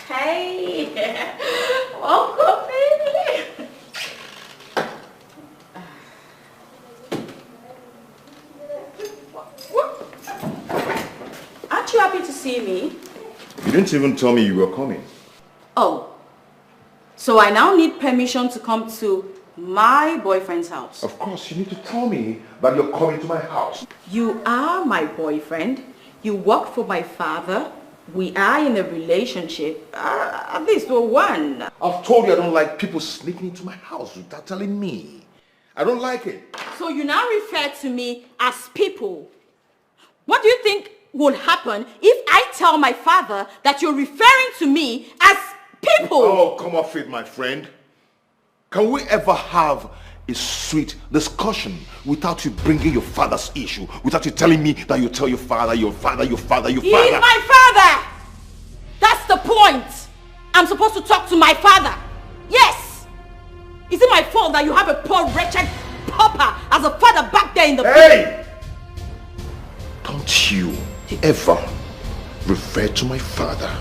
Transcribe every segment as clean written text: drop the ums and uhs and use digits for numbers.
Hey, welcome, baby. What? Aren't you happy to see me? You didn't even tell me you were coming. Oh, so I now need permission to come to my boyfriend's house. Of course, you need to tell me that you're coming to my house. You are my boyfriend. You work for my father. We are in a relationship. At least we're one. I've told you I don't like people sneaking into my house without telling me. I don't like it. So you now refer to me as people. What do you think will happen if I tell my father that you're referring to me as people? Oh, come off it, my friend. Can we ever have a sweet discussion without you bringing your father's issue, without you telling me that you tell your father? He's my father! That's the point! I'm supposed to talk to my father. Yes! Is it my fault that you have a poor wretched pauper as a father back there in the... Hey! Don't you ever refer to my father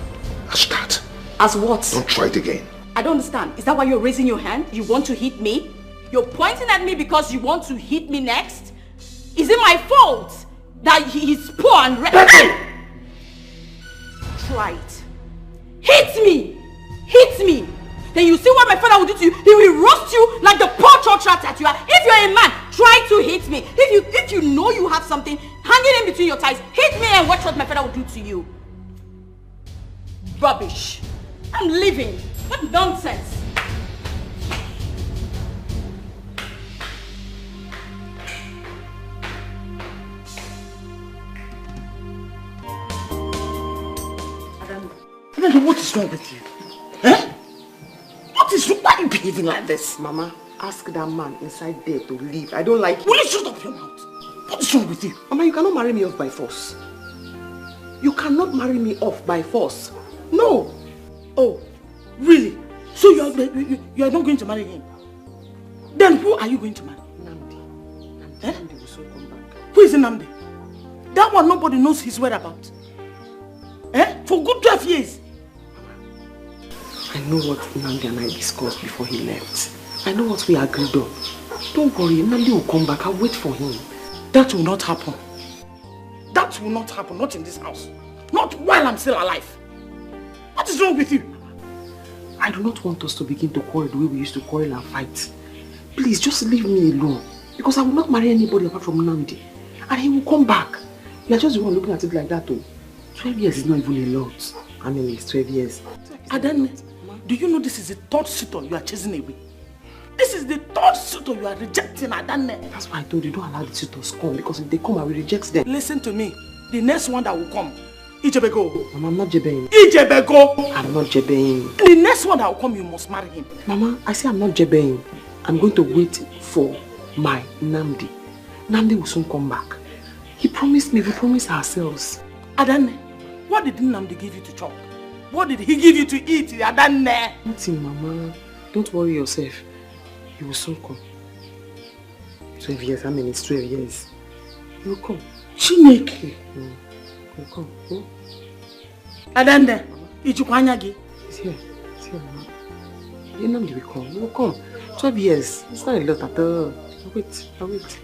as that. As what? Don't try it again. I don't understand. Is that why you're raising your hand? You want to hit me? You're pointing at me because you want to hit me next? Is it my fault that he's poor and wretched? Try it. Hit me! Hit me! Then you see what my father will do to you. He will roast you like the poor church rat that you are. If you're a man, try to hit me. If you know you have something hanging in between your thighs, hit me and watch what my father will do to you. Rubbish. I'm leaving. What nonsense. Adam, what is wrong with you? Eh? What is wrong? Why are you behaving like this? Mama, ask that man inside there to leave. I don't like it. Will you shut up your mouth? What is wrong with you? Mama, you cannot marry me off by force. You cannot marry me off by force. No. Oh, really? So you are not going to marry him? Then who are you going to marry? Namdi. Eh? Namdi will soon come back. Who is Namdi? That one nobody knows his whereabouts. Eh? For good 12 years. I know what Namdi and I discussed before he left. I know what we agreed on. Don't worry, Namdi will come back. I'll wait for him. That will not happen. That will not happen. Not in this house. Not while I'm still alive. What is wrong with you? I do not want us to begin to quarrel the way we used to quarrel and fight. Please, just leave me alone. Because I will not marry anybody apart from Namdi. And he will come back. You are just the one looking at it like that though. 12 years is not even a lot. I mean, it's 12 years. Adan, do you know this is the third suitor you are chasing away? This is the third suitor you are rejecting, Adan. That's why I told you, don't allow the suitors come. Because if they come, I will reject them. Listen to me. The next one that will come, Ijebego. Mama, I'm not jebeing. Ijebego! I'm not jebeing. The next one that will come, you must marry him. Mama, I say I'm not jebeing. I'm going to wait for my Namdi. Namdi will soon come back. He promised me, we promised ourselves. Adan, what did Namdi give you to chop? What did he give you to eat, Adan? Nothing, Mama. Don't worry yourself. He will soon come. 12 years, I mean it's 12 years. He will come. Chineke. He will come. Adan, Ijukwanyagi. He's here. He's here, Mama. Your Namdi will come. He will come. 12 years. It's not a lot at all. I'll wait.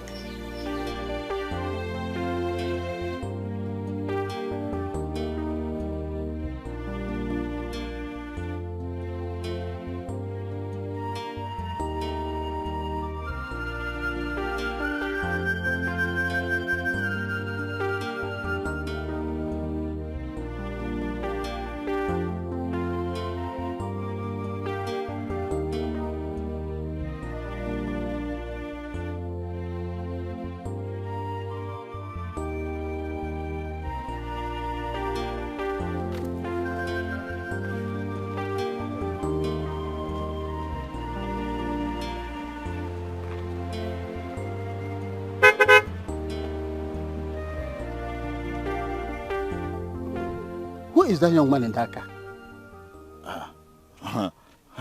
Who is that young man in that car?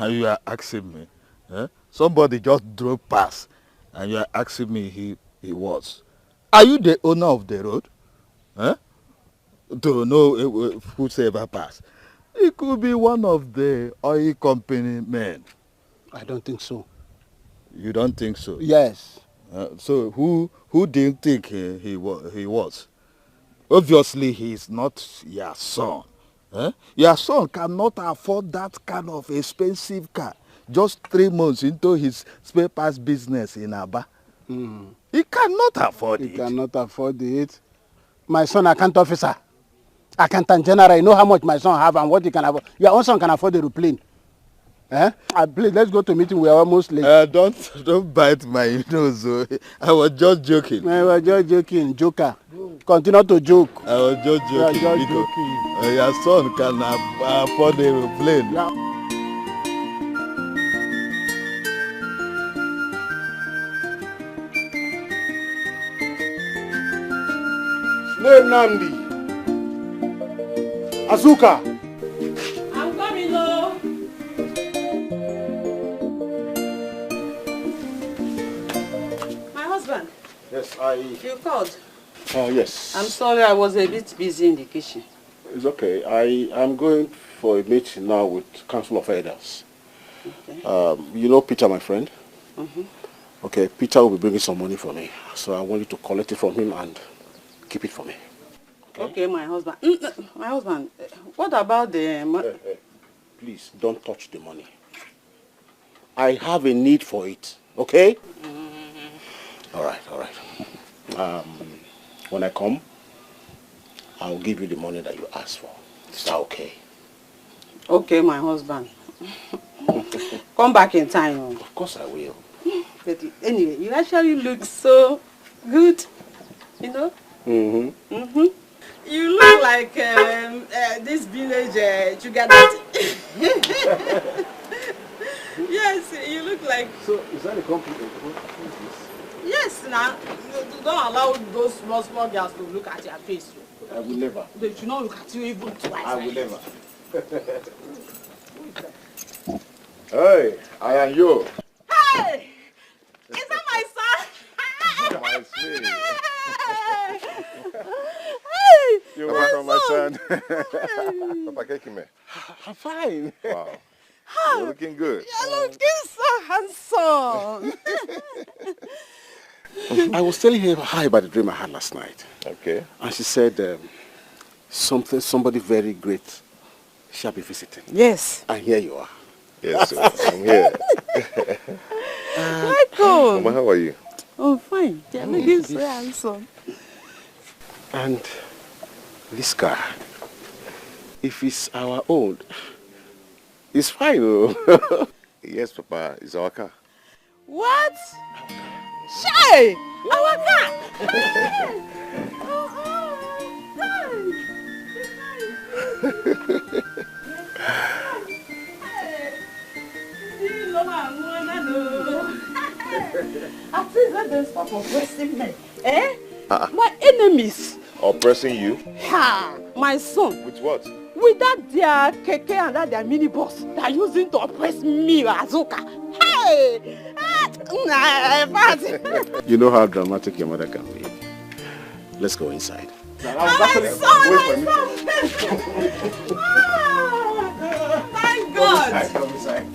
You are asking me? Eh? Somebody just drove past and you are asking me he was. Are you the owner of the road? Eh? To know whosoever passed. It could be one of the oil company men. I don't think so. You don't think so? Yes. So who do you think he was? Obviously, he is not your son. Your son cannot afford that kind of expensive car. Just 3 months into his spare parts business in Aba. He cannot afford it. He cannot afford it. My son, account officer, accountant general, you know how much my son have and what he can afford. Your own son can afford the aeroplane. Please, let's go to meeting. We are almost late. Don't bite my nose. I was just joking. I was just joking. Joker. Continue to joke. I was just joking. You are just joking. Your son can afford the aeroplane. Yeah. Name Nandi. Azuka. I'm coming, though. My husband. Yes, You called. Yes. I'm sorry, I was a bit busy in the kitchen. It's okay. I am going for a meeting now with Council of Elders. Okay. You know Peter, my friend? Mm-hmm. Okay, Peter will be bringing some money for me. So I want you to collect it from him and keep it for me. Okay, my husband. My husband, what about the... Please, don't touch the money. I have a need for it, okay? All right. When I come, I'll give you the money that you asked for. Is that okay? Okay, my husband. Come back in time. Of course I will. But anyway, you actually look so good, you know? Mm-hmm. Mm-hmm. You look like this village sugar daddy. Yes, you look like... So, is that a compliment? What is this? Yes, now. Don't allow those small girls to look at your face. I will never. They should not look at you even twice. I will never. Hey, I am you. Hey! Is that my son? My sweet. Hey! You're welcome, my son. Papa Kekime. I'm fine. Wow. You're looking good. You're looking so handsome. I was telling her hi about the dream I had last night. Okay. And she said somebody very great shall be visiting. Yes. And here you are. Yes, sir. I'm here. Michael. Mama, how are you? Oh, fine. You're looking so handsome. And this car, if it's our own, it's fine. Oh. Yes, Papa. It's our car. What? Shay! Our car! I think that they stop oppressing me. My enemies. Oppressing you? Ha! My son. With what? With that their keke and that their mini bus they are using to oppress me, Azuka. Hey! You know how dramatic your mother can be. Let's go inside. Thank God! Come inside.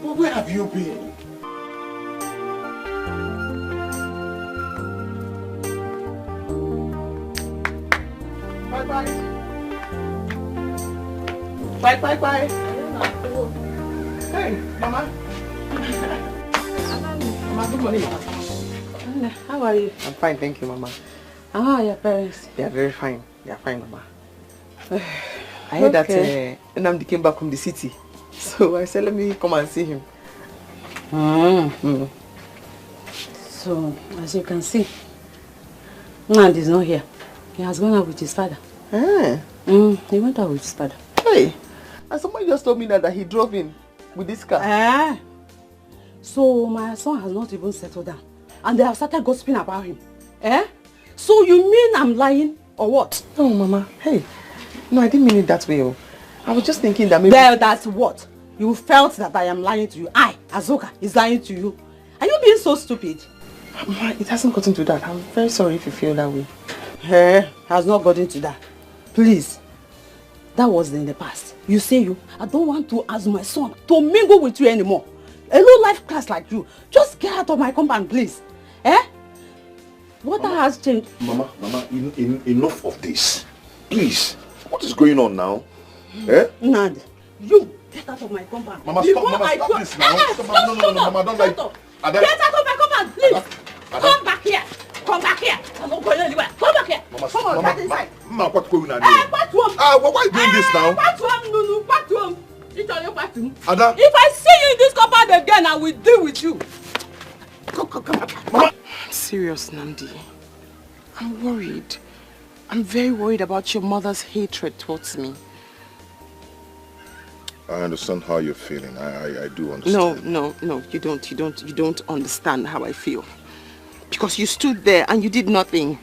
But where have you been? Bye. Hey, Mama. Mama, good morning, Mama. How are you? I'm fine, thank you, Mama. How are your parents? They are very fine. They are fine, Mama. I heard that Nnamdi came back from the city. So I said, let me come and see him. So, as you can see, Nnamdi is not here. He has gone out with his father. He went out with his father. Hey, and somebody just told me that he drove in with this car. So my son has not even settled down. And they have started gossiping about him. So you mean I'm lying or what? No, Mama. Hey, no, I didn't mean it that way. Oh. I was just thinking that maybe... Well, that's what? You felt that I am lying to you. I, Azuka, is lying to you. Are you being so stupid? Mama, it hasn't gotten to that. I'm very sorry if you feel that way. Has not gotten to that. Please. That was in the past. You say I don't want to ask my son to mingle with you anymore. A low-life class like you. Just get out of my compound, please. Eh? What has changed? Mama, enough of this. Please. What is going on now? Eh? Nad, you get out of my compound. Mama, stop, stop this now. No, Mama, don't like... Get out of my compound, please. Come back here. Come back here. I'm not going anywhere. Come back here. Mama, come on, get inside. Mama, what's going on here? Why are you doing this now? Ada? If I see you in this compound again, I will deal with you. Come. Mama. I'm serious, Nandi. I'm worried. I'm very worried about your mother's hatred towards me. I understand how you're feeling. I do understand. No, you don't understand how I feel. Because you stood there and you did nothing.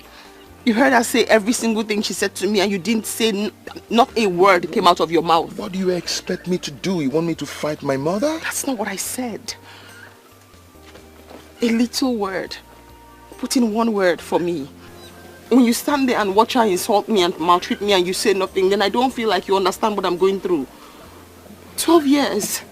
You heard her say every single thing she said to me and you didn't say not a word came out of your mouth. What do you expect me to do? You want me to fight my mother? That's not what I said. A little word. Put in one word for me. When you stand there and watch her insult me and maltreat me and you say nothing, then I don't feel like you understand what I'm going through. 12 years.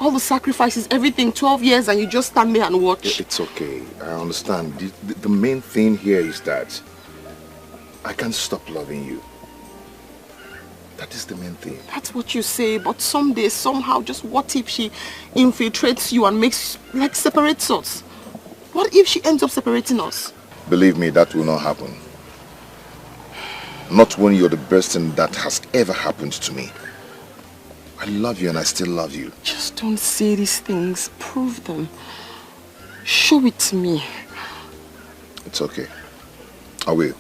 All the sacrifices, everything, 12 years and you just stand there and watch. It's okay. I understand. The main thing here is that I can't stop loving you. That is the main thing. That's what you say, but someday, somehow, just what if she infiltrates you and separates us? What if she ends up separating us? Believe me, that will not happen. Not when you're the best thing that has ever happened to me. I love you and I still love you. Just don't say these things. Prove them. Show it to me. It's okay. I will.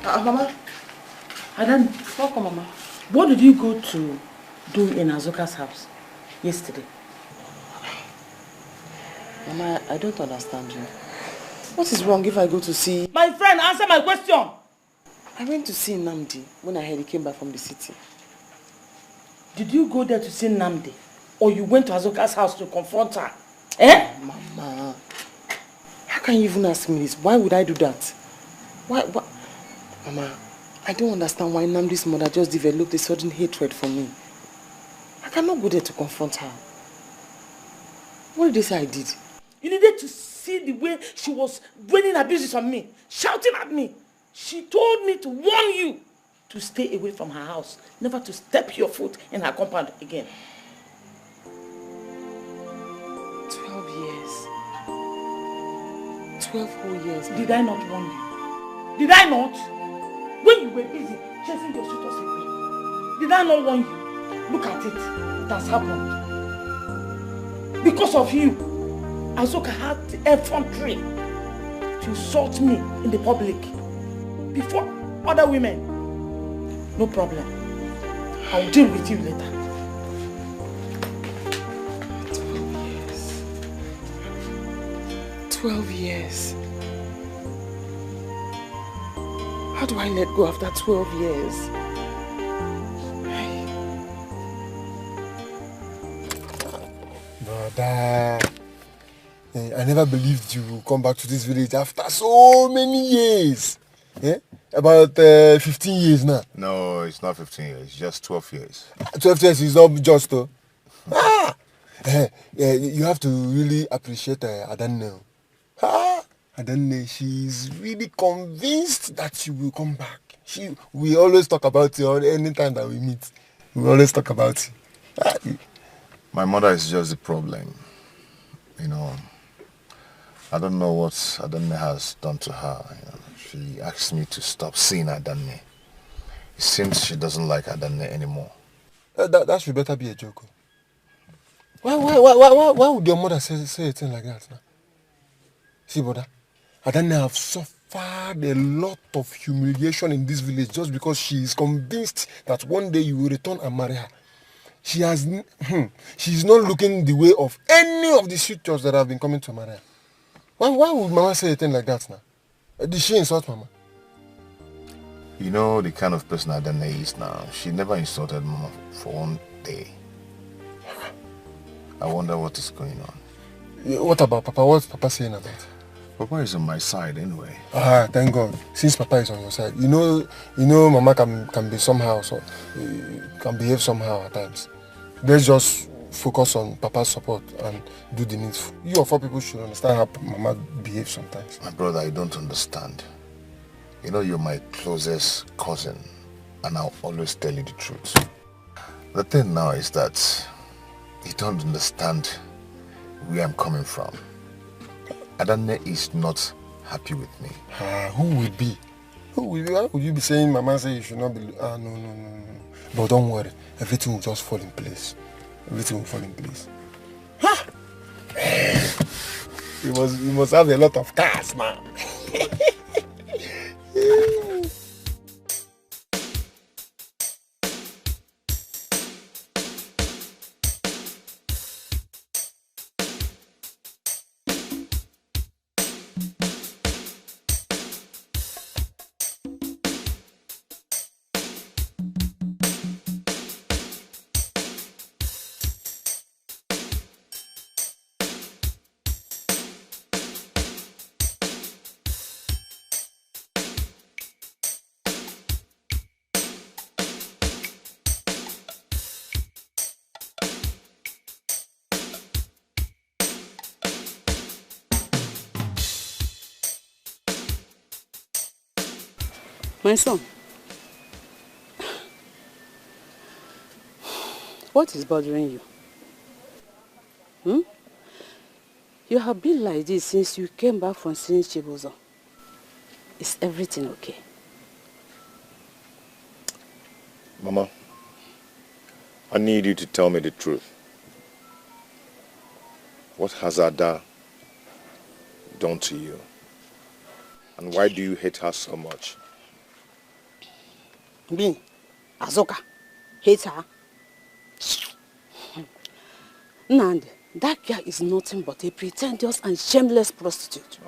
Mama. Welcome, Mama. What did you go to do in Azuka's house yesterday? Mama, I don't understand you. What is wrong if I go to see... My friend, answer my question! I went to see Namdi when I heard he came back from the city. Did you go there to see Namdi? Or you went to Azuka's house to confront her? Eh? Mama, how can you even ask me this? Why would I do that? Why? Mama, I don't understand why Namdi's mother just developed a sudden hatred for me. I cannot go there to confront her. What did they say I did? You needed to see the way she was raining abuses on me, shouting at me. She told me to warn you to stay away from her house, never to step your foot in her compound again. 12 years. 12 whole years. Did I not warn you? Did I not? When you were busy chasing your suitors away, did I not warn you? Look at it. It has happened. Because of you, Azuka had the effrontery to insult me in the public before other women. No problem. I'll deal with you later. 12 years. How do I let go after 12 years? Brother, I never believed you would come back to this village after so many years. About 15 years now. No, it's not 15 years. It's just 12 years. 12 years is not just though. You have to really appreciate Adanne. Adanne, she's really convinced that you will come back. We always talk about you any time that we meet. We always talk about you. My mother is just the problem. You know, I don't know what Adanne has done to her. You know, she asked me to stop seeing Adanne. It seems she doesn't like Adanne anymore. That should better be a joke. Why would your mother say a thing like that now? See, brother, Adanne have suffered a lot of humiliation in this village just because she is convinced that one day you will return and marry her. She's not looking the way of any of the suitors that have been coming to marry her. Why would Mama say a thing like that now? Did she insult Mama? You know the kind of person Adanne is now. She never insulted Mama for one day. I wonder what is going on. What about Papa? What's Papa saying about it? Papa is on my side anyway. Ah, thank God. Since Papa is on your side, you know, Mama can be somehow, so can behave somehow at times. Let's just focus on Papa's support and do the needful. You of all people should understand how Mama behaves sometimes. My brother, I don't understand. You know, you're my closest cousin, and I'll always tell you the truth. The thing now is that you don't understand where I'm coming from. Adane is not happy with me. Who will be? Who will be? Why would you be saying Mama say you should not be? No. But don't worry, everything will just fall in place. Everything will fall in place. You must have a lot of cars, man. My son, what is bothering you? You have been like this since you came back from seeing Chibuzo. Is everything okay? Mama, I need you to tell me the truth. What has Ada done to you? And why do you hate her so much? Me, Azoka, hate her. Nand, that girl is nothing but a pretentious and shameless prostitute.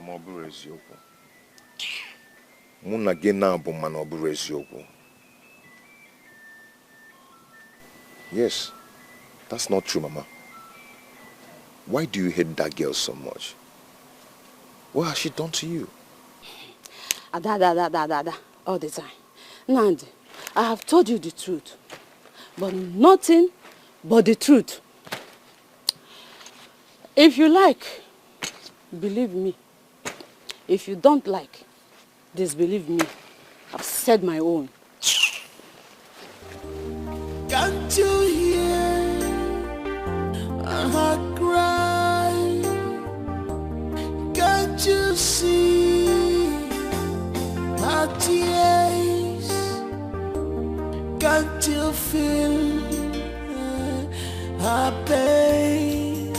Yes, that's not true, Mama. Why do you hate that girl so much? What has she done to you? Ada, all the time. Nand, I have told you the truth, but nothing but the truth. If you like, believe me. If you don't like, disbelieve me. I've said my own. Can't you hear her cry? Can't you see her tears? Can't you feel her pain?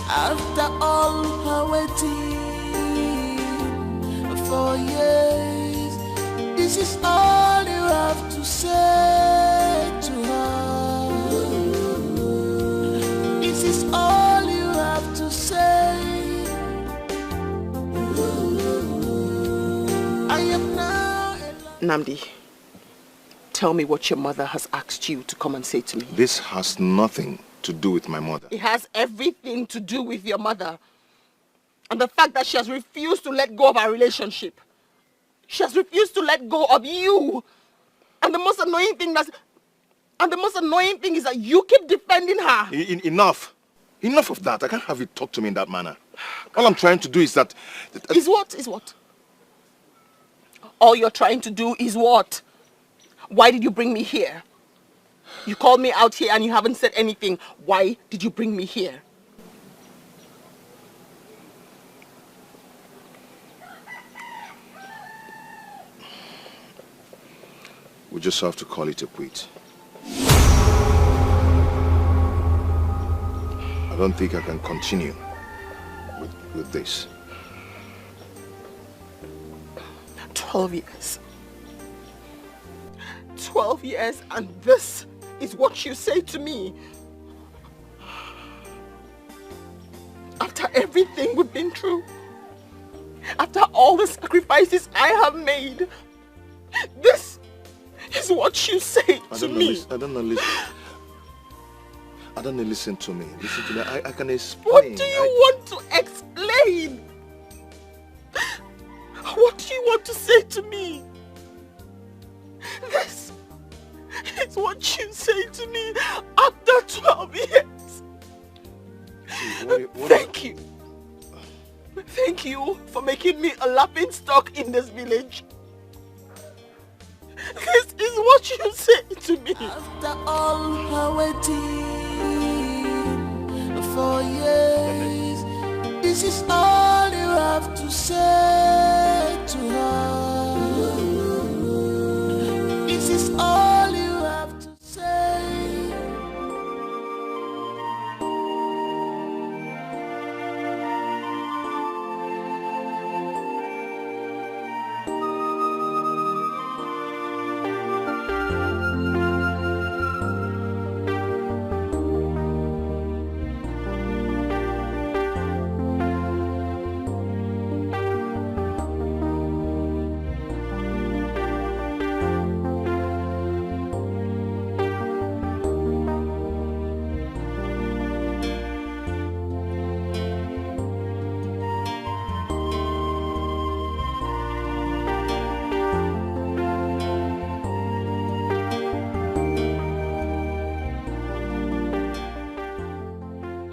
After all her waiting for years, this is all you have to say to her. This is all you have to say. I am now Namdi, tell me what your mother has asked you to come and say to me. This has nothing to do with my mother. It has everything to do with your mother. And the fact that she has refused to let go of our relationship. She has refused to let go of you. And the most annoying thing is that you keep defending her. Enough. Enough of that. I can't have you talk to me in that manner. All I'm trying to do is that... Is what? All you're trying to do is what? Why did you bring me here? You called me out here and you haven't said anything. Why did you bring me here? We just have to call it a quit. I don't think I can continue with this. 12 years. 12 years and this is what you say to me. After everything we've been through. After all the sacrifices I have made. This is what you say to me. I don't know, listen. Adane, listen to me. Listen to me. I can explain. What do you want to explain? What do you want to say to me? This is what you say to me after 12 years. Thank you. Thank you for making me a laughing stock in this village. This is what you say to me. After all her waiting for years, this is all you have to say to her. This is all you have to say.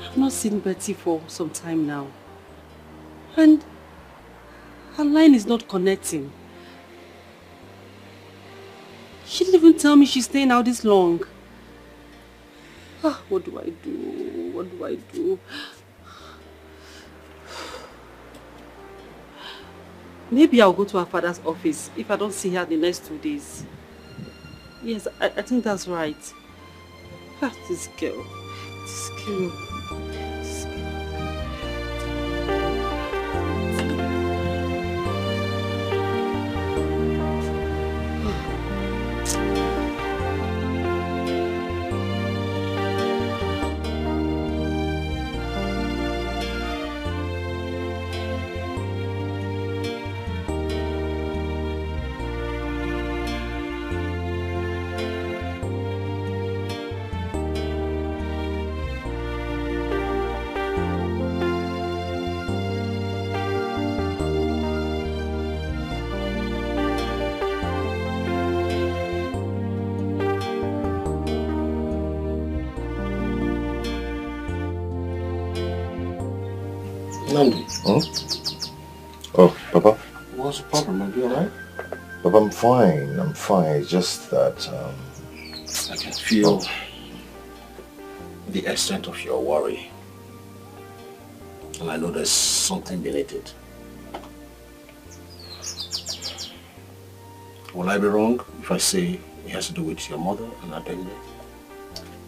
I've not seen Betty for some time now. And her line is not connecting. She didn't even tell me she's staying out this long. What do I do? What do I do? Maybe I'll go to her father's office if I don't see her the next 2 days. Yes, I think that's right. This girl. This girl. Nandi. Huh? Oh, Papa? What's the problem? Are you alright? Papa, I'm fine. I'm fine. It's just that... I can feel the extent of your worry. And I know there's something beneath it. Will I be wrong if I say it has to do with your mother and Adende?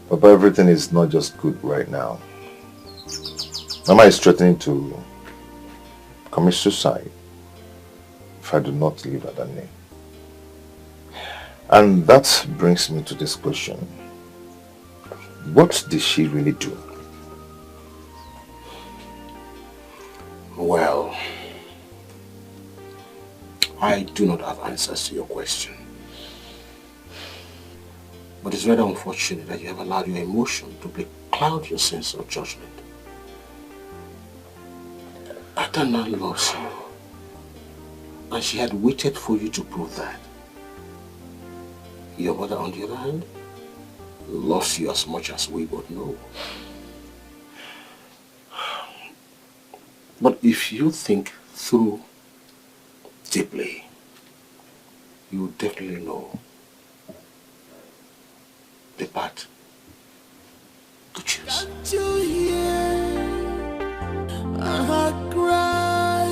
Papa, everything is not just good right now. Mama is threatening to commit suicide if I do not leave Adane. And that brings me to this question. What did she really do? Well, I do not have answers to your question. But it's very unfortunate that you have allowed your emotion to cloud your sense of judgment. Adana loves you, and she had waited for you to prove that. Your mother, on the other hand, loves you as much as we both know. But if you think through deeply, you will definitely know the path to choose. Can't you hear her cry?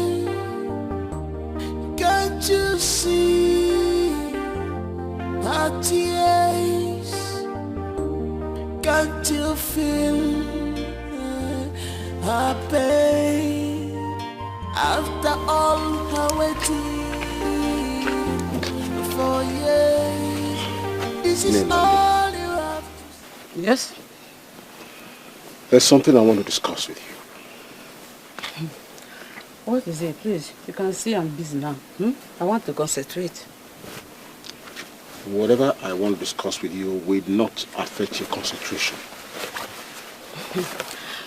Can't you see her tears? Can't you feel her pain? After all her waiting for years, this is all you have to say. Yes? There's something I want to discuss with you. What is it, please? You can see I'm busy now. I want to concentrate. Whatever I want to discuss with you will not affect your concentration.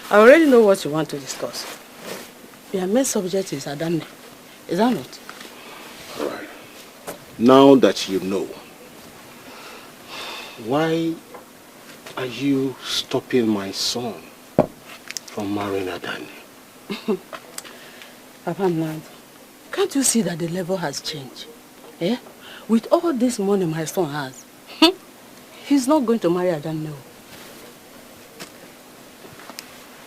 I already know what you want to discuss. Your main subject is Adane. Is that not? All right. Now that you know, why are you stopping my son from marrying Adane? Papa Nand, can't you see that the level has changed? Eh? With all this money my son has, he's not going to marry Adane.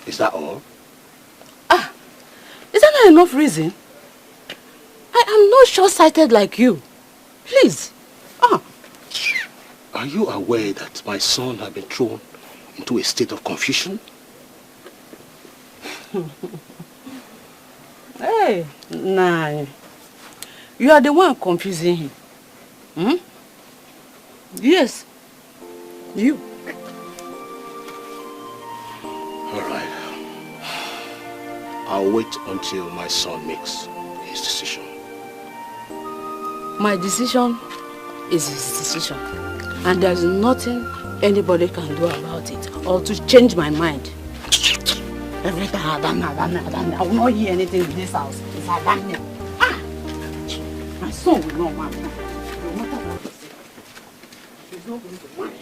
Is that all? Is that not enough reason? I am not short-sighted like you. Please. Are you aware that my son has been thrown into a state of confusion? Hey, nah. You are the one confusing him. Hmm? Yes. You. All right. I'll wait until my son makes his decision. My decision is his decision. And there's nothing anybody can do about it or to change my mind. Every time Adane, I will not hear anything in this house. It's Adane. My son will not marry. No matter what you say, he's not going to marry.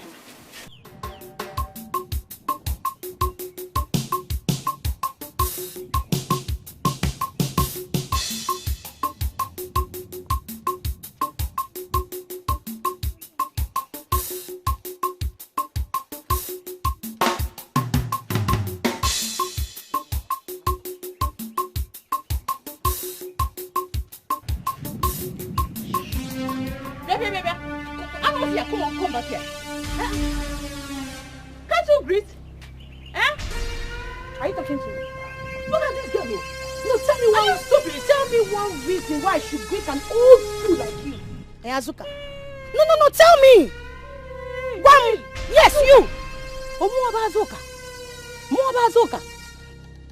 Come back here. Can't you greet? Are you talking to me? Look at this girl. No, tell me why you stupid. Tell me one reason why I should greet an old fool like you. Hey, Azuka. No, tell me. One. Yes, you. Oh, more about Azuka. More about Azuka.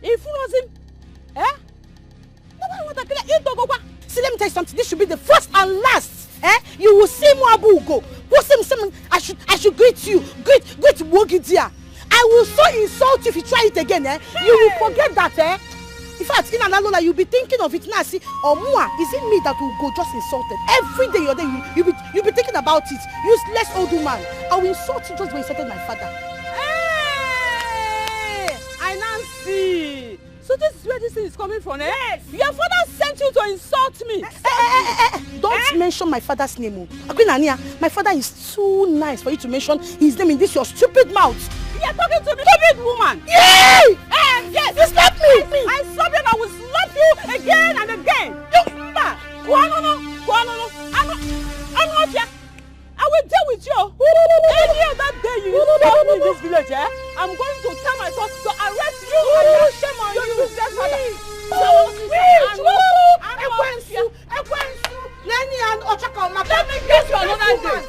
If you know him, nobody want to kill you. See, let me tell you something. This should be the first and last. You will see Moabu go. I should greet you. Greet Wogidia. I will so insult you if you try it again. You will forget that. In fact, in Analola, you'll be thinking of it now. See, Omua, is it me that will go just insulted? Every day you're there, you'll be thinking about it. Useless old woman. I will insult you just when you insulted my father. Hey! I now see. So this is where this thing is coming from, eh? Yes. Your father sent you to insult me. Don't mention my father's name. Akwinania, my father is too nice for you to mention his name in this your stupid mouth. You are talking to me, stupid woman. Yay! Yes. You slapped me. I slap you and I will slap you again and again. You stop. I'm not here. I will deal with you. Any other day you stop me in this village, I'm going to tell my son to arrest you and shame on you. Let me get you another day.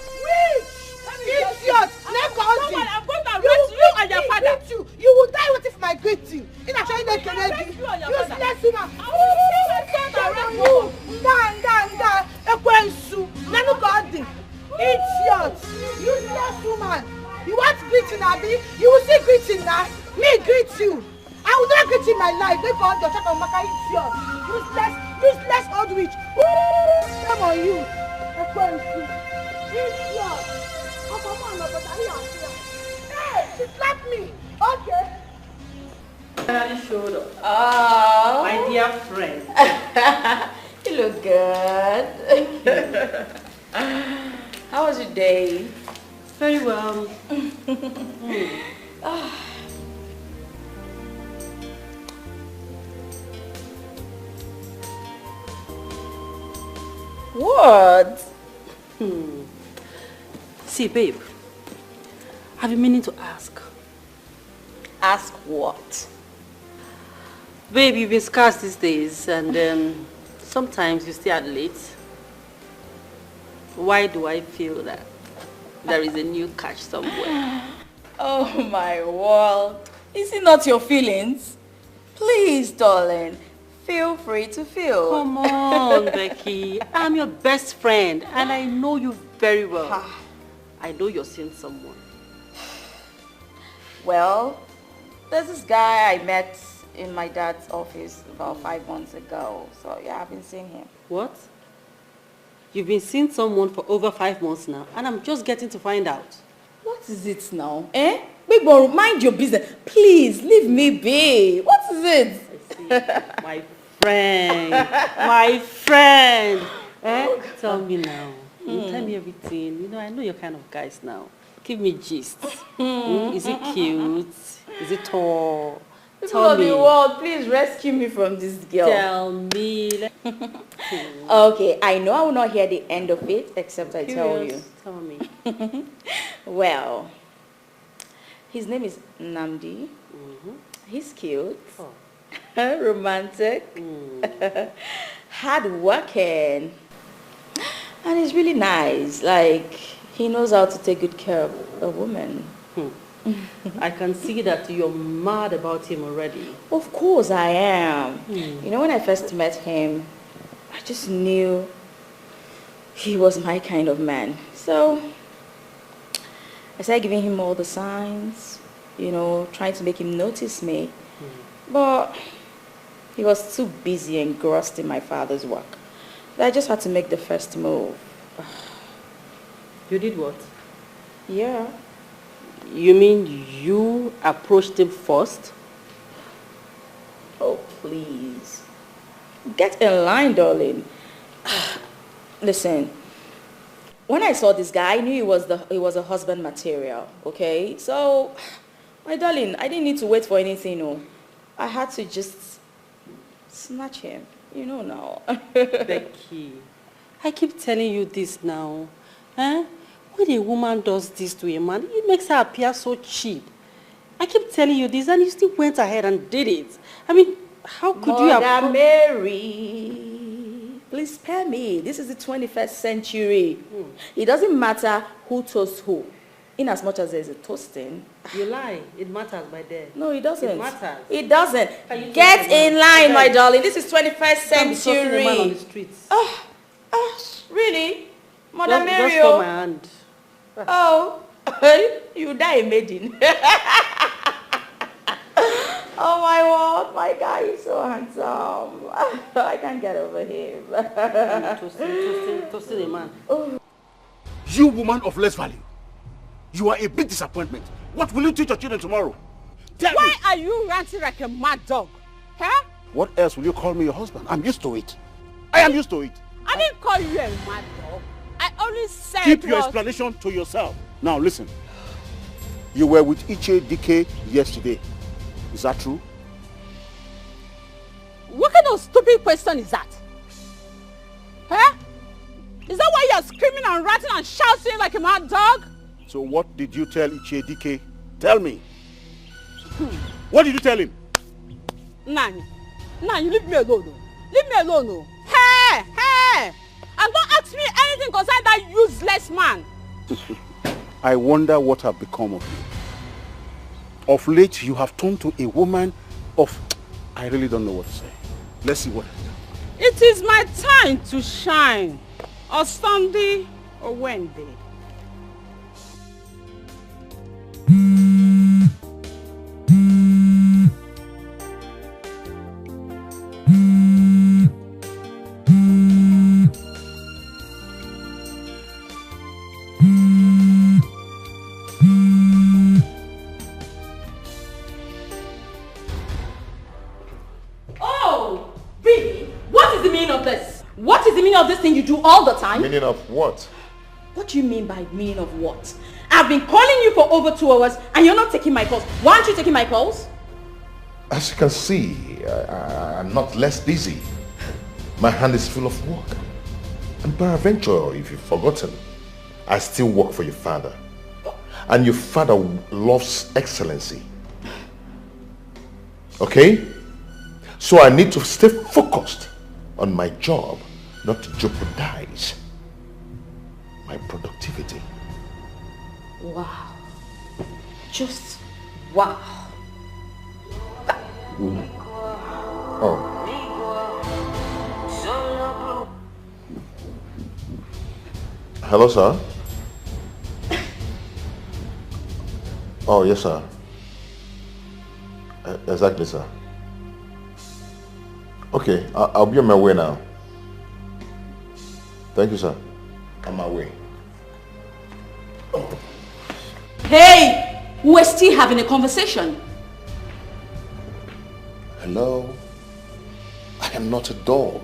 Idiot! I'm going to arrest you and your father. You will die waiting for my greeting. In a China Kennedy. Useless woman. Idiot! Useless woman! You want greeting, Abby? You will see greeting now. Me greet you. I will not greet in my life. They call your child Maka idiot. Useless old witch. Come on you. Idiot! Hey, she slapped me. Okay. Finally showed up. Oh, my dear friend. You look good. How was your day? Very well. What? See, babe, I've been meaning to ask. Ask what? Babe, you've been scarce these days and sometimes you stay out late. Why do I feel that there is a new catch somewhere? Oh my world. Is it not your feelings? Please, darling, feel free to feel. Come on, Becky. I'm your best friend and I know you very well. I know you're seeing someone. Well, There's this guy I met in my dad's office about 5 months ago. So yeah, I've been seeing him. What? You've been seeing someone for over 5 months now, and I'm just getting to find out. What is it now? Eh? Big boy, mind your business. Please, leave me be. What is it? I see. My friend. My friend. Eh? Tell me now. Tell me everything. You know, I know your kind of guys now. Give me gist. Is it cute? Is it tall? People of the world, please rescue me from this girl. Tell me. Okay, I know I will not hear the end of it, except I tell you. Tell me. Well, his name is Namdi. He's cute, romantic, hardworking, and he's really nice. Like, he knows how to take good care of a woman. I can see that you're mad about him already. Of course I am. You know, when I first met him, I just knew he was my kind of man. So I started giving him all the signs, you know, trying to make him notice me. But he was too busy and engrossed in my father's work. But I just had to make the first move. You did what? Yeah. You mean you approached him first? Oh, please. Get in line, darling. Listen, when I saw this guy, I knew he was a husband material, okay? So, my darling, I didn't need to wait for anything, no. I had to just snatch him, you know now. Becky, I keep telling you this now. Eh? When a woman does this to a man, it makes her appear so cheap. I keep telling you this, and you still went ahead and did it. I mean, how could you have... Mother Mary, please spare me. This is the 21st century. It doesn't matter who toasts who. In as much as there's a toasting. You lie. It matters by then. No, it doesn't. It matters. It doesn't. Get in line, my darling. This is 21st century. A man on the streets. Really? Mother Mary. Just for my hand. Oh, you die, maiden. Oh my word, my guy is so handsome. I can't get over him. Toasting a man. You woman of less value. You are a big disappointment. What will you teach your children tomorrow? Tell me. Why are you ranting like a mad dog? Huh? What else will you call me your husband? I'm used to it. I am used to it. I didn't call you a mad dog. I only said Keep your explanation to yourself. Now listen. You were with Iche Dike yesterday. Is that true? What kind of stupid question is that? Huh? Is that why you're screaming and ranting and shouting like a mad dog? So what did you tell Iche Dike? Tell me. What did you tell him? Nani, leave me alone. Leave me alone. Hey, hey! And don't ask me anything concerning that useless man. I wonder what have become of you. Of late, you have turned to a woman of... I really don't know what to say. Let's see what... It is my time to shine. Or Sunday or Wednesday. Of this thing you do all the time? Meaning of what? What do you mean by meaning of what? I've been calling you for over 2 hours and you're not taking my calls. Why aren't you taking my calls? As you can see, I'm not less busy. My hand is full of work. And peradventure, if you've forgotten, I still work for your father. And your father loves excellency. Okay? So I need to stay focused on my job, not to jeopardize my productivity. Wow. Just wow. Oh. Hello, sir. Oh, yes, sir. Exactly, sir. Okay, I'll be on my way now. Thank you, sir. On my way. Hey! We're still having a conversation. Hello? I am not a dog.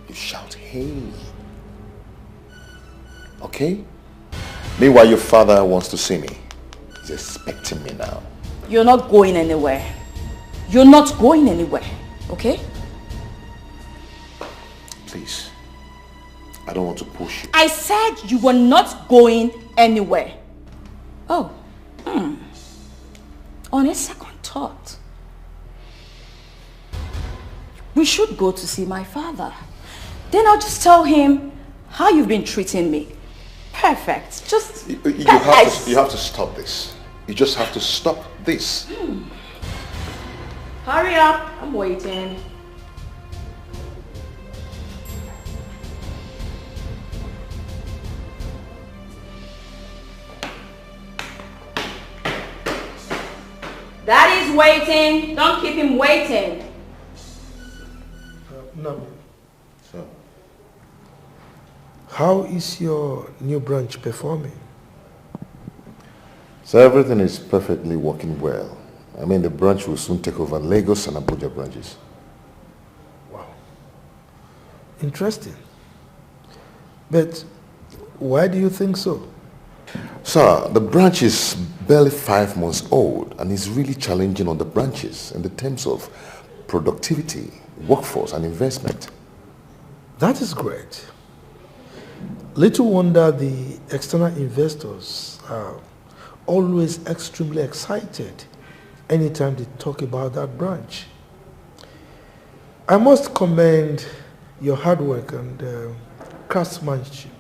You shout, hey. Okay? Meanwhile, your father wants to see me. He's expecting me now. You're not going anywhere. You're not going anywhere, okay? Please. I don't want to push you. I said you were not going anywhere. Oh. On a second thought, we should go to see my father. Then I'll just tell him how you've been treating me. Perfect. Just you have to stop this. You just have to stop this. Hurry up. I'm waiting. Daddy's waiting. Don't keep him waiting. No. So, how is your new branch performing? so everything is perfectly working well. I mean, the branch will soon take over Lagos and Abuja branches. Wow. Interesting. But why do you think so? Sir, the branch is barely 5 months old and is really challenging on the branches in the terms of productivity, workforce and investment. That is great. Little wonder the external investors are always extremely excited anytime they talk about that branch. I must commend your hard work and craftsmanship,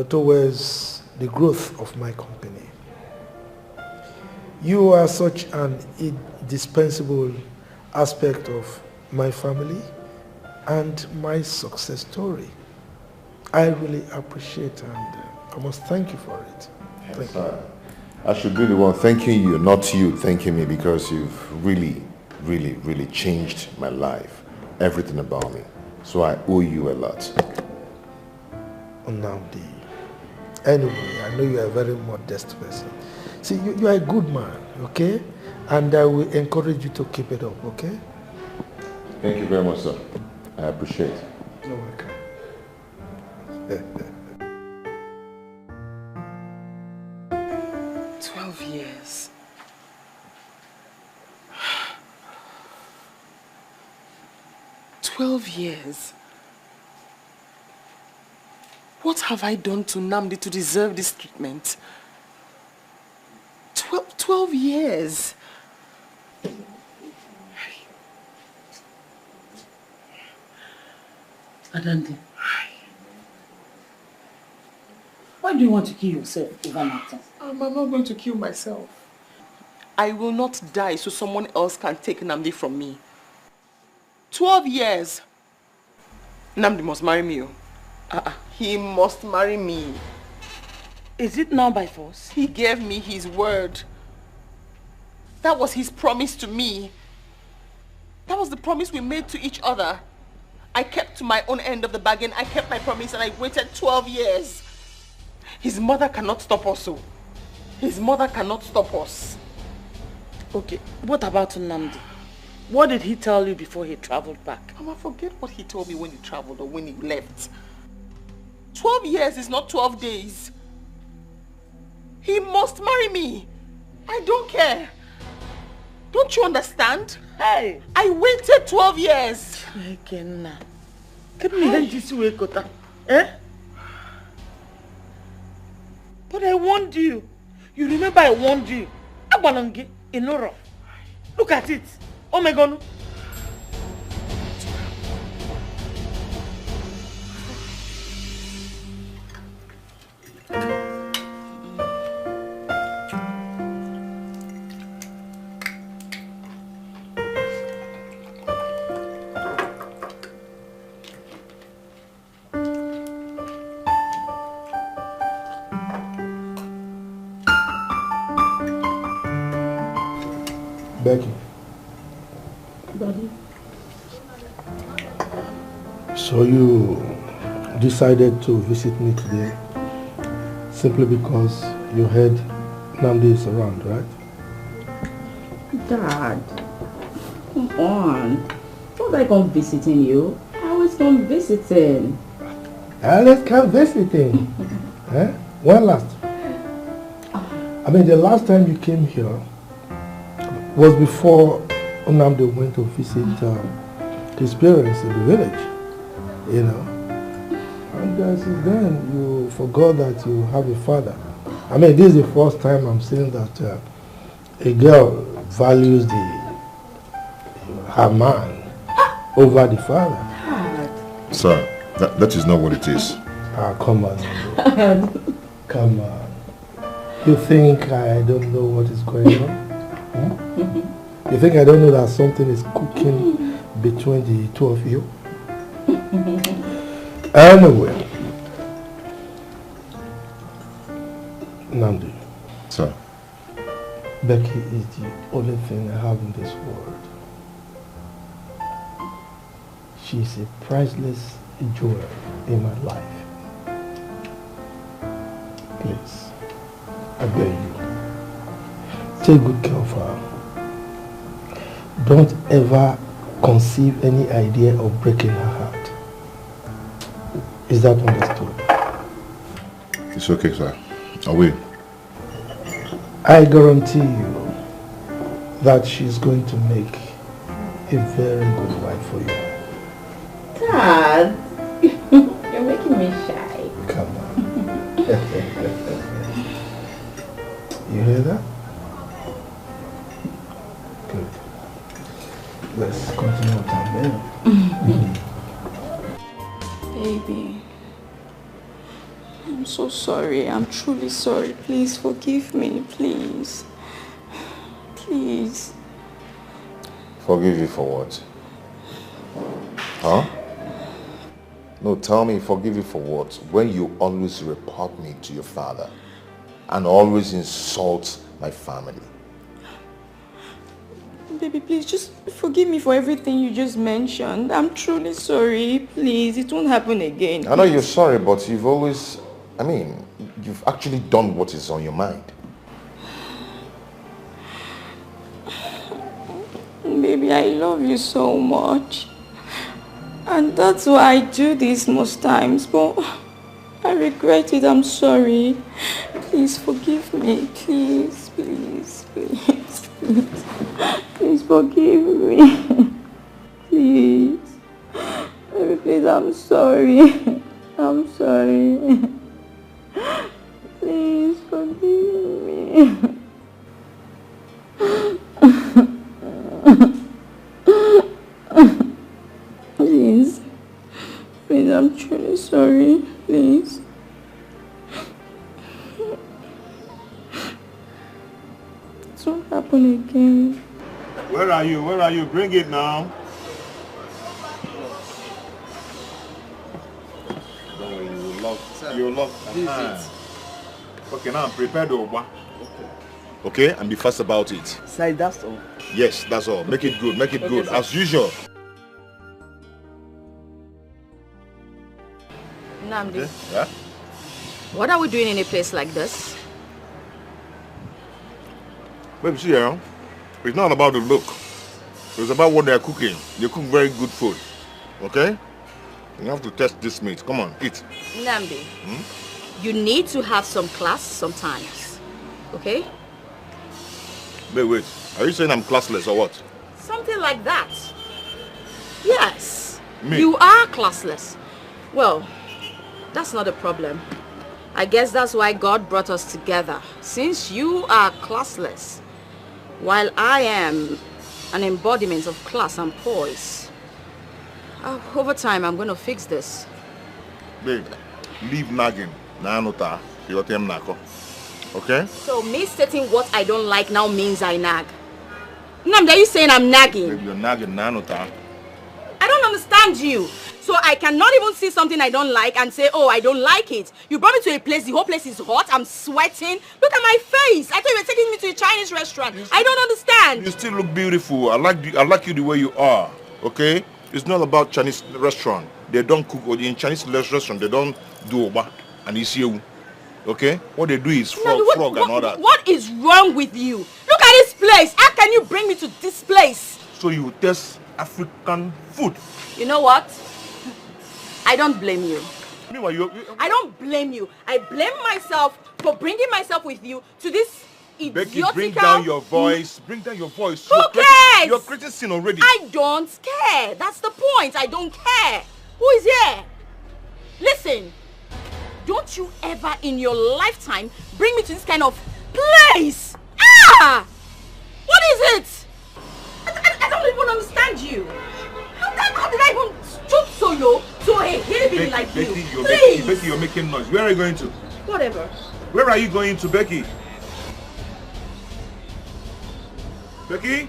towards the growth of my company. You are such an indispensable aspect of my family and my success story. I really appreciate and I must thank you for it. Thank you. I should be the one thanking you, not you thanking me, because you've really, really, really changed my life, everything about me. So I owe you a lot. Nnamdi. Anyway, I know you are a very modest person. See, you are a good man, okay? And I will encourage you to keep it up, okay? Thank you very much, sir. I appreciate it. You're welcome. 12 years. $12 What have I done to Nnamdi to deserve this treatment? 12 years. Adandi, why do you want to kill yourself over matter? I'm not going to kill myself. I will not die so someone else can take Nnamdi from me. 12 years. Nnamdi must marry me. He must marry me. Is it now by force? He gave me his word. That was his promise to me. That was the promise we made to each other. I kept to my own end of the bargain. I kept my promise and I waited 12 years. His mother cannot stop us. His mother cannot stop us. Okay, what about Nnamdi? What did he tell you before he traveled back? Mama, forget what he told me when he traveled or when he left. 12 years is not 12 days. He must marry me. I don't care. Don't you understand? Hey! I waited 12 years. Eh? But I warned you. You remember I warned you. Agbalangi, Inoro. Look at it. Oh my God. Becky, So you decided to visit me today simply because you heard Namdi is around, right? Dad, come on. Not like I'm visiting you. I always come visiting. Let's come visiting. Eh? When last? I mean, the last time you came here was before Namdi went to visit his parents in the village, you know. And since then, you forgot that you have a father. I mean, this is the first time I'm seeing that a girl values her man over the father. Sir, that is not what it is. Ah, come on. Come on. You think I don't know what is going on? Hmm? You think I don't know that something is cooking between the two of you? Anyway. Namdi. Sir. Becky is the only thing I have in this world. She is a priceless jewel in my life. Please, I beg you, take good care of her. Don't ever conceive any idea of breaking her heart. Is that understood? It's okay, sir. I will. I guarantee you that she's going to make a very good wife for you. Dad, you're making me shy. Come on. You hear that? Good. Let's continue with our meal. Baby, I'm so sorry. I'm truly sorry. Please forgive me, please. Please. Forgive you for what? Huh? No, tell me, forgive you for what? When you always report me to your father and always insult my family. Baby, please just forgive me for everything you just mentioned. I'm truly sorry. Please, it won't happen again. I know you're sorry, but you've always, you've actually done what is on your mind. Baby, I love you so much. And that's why I do this most times, but I regret it. I'm sorry. Please forgive me. Please, please, please, please. Please forgive me. Please. Baby, please, I'm sorry. I'm sorry. Please forgive me. Please. Please, I'm truly sorry. Please. It won't happen again. Where are you? Where are you? Bring it now. Don't worry, you love. Okay, now prepare the oba. Okay, and be fast about it. Sir, that's all. Yes, that's all. Make it good. Make it good. Sir. As usual. Namdi, Okay? Yeah? what are we doing in a place like this? Baby, see here. It's not about the look. It's about what they're cooking. They cook very good food. Okay? You have to test this meat. Come on, eat. Namdi, you need to have some class sometimes. Okay? Wait. Are you saying I'm classless or what? Something like that. Yes. Me? You are classless. Well, that's not a problem. I guess that's why God brought us together. Since you are classless, while I am an embodiment of class and poise. Over time, I'm going to fix this. Babe, leave nagging. Okay? So me stating what I don't like now means I nag. Namdi, are you saying I'm nagging? Babe, you're nagging. I don't understand you. So I cannot even see something I don't like and say, oh, I don't like it. You brought me to a place, the whole place is hot, I'm sweating. Look at my face. I thought you were taking me to a Chinese restaurant. I don't understand. You still look beautiful. I like you the way you are, okay? It's not about Chinese restaurant. They don't cook, or in Chinese restaurant, they don't do oba and isiu, okay? What they do is frog and all that. What is wrong with you? Look at this place. How can you bring me to this place? So you taste African food. You know what? I don't blame you. Meanwhile, I don't blame you. I blame myself for bringing myself with you to this idiotical... Becky, bring down your voice. Bring down your voice. Who cares? You're creating sin already. I don't care. That's the point. I don't care. Who is here? Listen. Don't you ever in your lifetime bring me to this kind of place. Ah! What is it? I don't even understand you. How did I even stoop so low to a hillbilly like you? Becky, you're making noise. Where are you going to? Whatever. Where are you going to, Becky? Becky?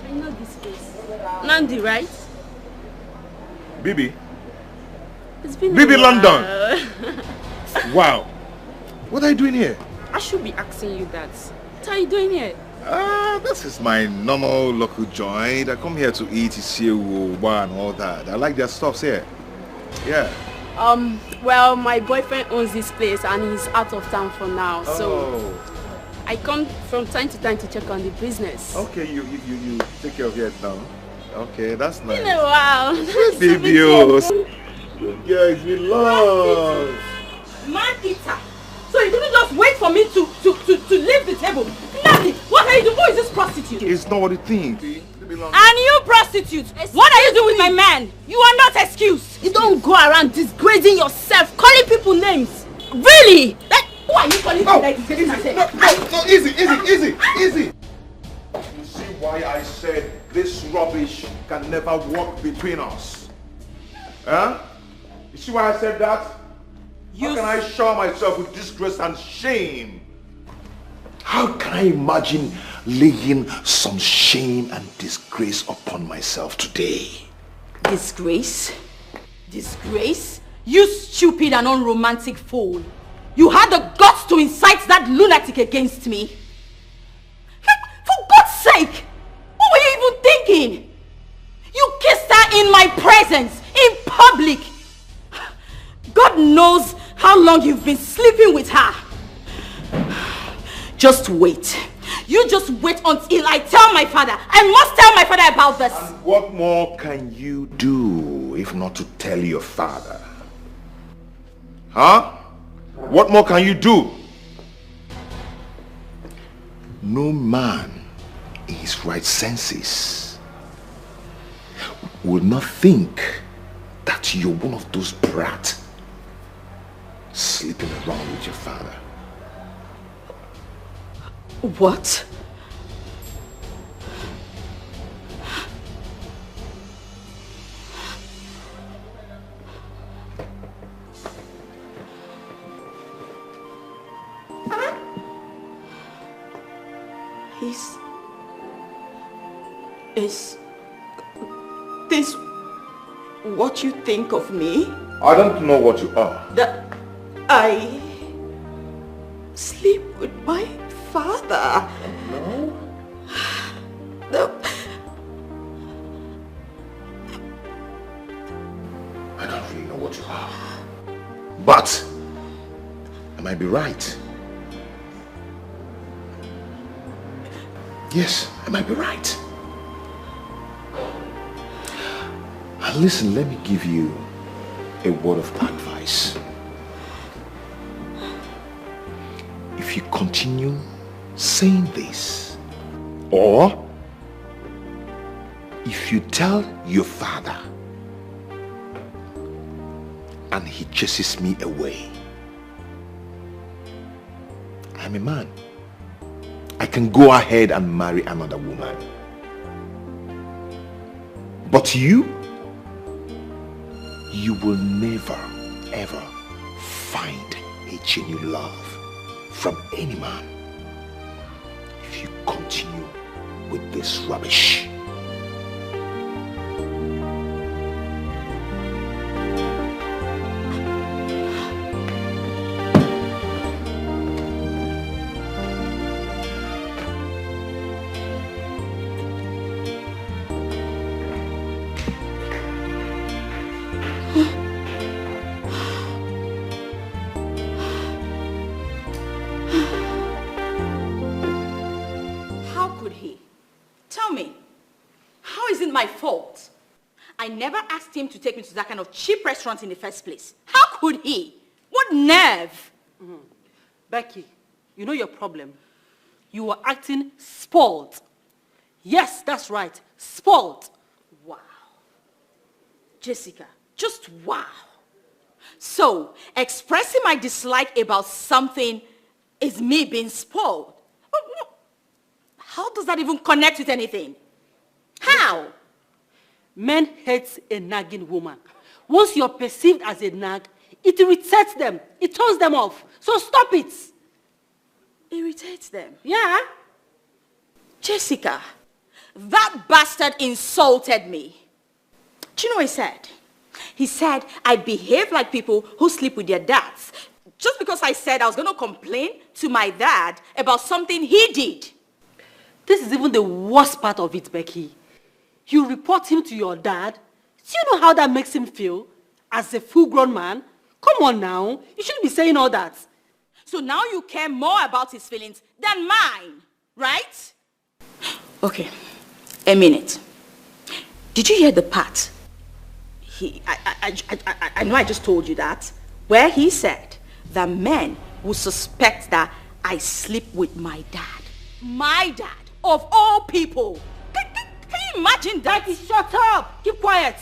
I know this place. Nandi, right? Bibi? It's been Bibi a while. London! Wow. What are you doing here? I should be asking you that. What are you doing here? This is my normal local joint. I come here to eat isiu and all that. I like their stuffs here. Yeah. Well, my boyfriend owns this place and he's out of town for now. So I come from time to time to check on the business. Okay, you take care of it now. Okay, that's nice. It's been a while. Baby, guys, we love. Man eater. So you didn't just wait for me to leave the table. Nothing. What are you doing? Who is this prostitute? It's not what you think. And you prostitute. What are you doing with my man? You are not excused. You don't go around disgracing yourself, calling people names. Really? Who are you calling people like disgracing myself? No, easy. You see why I said this rubbish can never work between us? Huh? You see why I said that? How can I shower myself with disgrace and shame? How can I imagine laying some shame and disgrace upon myself today? Disgrace? Disgrace? You stupid and unromantic fool. You had the guts to incite that lunatic against me. For God's sake! What were you even thinking? You kissed her in my presence, in public. God knows how long you've been sleeping with her. Just wait. You just wait until I tell my father. I must tell my father about this. And what more can you do if not to tell your father? Huh? What more can you do? No man in his right senses will not think that you're one of those brats sleeping around with your father. What? Is this what you think of me? I don't know what you are. That I sleep with my father. No. I don't really know what you are. But I might be right. Yes, I might be right. And listen, let me give you a word of advice. If you continue saying this, or if you tell your father and he chases me away, I'm a man. I can go ahead and marry another woman. But you will never ever find a genuine love from any man if you continue with this rubbish. My fault. I never asked him to take me to that kind of cheap restaurant in the first place. How could he? What nerve? Becky, you know your problem. You were acting spoiled. Yes, that's right. Spoiled. Wow. Jessica, just wow. So, expressing my dislike about something is me being spoiled. How does that even connect with anything? How? Men hate a nagging woman. Once you're perceived as a nag, it irritates them. It turns them off. So stop it. Irritates them? Yeah. Jessica, that bastard insulted me. Do you know what he said? He said I behave like people who sleep with their dads. Just because I said I was going to complain to my dad about something he did. This is even the worst part of it, Becky. You report him to your dad. Do you know how that makes him feel? As a full-grown man? Come on now. You shouldn't be saying all that. So now you care more about his feelings than mine, right? Okay, a minute. Did you hear the part? I know I just told you that. Where he said that men will suspect that I sleep with my dad. My dad, of all people. Can you imagine that? Becky, shut up! Keep quiet!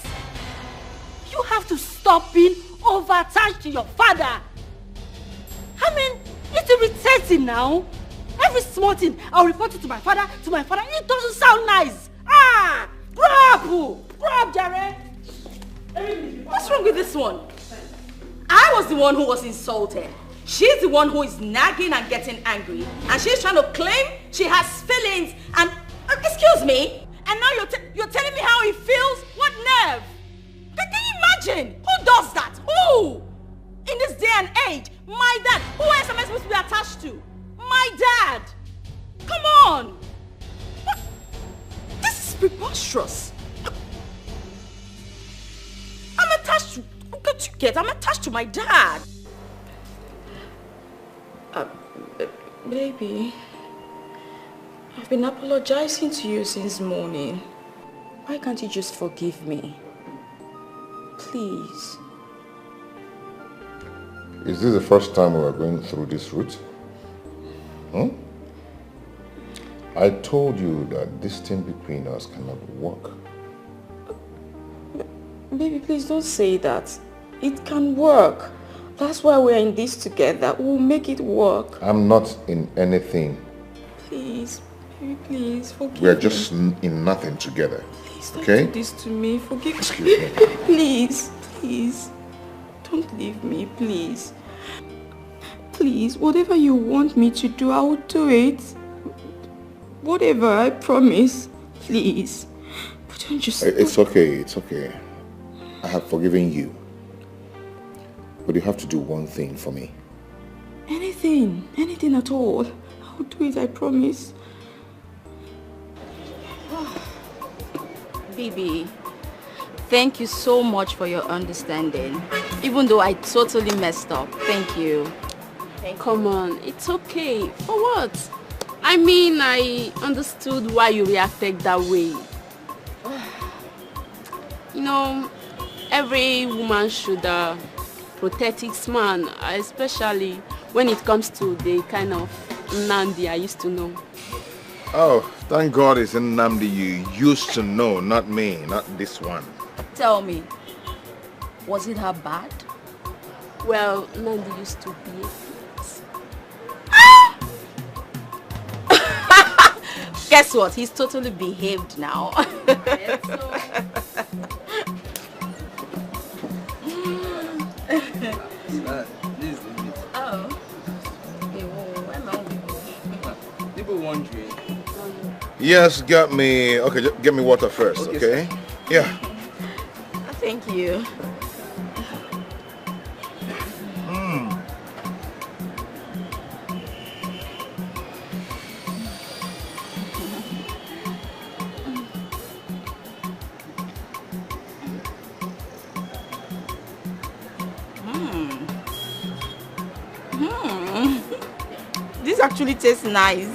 You have to stop being over-attached to your father. I mean, it's irritating now. Every small thing, I'll report it to my father, It doesn't sound nice. Ah! Grow up, Jerry! What's wrong with this one? I was the one who was insulted. She's the one who is nagging and getting angry. And she's trying to claim she has feelings and... excuse me? And now you're telling me how he feels? What nerve? Can you imagine? Who does that? Who? In this day and age, my dad. Who else am I supposed to be attached to? My dad. Come on. What? This is preposterous. I'm attached to... What you get? I'm attached to my dad. Baby... I've been apologizing to you since morning. Why can't you just forgive me? Please. Is this the first time we are going through this route? I told you that this thing between us cannot work. Baby, please don't say that. It can work. That's why we're in this together. We'll make it work. I'm not in anything. Please. Please, forgive me. We're just in nothing together. Please don't okay? do this to me. Forgive me. Excuse me. Please. Don't leave me, please. Please, whatever you want me to do, I will do it. Whatever, I promise. Please. But don't just... It's okay. I have forgiven you. But you have to do one thing for me. Anything at all. I will do it, I promise. Baby, thank you so much for your understanding. Even though I totally messed up. Thank you. Come on, it's okay. For what? I mean, I understood why you reacted that way. You know, every woman should protect its man, especially when it comes to the kind of Nandi I used to know. Oh, thank God it's in Nnamdi you used to know, not me, not this one. Tell me, was it her bad? Well, Nandi used to be a flute. Guess what? He's totally behaved now. Yes, get me water first, okay? Yeah. Thank you. This actually tastes nice.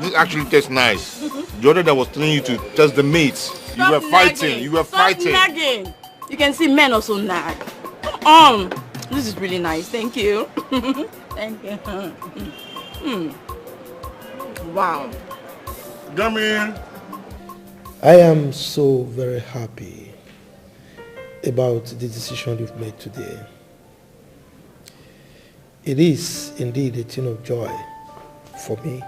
This actually tastes nice. The other that was telling you to test the meat. Stop you were fighting. nagging. You were Stop fighting. Nagging. You can see men also nag. This is really nice. Thank you. Thank you. Wow. Come in. I am so very happy about the decision you've made today. It is indeed a thing of joy for me.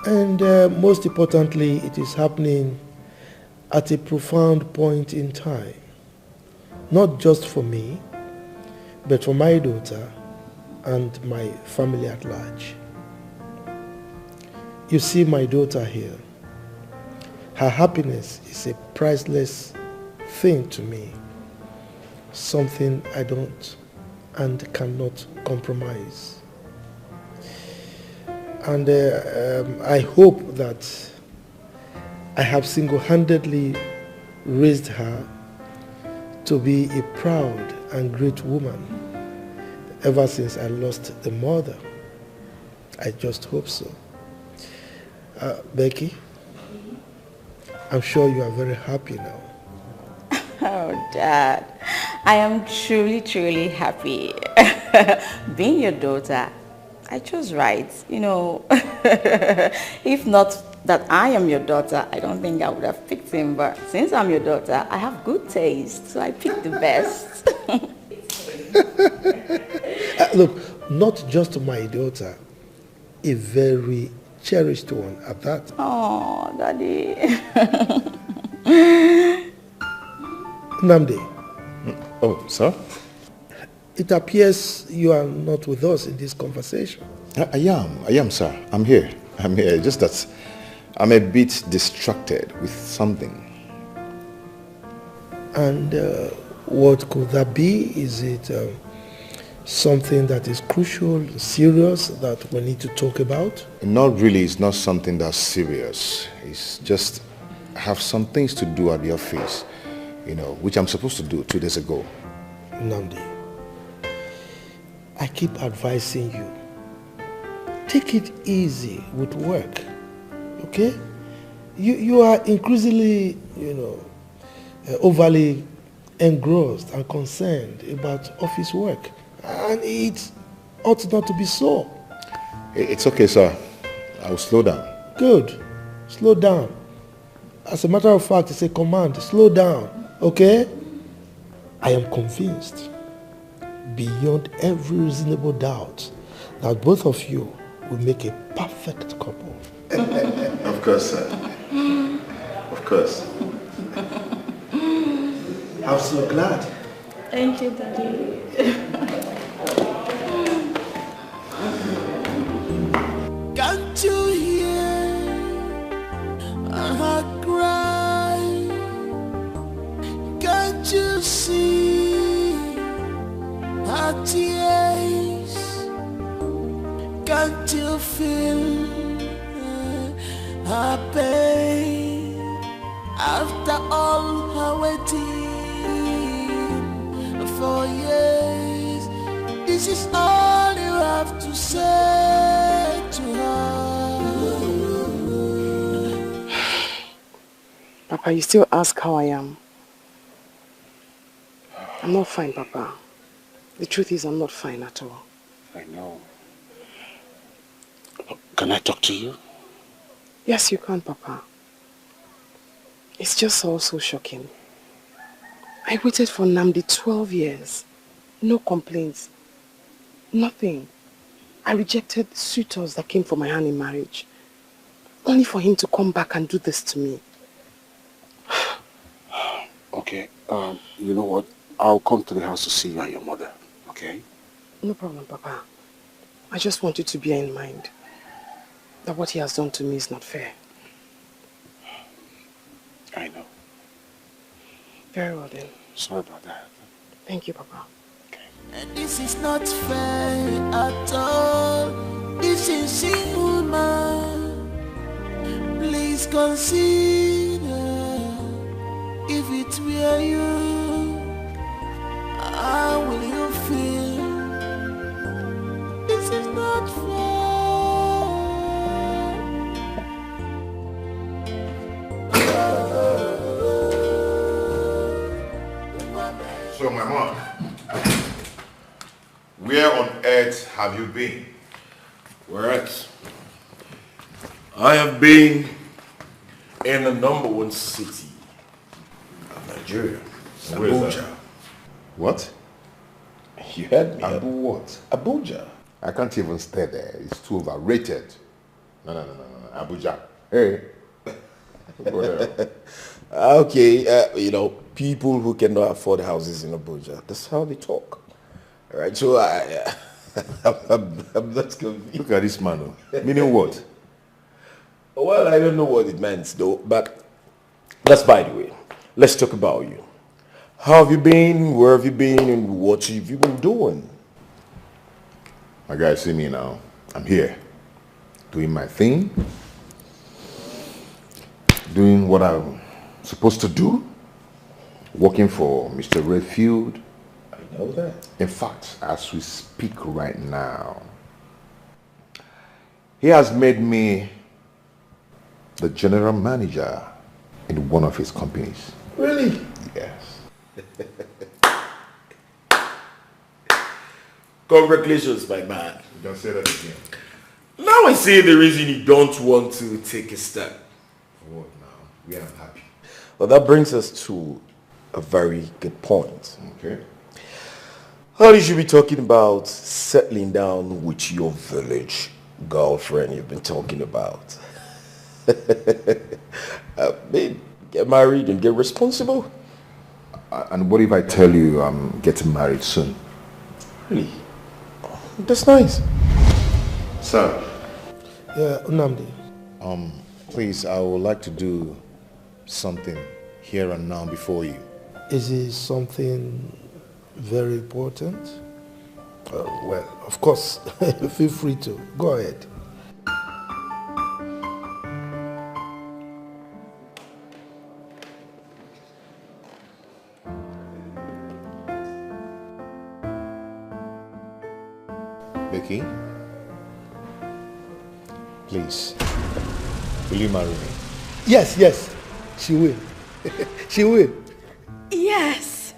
And most importantly, it is happening at a profound point in time. Not just for me, but for my daughter and my family at large. You see my daughter here. Her happiness is a priceless thing to me. Something I don't and cannot compromise. And I hope that I have single-handedly raised her to be a proud and great woman ever since I lost the mother. I just hope so. Becky, I'm sure you are very happy now. Oh, Dad, I am truly, truly happy. Being your daughter, I chose right. You know, if not that I am your daughter, I don't think I would have picked him. But since I'm your daughter, I have good taste, so I picked the best. Look, not just my daughter, a very cherished one at that. Oh, Daddy. Namdi. Oh, sir? It appears you are not with us in this conversation. I am, sir. I'm here. Just that I'm a bit distracted with something. And what could that be? Is it something that is crucial, serious, that we need to talk about? Not really. It's not something that's serious. It's just I have some things to do at the office, you know, which I'm supposed to do 2 days ago. Namdi, I keep advising you, take it easy with work, okay? You are increasingly, overly engrossed and concerned about office work, and it ought not to be so. It's okay, sir. I'll slow down. Good. Slow down. As a matter of fact, it's a command. Slow down, okay? I am convinced, beyond every reasonable doubt, that both of you will make a perfect couple. Of course, sir. Of course. I'm so glad. Thank you, Daddy. Can't you hear her cry? Can't you see her tears? Can't you feel her pain? After all her waiting for years, this is all you have to say to her. Papa, you still ask how I am. I'm not fine, Papa. The truth is, I'm not fine at all. I know. Can I talk to you? Yes, you can, Papa. It's just all so shocking. I waited for Namdi 12 years. No complaints. Nothing. I rejected suitors that came for my hand in marriage. Only for him to come back and do this to me. Okay, you know what? I'll come to the house to see you and your mother, okay? No problem, Papa. I just want you to bear in mind that what he has done to me is not fair. I know. Very well then. Sorry about that. Thank you, Papa. And this is not fair at all. This is inhuman. Please consider if it were you, how will you feel? This is not fair. So, my mom, where on earth have you been? Where else? I have been in the #1 city of Nigeria, Where is Abuja. that? What? You heard me. Abu what? Abuja. I can't even stay there. It's too overrated. No. Abuja. Hey. Go there. Okay, people who cannot afford houses in Abuja, that's how they talk. All right, so I'm not confused. Look at this man. Meaning what? Well, I don't know what it meant though, but that's by the way. Let's talk about you. How have you been? Where have you been? And what have you been doing? My guys, see me now. I'm here. Doing my thing. Doing what I'm supposed to do. Working for Mr. Redfield. I know that. In fact, as we speak right now, he has made me the general manager in one of his companies. Really? Yes. Congratulations, my man. Don't say that again. Now I see the reason you don't want to take a step. What now? We are happy. Well, that brings us to a very good point. Okay. How you should be talking about settling down with your village girlfriend you've been talking about. Babe, get married and get responsible. And what if I tell you I'm getting married soon? Really? That's nice. Sir. Yeah, Unamdi. Please, I would like to do something here and now before you. Is it something very important? Well, of course, feel free to. Go ahead. Becky, please, will you marry me? Yes, she will. She will. Yes.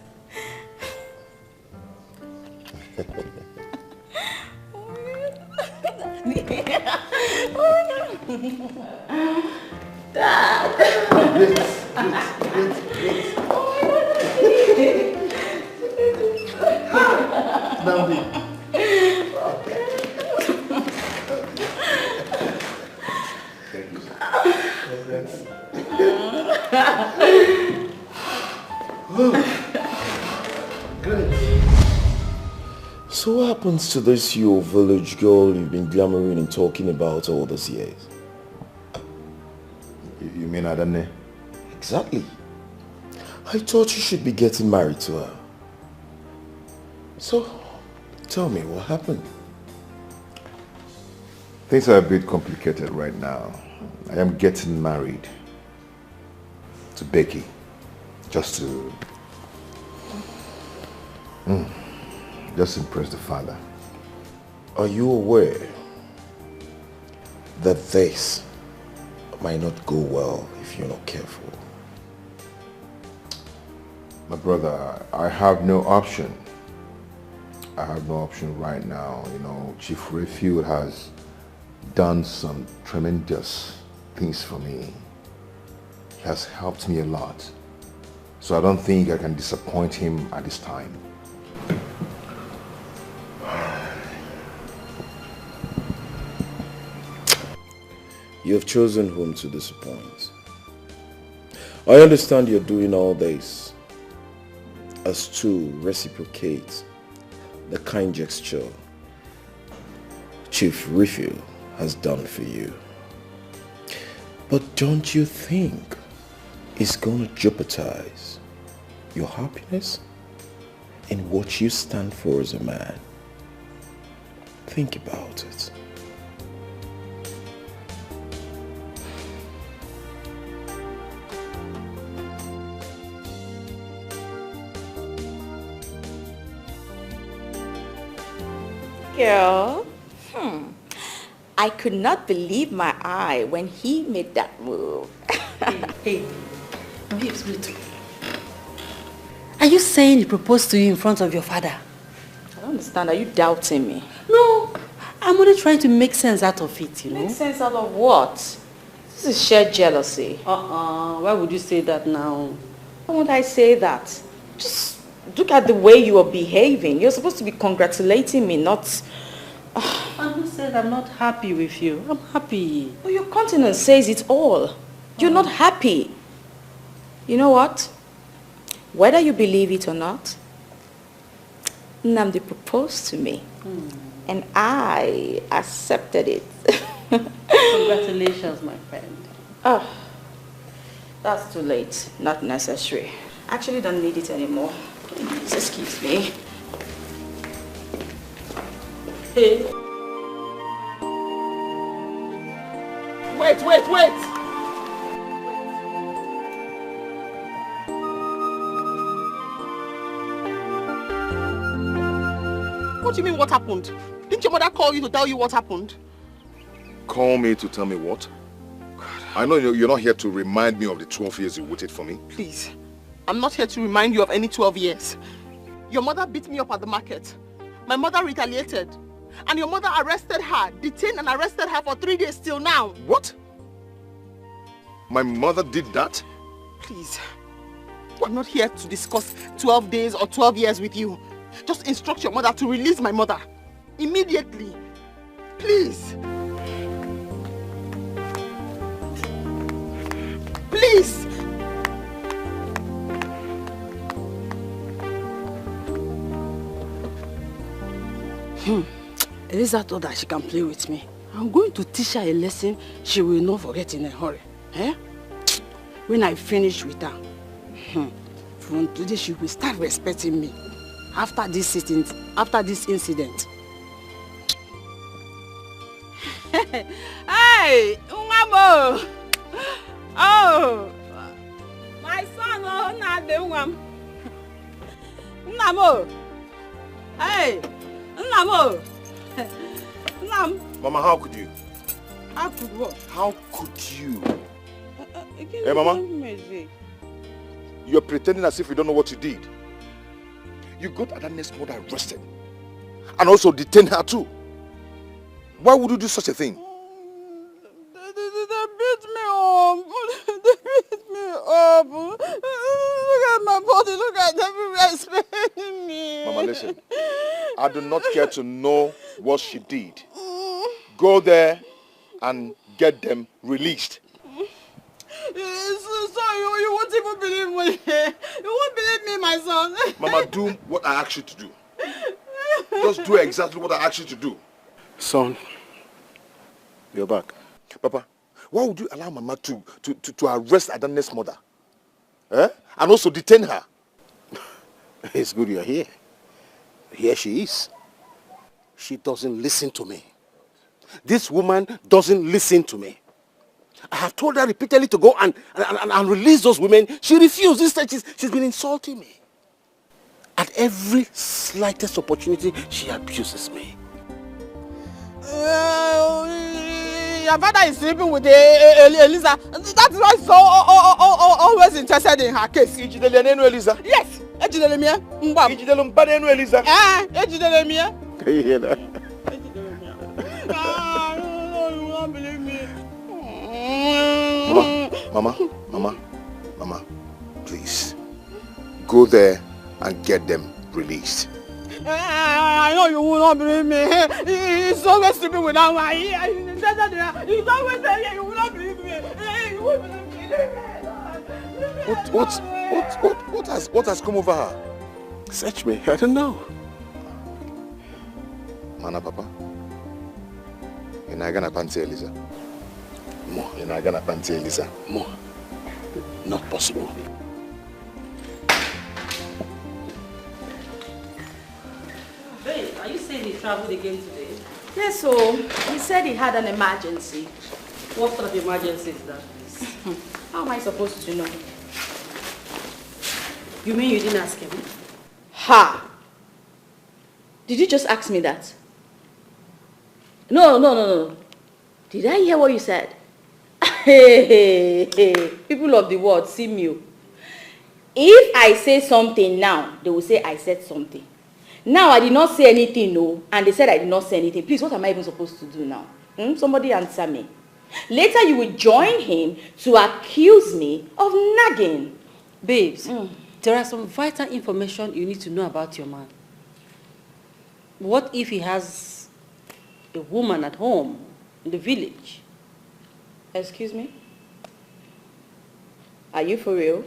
So what happens to this your village girl you've been glamoring and talking about all these years? You mean Adane? Exactly. I thought you should be getting married to her. So, tell me what happened. Things are a bit complicated right now. I am getting married to Becky just to just impress the father. Are you aware that this might not go well if you're not careful? My brother, I have no option. I have no option right now. You know, Chief Redfield has done some tremendous things for me. He has helped me a lot. So I don't think I can disappoint him at this time. You have chosen whom to disappoint. I understand you're doing all this as to reciprocate the kind gesture Chief Refill has done for you. But don't you think it's going to jeopardize your happiness and what you stand for as a man? Think about it. Girl, I could not believe my eye when he made that move. Hey, babes, wait. Are you saying he proposed to you in front of your father? I don't understand. Are you doubting me? No, I'm only trying to make sense out of it, you know. Make sense out of what? This is sheer jealousy. Why would you say that now? Why would I say that? Just look at the way you are behaving. You're supposed to be congratulating me, not... I who said I'm not happy with you? I'm happy. Well, your countenance says it all. You're not happy. You know what? Whether you believe it or not, Nnamdi proposed to me. And I accepted it. Congratulations, my friend. Oh, that's too late. Not necessary. Actually don't need it anymore. Please, excuse me. Hey. Wait! What do you mean, what happened? Didn't your mother call you to tell you what happened? Call me to tell me what? I know you're not here to remind me of the 12 years you waited for me. Please, I'm not here to remind you of any 12 years. Your mother beat me up at the market. My mother retaliated. And your mother arrested her, detained and arrested her for 3 days till now. What? My mother did that? Please, I'm not here to discuss 12 days or 12 years with you. Just instruct your mother to release my mother. Immediately. Please. Please. Eliza thought that she can play with me. I'm going to teach her a lesson she will not forget in a hurry. When I finish with her, from today she will start respecting me. After this incident. Hey, Ungamo! Oh, my son, oh, not the one. Ungamo! Hey, Ungamo! Mama, how could you? How could what? How could you? Hey, Mama. You're pretending as if you don't know what you did. You got Adanne's mother arrested. And also detained her too. Why would you do such a thing? They beat me up. They beat me up. Look at my body. Look at everywhere it's paining me. Mama, listen. I do not care to know what she did. Go there and get them released. So you won't even believe me. You won't believe me, my son. Mama, do what I asked you to do. Just do exactly what I asked you to do. Son, you're back. Papa, why would you allow Mama to arrest Adanne's mother? And also detain her? It's good you're here. Here she is. She doesn't listen to me. This woman doesn't listen to me. I have told her repeatedly to go and release those women. She refused. Instead, she's been insulting me. At every slightest opportunity, she abuses me. Your father is sleeping with Eliza. That is why he's so always interested in her case. Eliza? Yes. Eliza? Can you hear that? You won't believe me. Mama, please. Go there and get them released. I know you will not believe me. He's always sleeping without my ear. He's always saying you will not believe me. You will believe me. What has come over her? Search me. I don't know. Mana Papa? You're not gonna panty Elisa. More. You're not gonna panty Elisa. More. Not possible. Babe, are you saying he traveled again today? Yes, so he said he had an emergency. What sort of emergency is that? How am I supposed to know? You mean you didn't ask him? Ha! Did you just ask me that? No. Did I hear what you said? Hey. People of the world, see me. If I say something now, they will say I said something. Now I did not say anything, no, and they said I did not say anything. Please, what am I even supposed to do now? Somebody answer me. Later you will join him to accuse me of nagging. Babes, there are some vital information you need to know about your man. What if he has a woman at home in the village? Excuse me? Are you for real?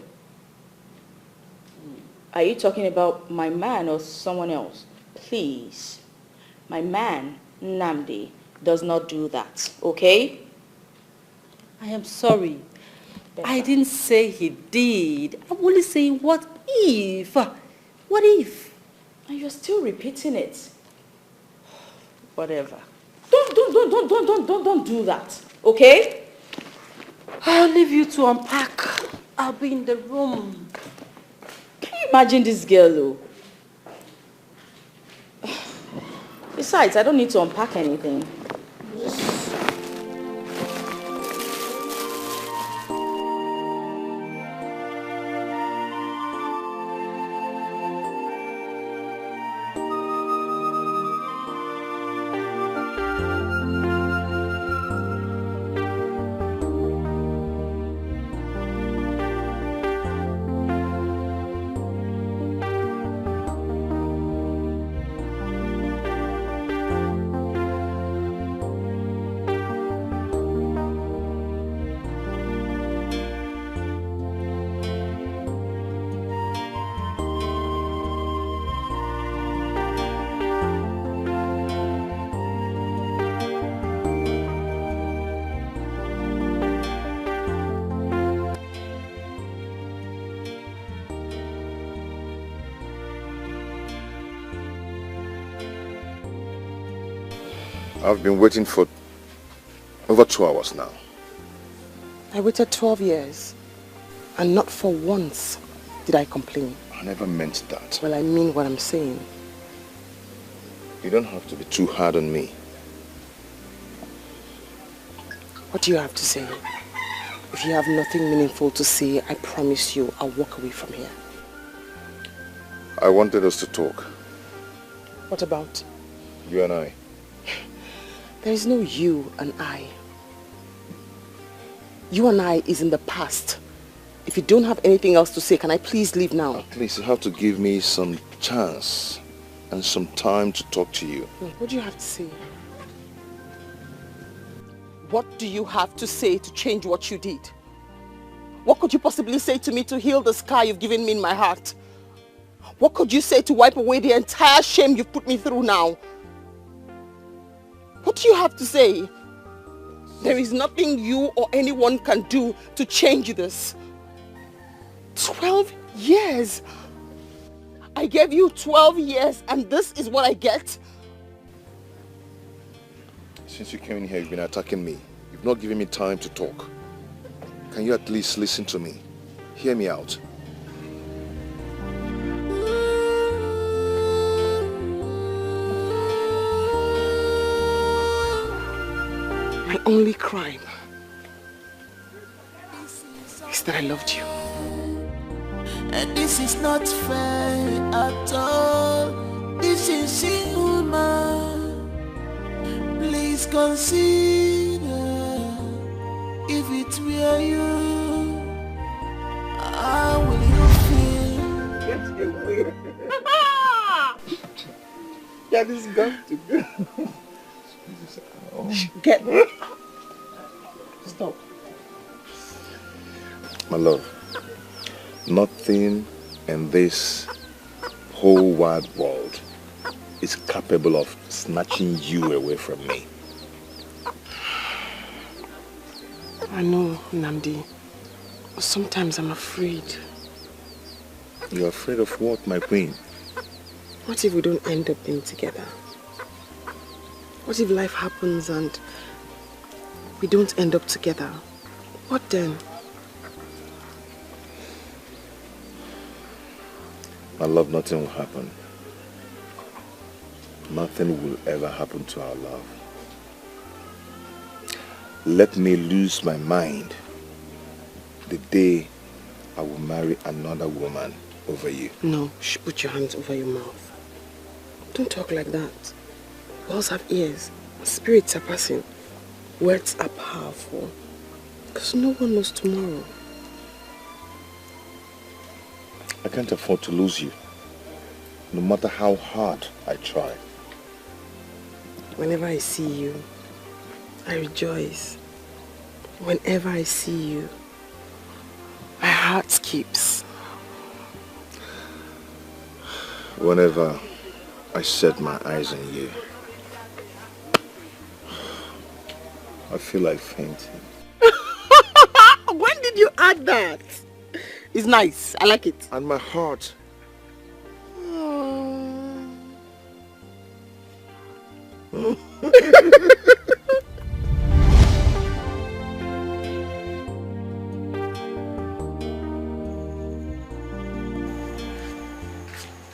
Are you talking about my man or someone else? Please. My man, Nnamdi, does not do that, okay? I am sorry. I didn't say he did. I'm only saying what if? What if? And you're still repeating it. Whatever. Don't do that, okay? I'll leave you to unpack. I'll be in the room. Can you imagine this girl, though? Besides, I don't need to unpack anything. I've been waiting for over 2 hours now. I waited 12 years, and not for once did I complain. I never meant that. Well, I mean what I'm saying. You don't have to be too hard on me. What do you have to say? If you have nothing meaningful to say, I promise you I'll walk away from here. I wanted us to talk. What about? You and I. There is no you and I. You and I is in the past. If you don't have anything else to say, can I please leave now? At least you have to give me some chance and some time to talk to you. What do you have to say? What do you have to say to change what you did? What could you possibly say to me to heal the scar you've given me in my heart? What could you say to wipe away the entire shame you've put me through now? What do you have to say? There is nothing you or anyone can do to change this. 12 years. I gave you 12 years and this is what I get? Since you came in here, you've been attacking me. You've not given me time to talk. Can you at least listen to me? Hear me out. My only crime is that I loved you. And this is not fair at all. This is inhuman. Please consider if it were you, how will you feel? Get away. That is got to go. Get stop. My love, nothing in this whole wide world is is capable of snatching you away from me. I know, Nnamdi. Sometimes I'm afraid. You're afraid of what, my queen? What if we don't end up being together? What if life happens and we don't end up together? What then? My love, nothing will happen. Nothing will ever happen to our love. Let me lose my mind the day I will marry another woman over you. No, put your hands over your mouth. Don't talk like that. Walls have ears. Spirits are passing. Words are powerful. Because no one knows tomorrow. I can't afford to lose you, no matter how hard I try. Whenever I see you, I rejoice. Whenever I see you, my heart skips. Whenever I set my eyes on you, I feel like fainting. When did you add that? It's nice. I like it. And my heart.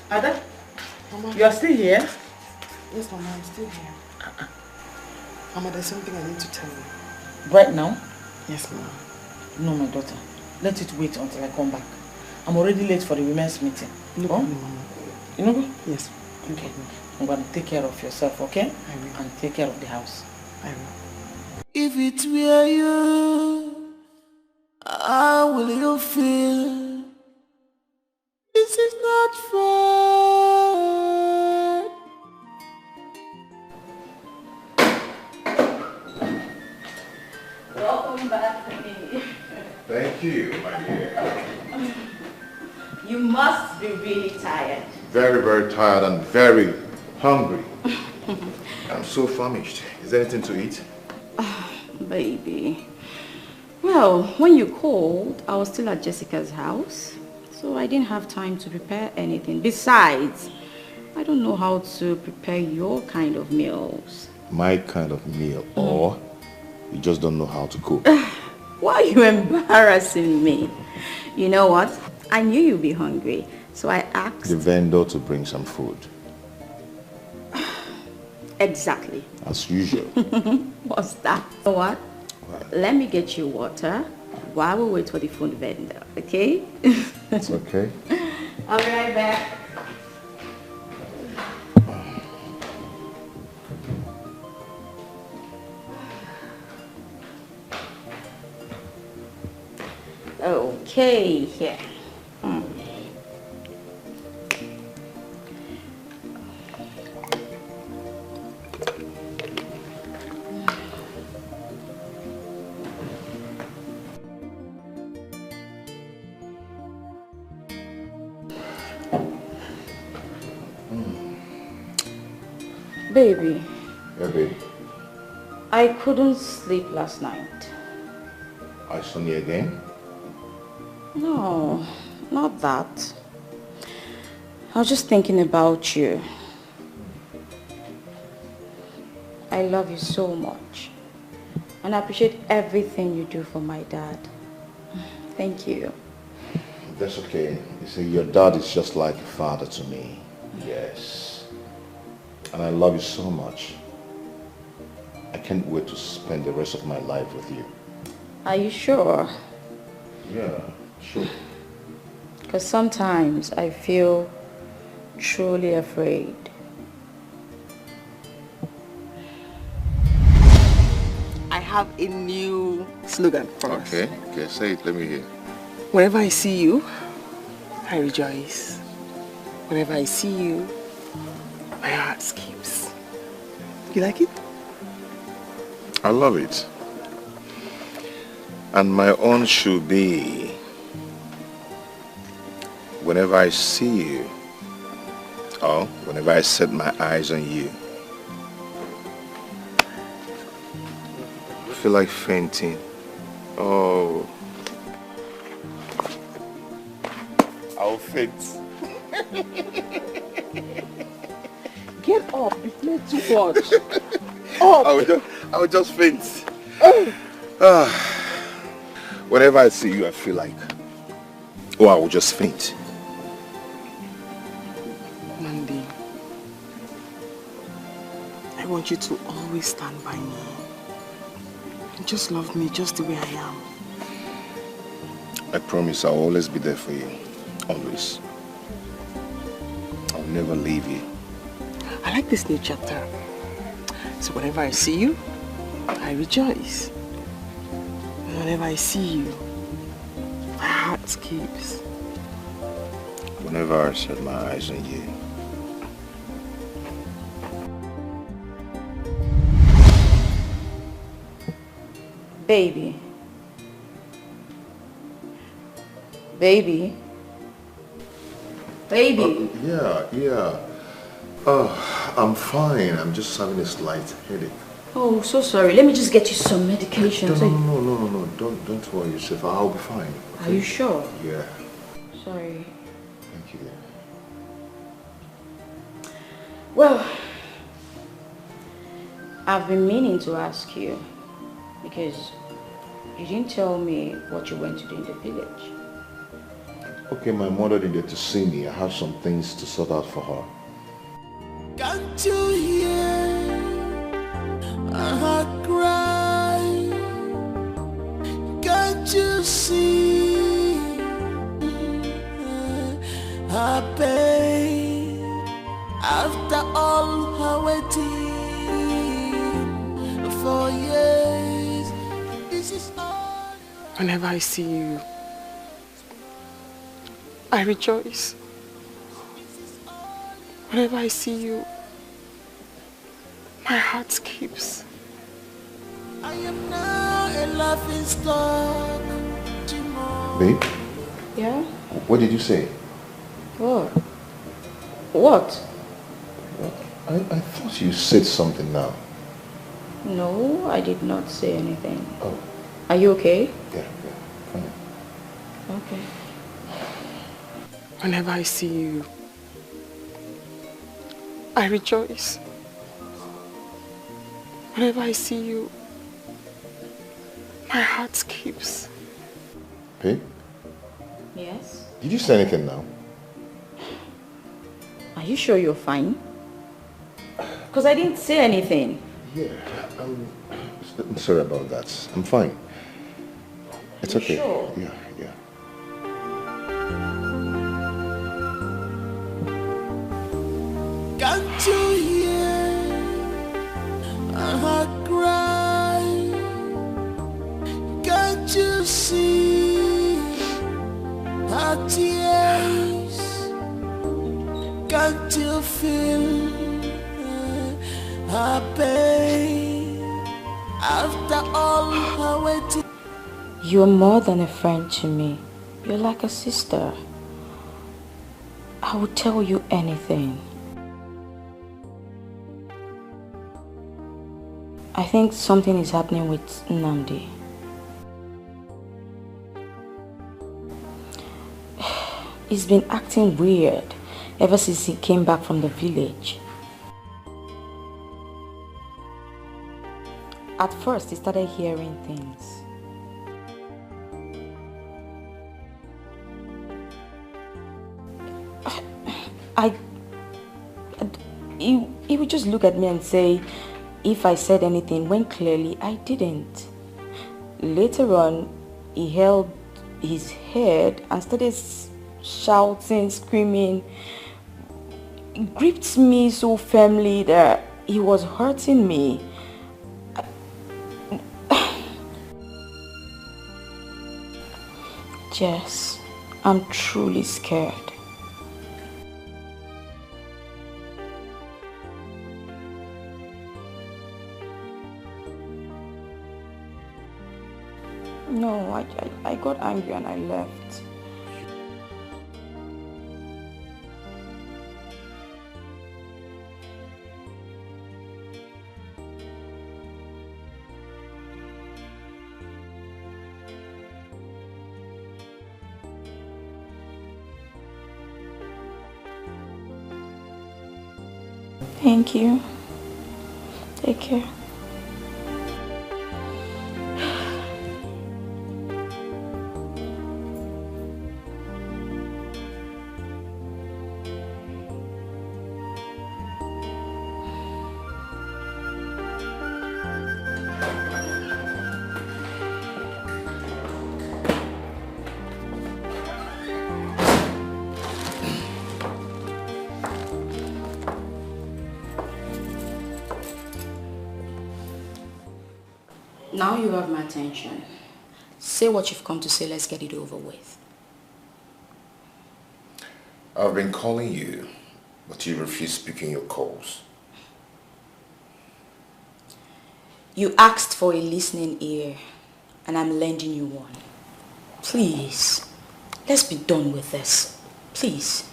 Ada, Mama, you are still here? Yes, Mama, I'm still here. Mama, there's something I need to tell you. Right now? Yes, Mama. No, my daughter. Let it wait until I come back. I'm already late for the women's meeting. No problem, Mama. You know? Yes. Okay. I'm going to take care of yourself, okay? I will. And take care of the house. I will. If it were you, how will you feel? This is not fair. Welcome back to me. Thank you, my dear. You must be really tired. Very, very tired and very hungry. I'm so famished. Is there anything to eat? Baby. Well, when you called, I was still at Jessica's house, so I didn't have time to prepare anything. Besides, I don't know how to prepare your kind of meals. My kind of meal, or you just don't know how to cook? Why are you embarrassing me? You know what? I knew you'd be hungry, so I asked... The vendor to bring some food. Exactly. As usual. What's that? You know what? Let me get you water while we wait for the food vendor, okay? It's okay. I'll be right back. Okay, here. Baby. Yeah, baby. I couldn't sleep last night. I saw you again? No, not that. I was just thinking about you. I love you so much. And I appreciate everything you do for my dad. Thank you. That's okay. You see, your dad is just like a father to me. Yes. And I love you so much. I can't wait to spend the rest of my life with you. Are you sure? Yeah, sure. Because sometimes I feel truly afraid. I have a new slogan for us. Okay, say it. Let me hear. Whenever I see you, I rejoice. Whenever I see you, my heart skips. You like it? I love it. And my own should be, whenever I see you, Oh, whenever I set my eyes on you, I feel like fainting. Oh. I'll faint. Get up, you play too much. Up. I will just faint. Whenever I see you, I feel like, oh, I will just faint. Mandy, I want you to always stand by me. Just love me just the way I am. I promise I'll always be there for you. Always. I'll never leave you. I like this new chapter. So whenever I see you, I rejoice. And whenever I see you, my heart skips. Whenever I set my eyes on you, baby. Baby. Baby. Yeah. I'm fine. I'm just having a slight headache. Oh, so sorry. Let me just get you some medication. No. Don't worry yourself. I'll be fine. Okay? Are you sure? Yeah. Sorry. Thank you. Well, I've been meaning to ask you because you didn't tell me what you went to do in the village. Okay, my mother needed to see me. I have some things to sort out for her. Can't you hear her cry? Can't you see her pain? After all her waiting for years, this is all. Whenever I see you, I rejoice. Whenever I see you, my heart skips. I am now a laughing stock. Babe? Yeah? What did you say? What? What? I thought you said something now. No, I did not say anything. Oh. Are you okay? Yeah, fine. Okay. Whenever I see you, I rejoice. Whenever I see you, my heart skips. Babe? Yes? Did you say anything now? Are you sure you're fine? Because I didn't say anything. Yeah, I'm sorry about that. I'm fine. It's okay. Sure? Yeah. Can't you hear her cry? Can't you see her tears? Can't you feel her pain? After all her waiting. You're more than a friend to me. You're like a sister. I would tell you anything. I think something is happening with Nnamdi. He's been acting weird ever since he came back from the village. At first, he started hearing things. He would just look at me and say, if I said anything, when clearly I didn't. Later on, he held his head and started shouting, screaming. He gripped me so firmly that he was hurting me. Jess, I'm truly scared. No, I got angry and I left. Thank you. Take care. Now you have my attention. Say what you've come to say, let's get it over with. I've been calling you, but you refuse picking your calls. You asked for a listening ear, and I'm lending you one. Please, let's be done with this. Please.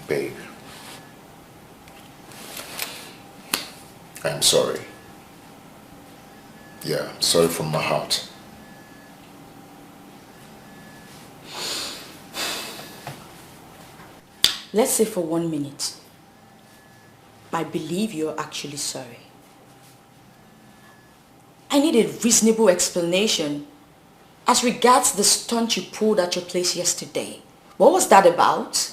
Babe, I'm sorry. Yeah, I'm sorry from my heart. Let's say for 1 minute, I believe you're actually sorry. I need a reasonable explanation as regards the stunt you pulled at your place yesterday. What was that about?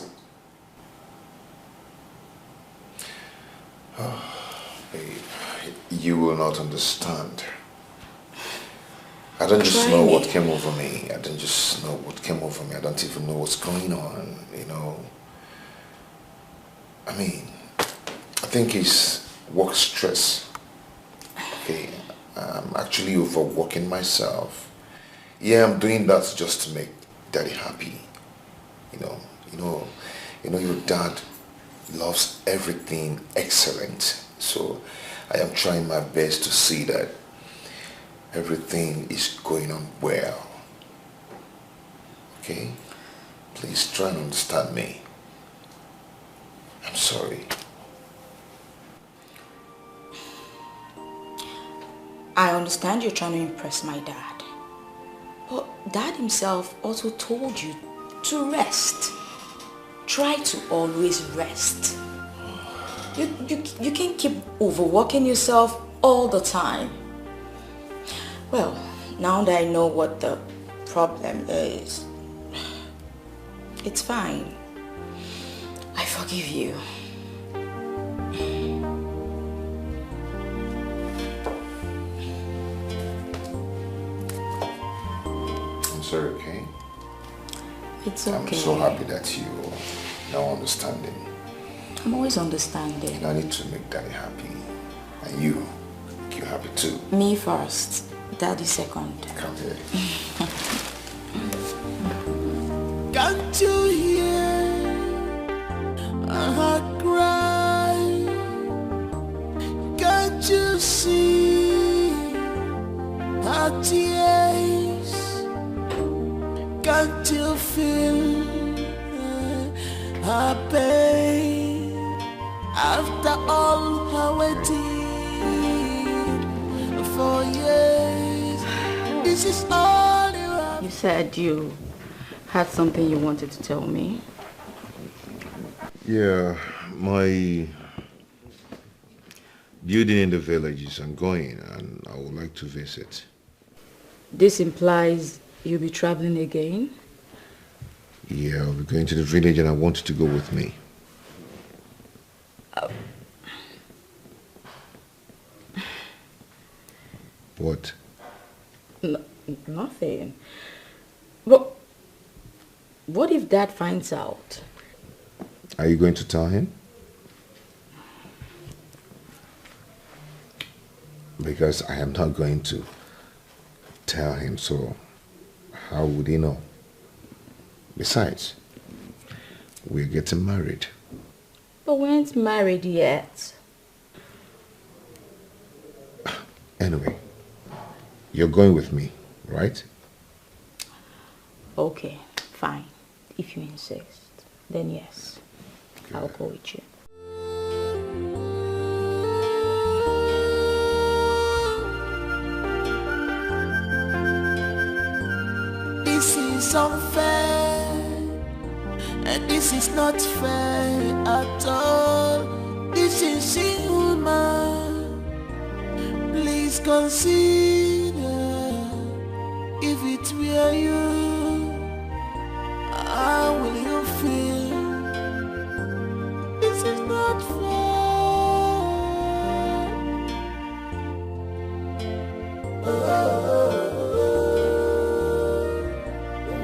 Oh, babe, you will not understand. I don't just know what came over me. I don't just know what came over me. I don't even know what's going on, you know. I mean, I think it's work stress. Okay, I'm actually overworking myself. Yeah, I'm doing that just to make Daddy happy. You know, your dad loves everything excellent. So I am trying my best to see that everything is going on well. Okay? Please try and understand me. I'm sorry. I understand you're trying to impress my dad. But Dad himself also told you to rest. Try to always rest. You can't keep overworking yourself all the time. Well, now that I know what the problem is, it's fine. I forgive you. I'm sorry, okay? It's okay. I'm so happy that you are now understanding. I'm always understanding. And I need to make Daddy happy. And you happy too. Me first, Daddy second. Come here. Can't you hear a heart cry? Can't you see her tears? Can't you feel her pain? After all her waiting for years, this is all you have. You said you had something you wanted to tell me. Yeah, my building in the village is ongoing and I would like to visit. This implies you'll be traveling again? Yeah, I'll be going to the village and I want you to go with me. What? Nothing. But what if Dad finds out? Are you going to tell him? Because I am not going to tell him, so how would he know? Besides, we're getting married. But we ain't married yet. Anyway, you're going with me, right? Okay, fine. If you insist, then yes, okay. I'll go with you. This is unfair, And this is not fair at all. This is inhuman. Please consider, if it were you, how will you feel? This is not fair.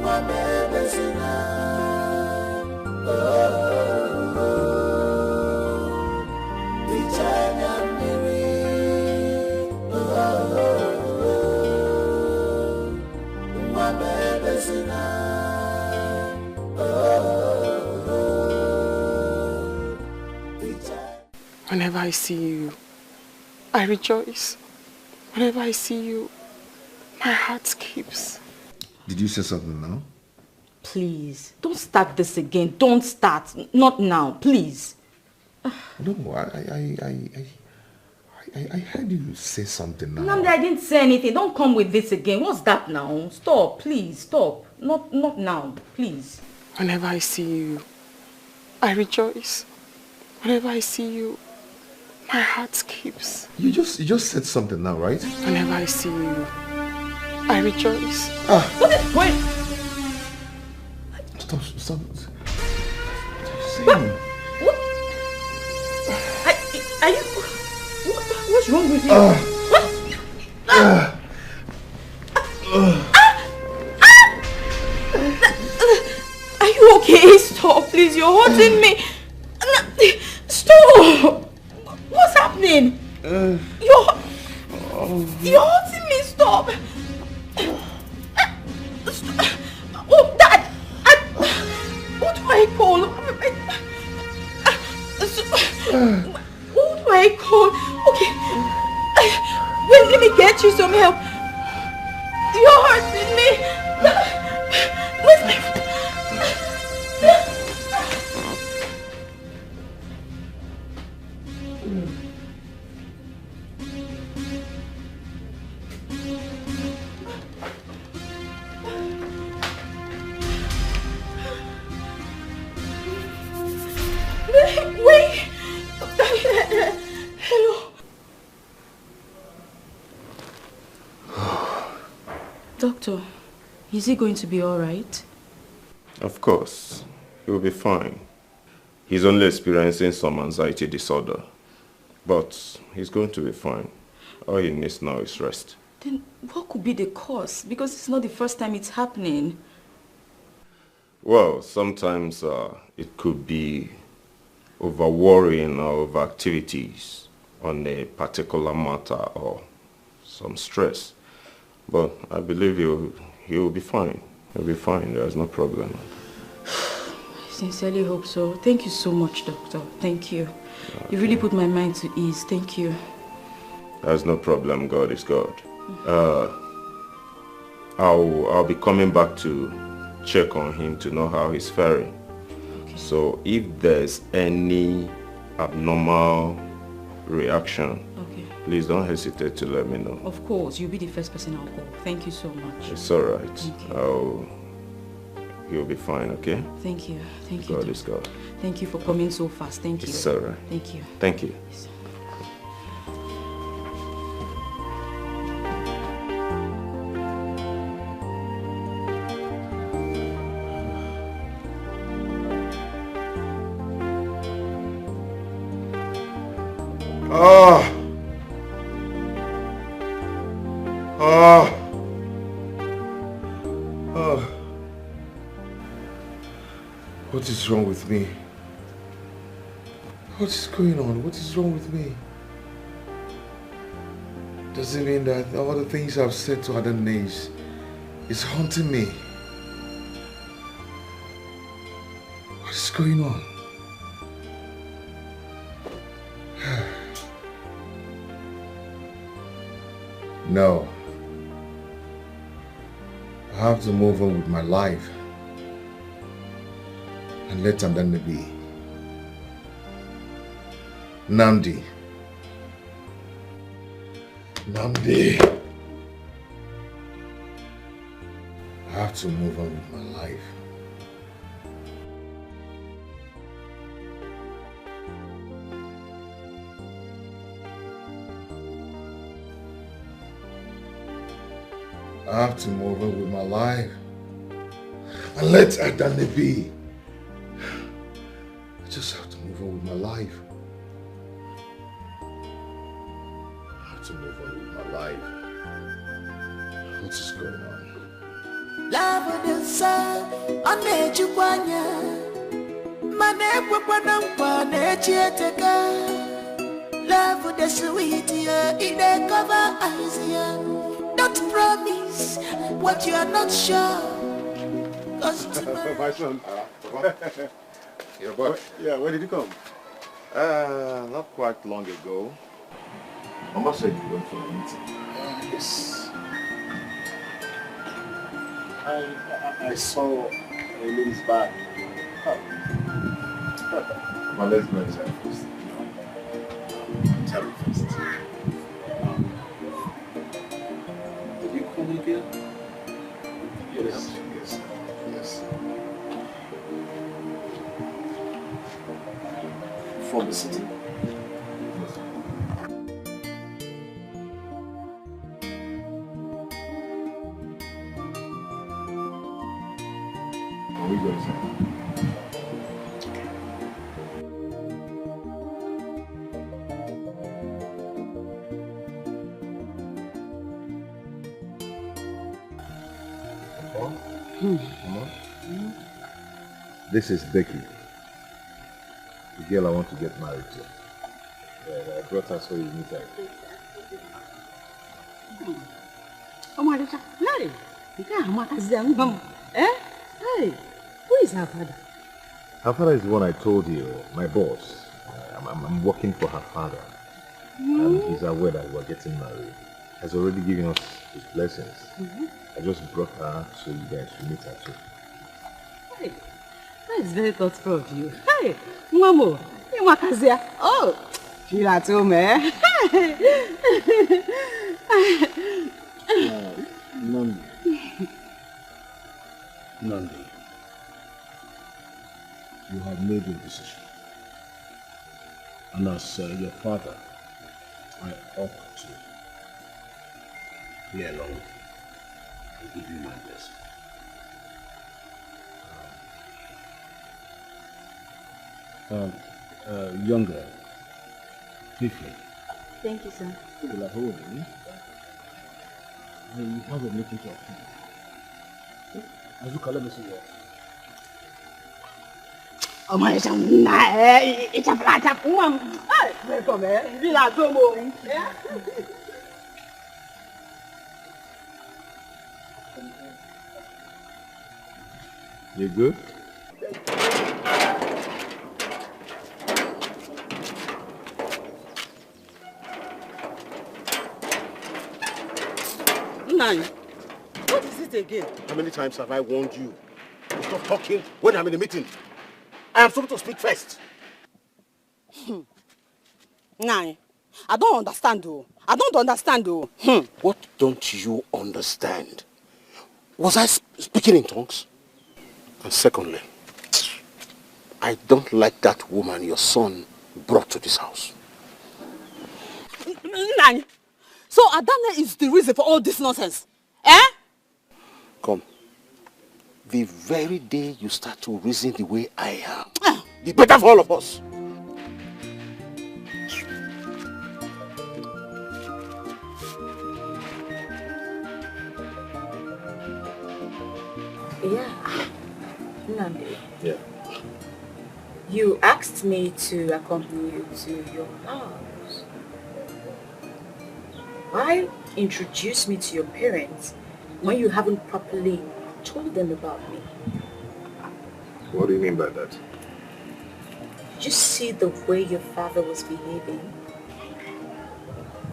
My baby's Whenever I see you, I rejoice. Whenever I see you, my heart skips. Did you say something now? Please, don't start this again. Don't start. Not now, please. No, I heard you say something now. Nandi, I didn't say anything. Don't come with this again. What's that now? Stop, please, stop. Not now, please. Whenever I see you, I rejoice. Whenever I see you, my heart skips. You just said something now, right? Whenever I see you, I rejoice. What is going? Stop. What are you saying? What? Are you? What's wrong with you? Are you okay? Stop, please. You're hurting me. Stop. What's happening? You're hurting me. Stop. Oh, Dad. What do I call? Who do I call? Okay. Wait, let me get you some help. You're hurting me. Where's my... Wait. Hello. Doctor, is he going to be all right? Of course, he will be fine. He's only experiencing some anxiety disorder, but he's going to be fine. All he needs now is rest. Then what could be the cause? Because it's not the first time it's happening. Well, sometimes it could be over-worrying or over-activities on a particular matter or some stress. But I believe he'll be fine. He'll be fine. There's no problem. I sincerely hope so. Thank you so much, Doctor. Thank you. Okay. You really put my mind to ease. Thank you. There's no problem. God is God. I'll be coming back to check on him to know how he's faring. Okay. So if there's any abnormal reaction, okay, please don't hesitate to let me know. Of course, you'll be the first person I'll call. Thank you so much. It's all right. You'll be fine, okay? Thank you. Thank you. God is God. Thank you for coming so fast. Thank you. It's all right. Thank you. Thank you. Yes. What is wrong with me? What is going on? What is wrong with me? Does it mean that all the things I've said to other names is haunting me? What is going on? No. I have to move on with my life and let Tandane be. Namdi. I have to move on with my life. I have to move on with my life. And let Adane be. I just have to move on with my life. I have to move on with my life. What is going on? Love the sun, on the Chukwanya. Mane Pupana, love the sweet, in the cover eyes. Don't promise what you are not sure. My son. Your boy. Yeah, where did you come? Not quite long ago. Mama said you went for a meeting. Yes. I saw a lady's bag. Well, let's go inside first. Tell me first. Did you call me girl? Yes. From the city? Can we go inside? Mama? This is Becky, the girl I want to get married to. I brought her so you meet her. Oh my God! Hey, hey, who is her father? Her father is the one I told you, my boss. I'm working for her father. And he's aware that we're getting married. Has already given us his blessings. I just brought her so you guys should meet her too. Hey, that is very thoughtful of you. Hey, Mamo, you Makazia. Oh, you are too, man. Nandi, you have made your decision. And as your father, I ought to play along with you and give you my blessing. Younger, Fifi. Thank you, sir. You have a meeting to attend. As you call it, Mr. Ward. Oh my God, it's a flat up woman. Hey, welcome, eh? You are so moving. Yeah? You good? Nine. What is it again? How many times have I warned you to stop talking when I'm in a meeting? I am supposed to speak first. Nine. I don't understand though. What don't you understand? Was I speaking in tongues? And secondly, I don't like that woman your son brought to this house. Nine. So Adana is the reason for all this nonsense? Eh? Come. The very day you start to reason the way I am, the better for all of us. Yeah. Nandi. Yeah. You asked me to accompany you to your house. Why introduce me to your parents when you haven't properly told them about me? What do you mean by that? Did you see the way your father was behaving?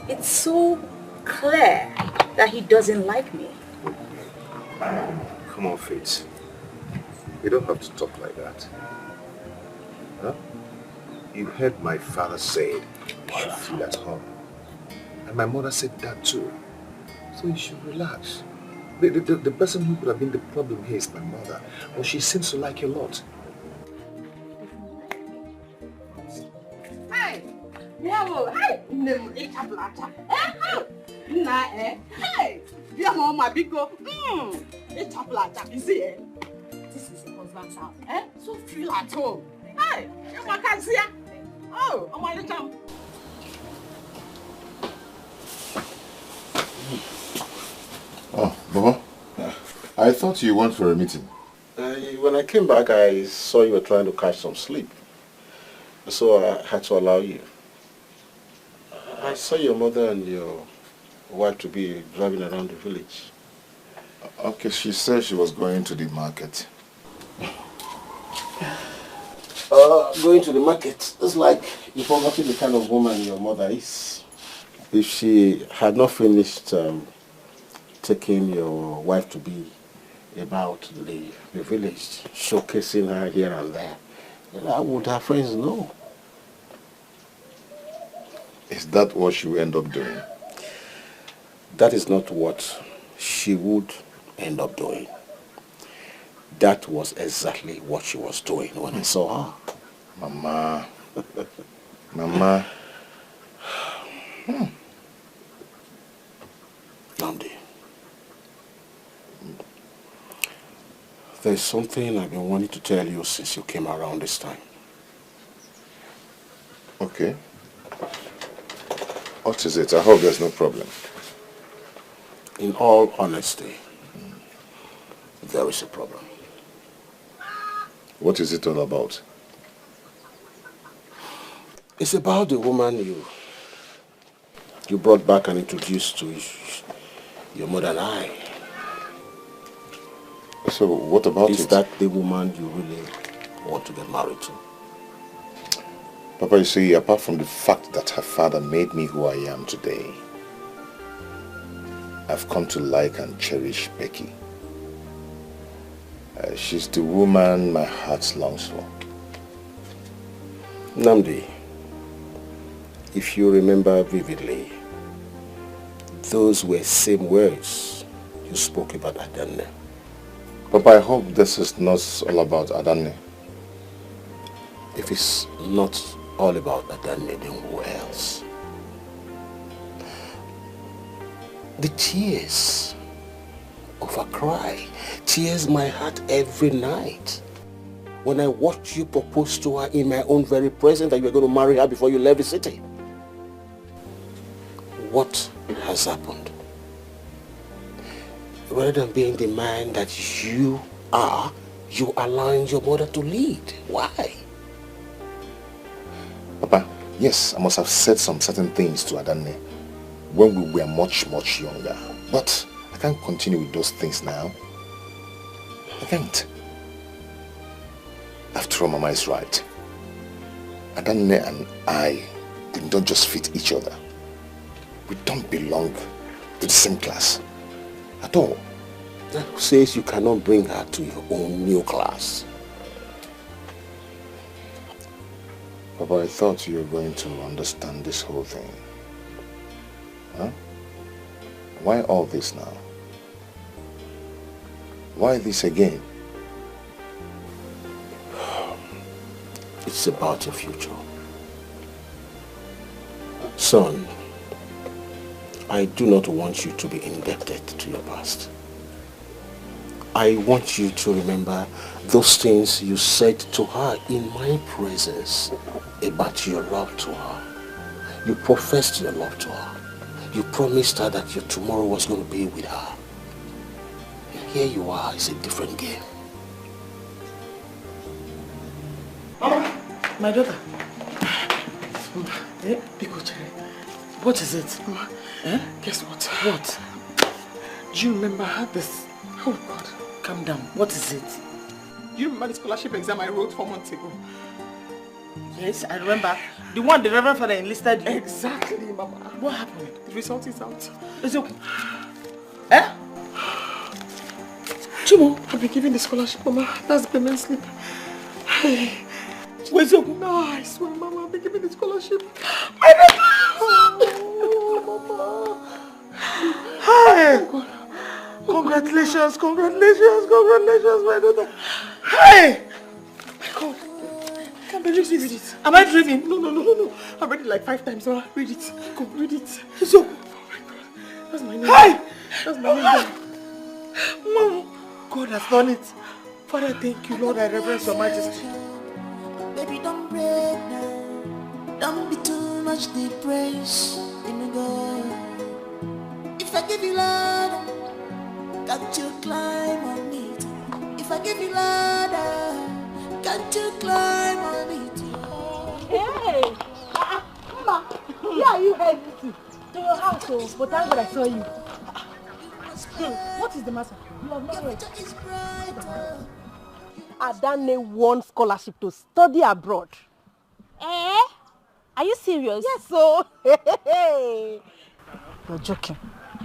It's so clear that he doesn't like me. Come on, Fitz. You don't have to talk like that. Huh? You heard my father say you should feel at home. And my mother said that too. So you should relax. The person who could have been the problem here is my mother. Well, she seems to like you a lot. Hey, Mamo, hey, it's a flat up. Hey, hey. Dear Mama, Biko. It's chocolate, you see, eh? This is your husband's house, eh? So feel at home. Hey, you can see her. Oh, I'm on the jump. Oh, Baba. I thought you went for a meeting. When I came back, I saw you were trying to catch some sleep. So I had to allow you. I saw your mother and your wife to be driving around the village. Okay, she said she was going to the market. Going to the market. It's like you forgot the kind of woman your mother is. If she had not finished taking your wife to be about the village, showcasing her here and there, how would her friends know? Is that what she will end up doing? That is not what she would end up doing. That was exactly what she was doing when I saw her. Mama. Mama. Namdi, there's something I've been wanting to tell you since you came around this time. Okay. What is it? I hope there's no problem. In all honesty, there is a problem. What is it all about? It's about the woman you brought back and introduced to your mother and I. So what about it? Is that the woman you really want to get married to? Papa, you see, apart from the fact that her father made me who I am today, I've come to like and cherish Becky. She's the woman my heart longs for. Namdi, if you remember vividly, those were same words you spoke about Adanne. Papa, I hope this is not all about Adanne. If it's not all about Adanne, then who else? The tears of a cry tears my heart every night. When I watch you propose to her in my own very presence that you were going to marry her before you left the city. What has happened? Rather than being the man that you are, you allowing your mother to lead. Why? Papa, yes, I must have said some certain things to Adanne when we were much, much younger. But I can't continue with those things now. I can't. After all, Mama is right. Adanne and I, we don't just fit each other. We don't belong to the same class at all. That says you cannot bring her to your own new class. Papa, I thought you were going to understand this whole thing. Huh? Why all this now? Why this again? It's about your future. Son, I do not want you to be indebted to your past. I want you to remember those things you said to her in my presence about your love to her. You professed your love to her. You promised her that your tomorrow was going to be with her. And here you are, it's a different game. Mama, my daughter. What is it? Mama, guess what? What? Do you remember I had this? Oh God, calm down. What is it? Do you remember the scholarship exam I wrote 4 months ago? Yes, I remember. The one the Reverend Father enlisted you. Exactly, Mama. What happened? The result is out. It's okay. Eh? Chimo, I've been given the scholarship, Mama. That's the payment slip. Hey. Where's your... No, I swear, Mama, I've been given the scholarship. My baby! Oh, Mama. Hey! Congratulations, congratulations, congratulations, my daughter. Hey! My God. I can't believe you read it. Am I dreaming? No. I've read it like 5 times. Mama. Read it. Go, read it. So, oh my God. That's my name. Hey! That's my name. Mom, God has done it. Father, thank you, Lord. I reverence your majesty. Baby, don't break now. Don't be too much the praise in the God. If I give you ladder, can't you climb on it? If I give you ladder, can't you climb on it? Hey! Mama, where are you headed to? To your house, oh, but thank God I saw you. What is the matter? You have not read. Adane won scholarship to study abroad. Eh? Are you serious? Yes, so. You're joking.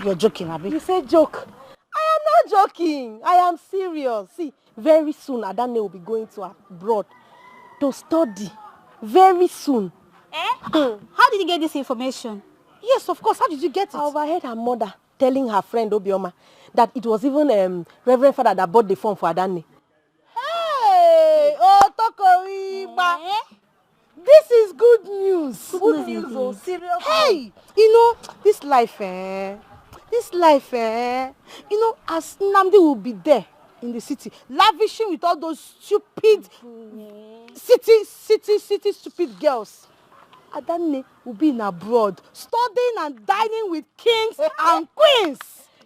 You're joking, Abi. You say joke. I am not joking. I am serious. See, very soon Adane will be going to abroad to study. Very soon. Eh? How did you get this information? Yes, of course. How did you get it? I overheard her mother telling her friend Obioma that it was even Reverend Father that bought the form for Adane. Hey! Oh, Tokoriba! This is good news. Good news, oh, serious. Hey! You know, this life, you know, as Nnamdi will be there in the city, lavishing with all those stupid city stupid girls. Adane will be in abroad, studying and dining with kings and queens.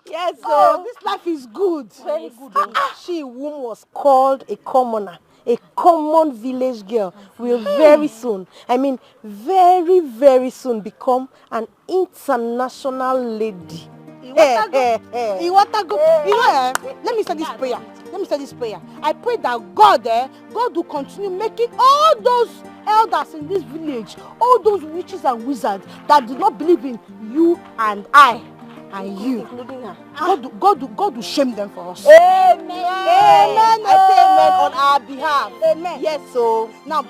Yes, oh, this life is good. Very good. She whom was called a commoner, a common village girl, will very soon, I mean very, very soon become an international lady. You want to go? You know, let me say this prayer. I pray that God will continue making all those elders in this village, all those witches and wizards that do not believe in you and I and you, including her. God will shame them for us. Amen. Amen. I say amen on our behalf. Amen. Yes, so now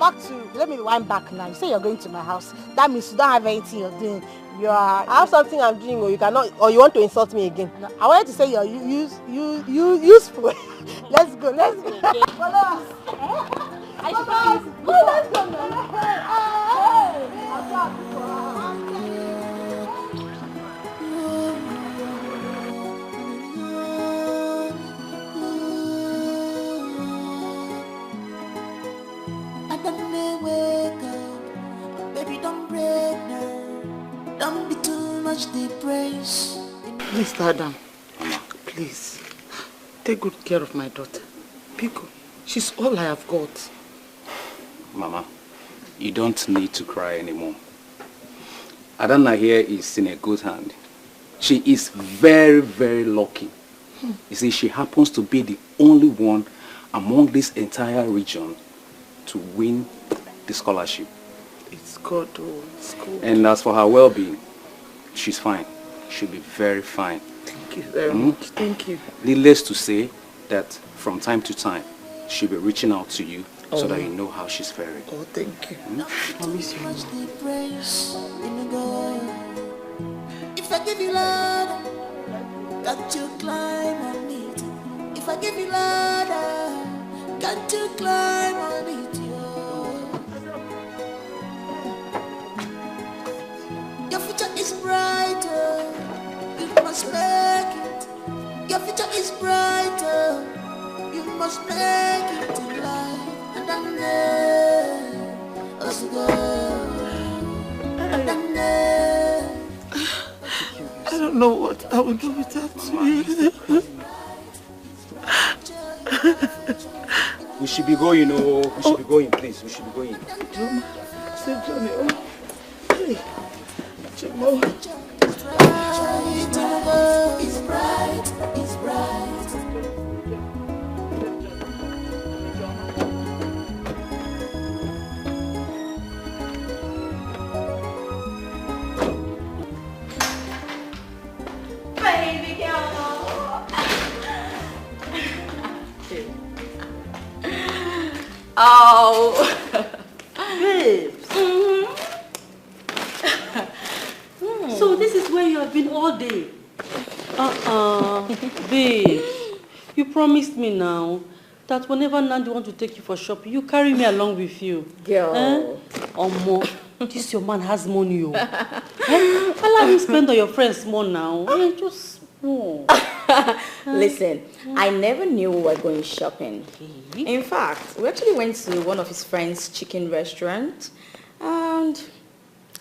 let me wind back now. You say you're going to my house. That means you don't have anything you're doing. I have something I'm doing, or you cannot, or you want to insult me again. No. I wanted to say you're useful. Let's go. Okay. Follow us. Let's go. Wake up, baby, don't break now. Don't be too much the praise. Mr. Adam, please, take good care of my daughter. Pico, she's all I have got. Mama, you don't need to cry anymore. Adana here is in a good hand. She is very, very lucky. You see, she happens to be the only one among this entire region to win the scholarship. It's good, oh, it's good. And as for her well-being, she's fine. She'll be very fine. Thank you very much. Thank you. Needless to say that from time to time, she'll be reaching out to you so that you know how she's faring. Oh, thank you. I miss you. If I give you ladder, can't you climb on it? If I give you ladder, can't you climb on it? Your future is brighter, you must make it. Your future is brighter, you must make it in life. And I know, as you go, and I know. I don't know what I would do without you. We should be going, we should be going, please. We should be going. Say, Johnny, hey. Jamal. It's bright, it's bright. Baby girl. Oh. Babes. So this is where you have been all day. Babe, you promised me now that whenever Nandi wants to take you for shopping, you carry me along with you. Girl. More. This your man has money. Allow him spend on your friends more now. Just Listen, I never knew we were going shopping. In fact, we actually went to one of his friend's chicken restaurant, and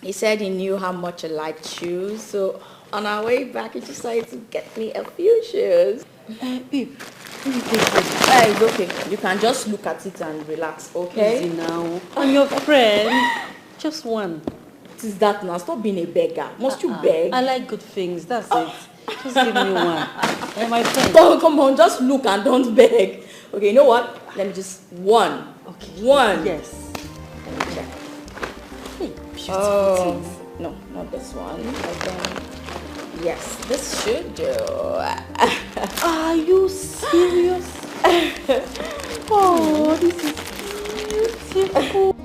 he said he knew how much I liked shoes. So on our way back, he decided to get me a few shoes. Babe, it's okay. You can just look at it and relax, okay? Easy now. I'm your friend. Just one. What is that now? Stop being a beggar. Must you beg? I like good things. That's it. Just give me one. You're my friend. Don't, come on, just look and don't beg. Okay, you know what? Let me just one. Okay. One. Yes. Let me check. Hey, beautiful things. No, not this one. I think. Yes, this should do. Are you serious? Oh, this is beautiful.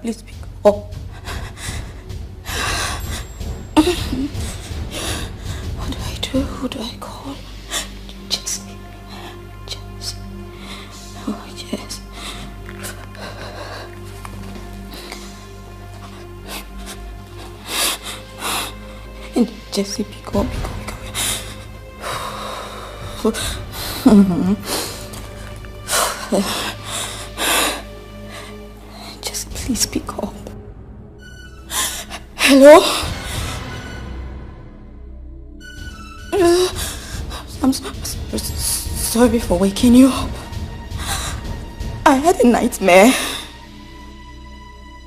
Please pick up. What do I do? Who do I call? Jesse. Oh, yes. And Jesse, pick up. Please pick up. Hello? I'm sorry for waking you up. I had a nightmare.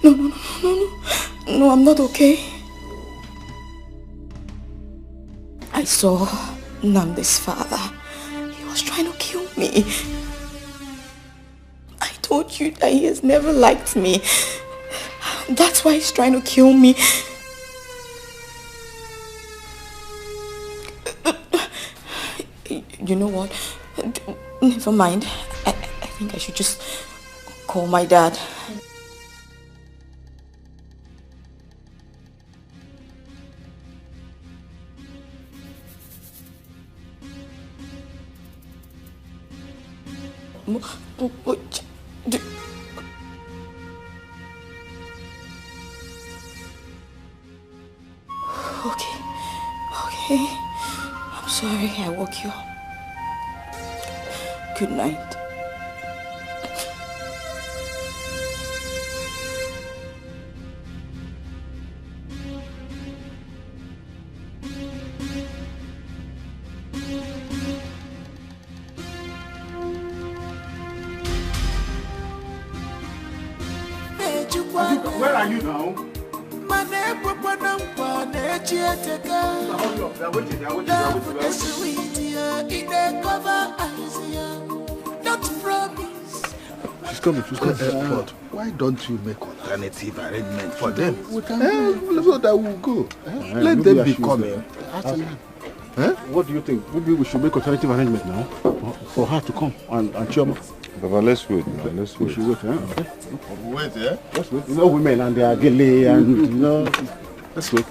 No, I'm not okay. I saw Namdi's father. He was trying to kill me. I told you that he has never liked me. That's why he's trying to kill me. You know what? Never mind. I think I should just call my dad. Okay. I'm sorry I woke you up. Good night. Where are you now? She's coming. But why don't you make alternative arrangement for them? We can so that we'll go. Let them be coming. What do you think? Maybe we should make alternative arrangement now for her to come and Chioma. But let's wait now. Let's wait. We should wait, huh? Okay. Wait, yeah? Let's wait. You know women and they are gilly and you know. Let's wait.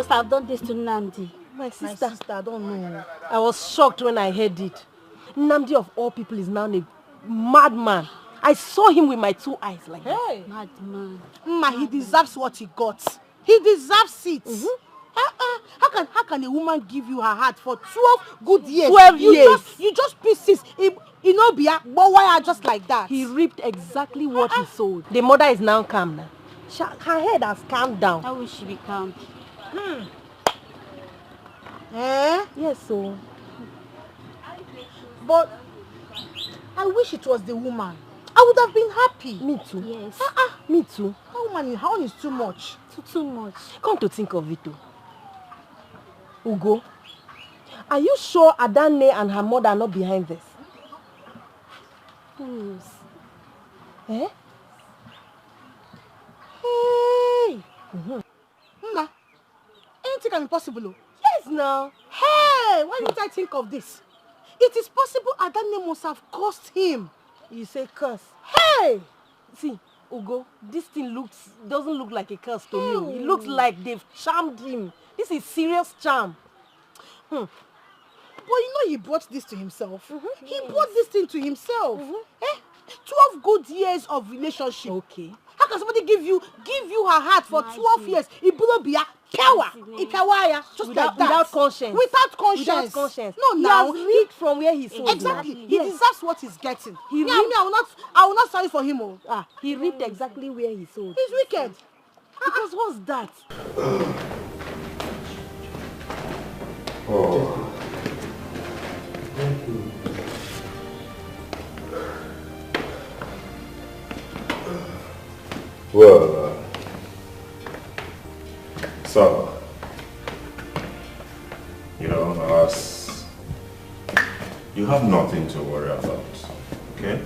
must have done this to Nnamdi. My sister, I don't know. I was shocked when I heard it. Nnamdi of all people is now a madman. I saw him with my 2 eyes like Hey. that. Madman. He deserves what he got. He deserves it. How can a woman give you her heart for 12 good years? 12 years. You just pieces. Inobia, but why are just like that? He reaped exactly what he sowed. The mother is now calm now. Her head has calmed down. How will she be calm? Yes, so. But I wish it was the woman. I would have been happy. Me too. Yes. Me too. How is too much? Too much. Come to think of it, Ugo, are you sure Adanne and her mother are not behind this? Who knows? Eh? Hey! Mma, anything can be possible. Yes, now. Hey! Why didn't I think of this? It is possible Adanne must have cursed him. You say curse. Hey! See, Ugo, this thing doesn't look like a curse to me. It looks like they've charmed him. This is serious charm. But you know he brought this to himself. He brought this thing to himself. 12 good years of relationship. Okay. How can somebody give you her heart for 12 years? Ibulobia, power, just like that. Without conscience. Without conscience. Without conscience. No, now he has reaped from where he sowed. Exactly. He deserves what he's getting. I will not sorry for him. He reaped exactly where he sowed. He's wicked. Because what's that? Oh. Well, so, you have nothing to worry about, okay?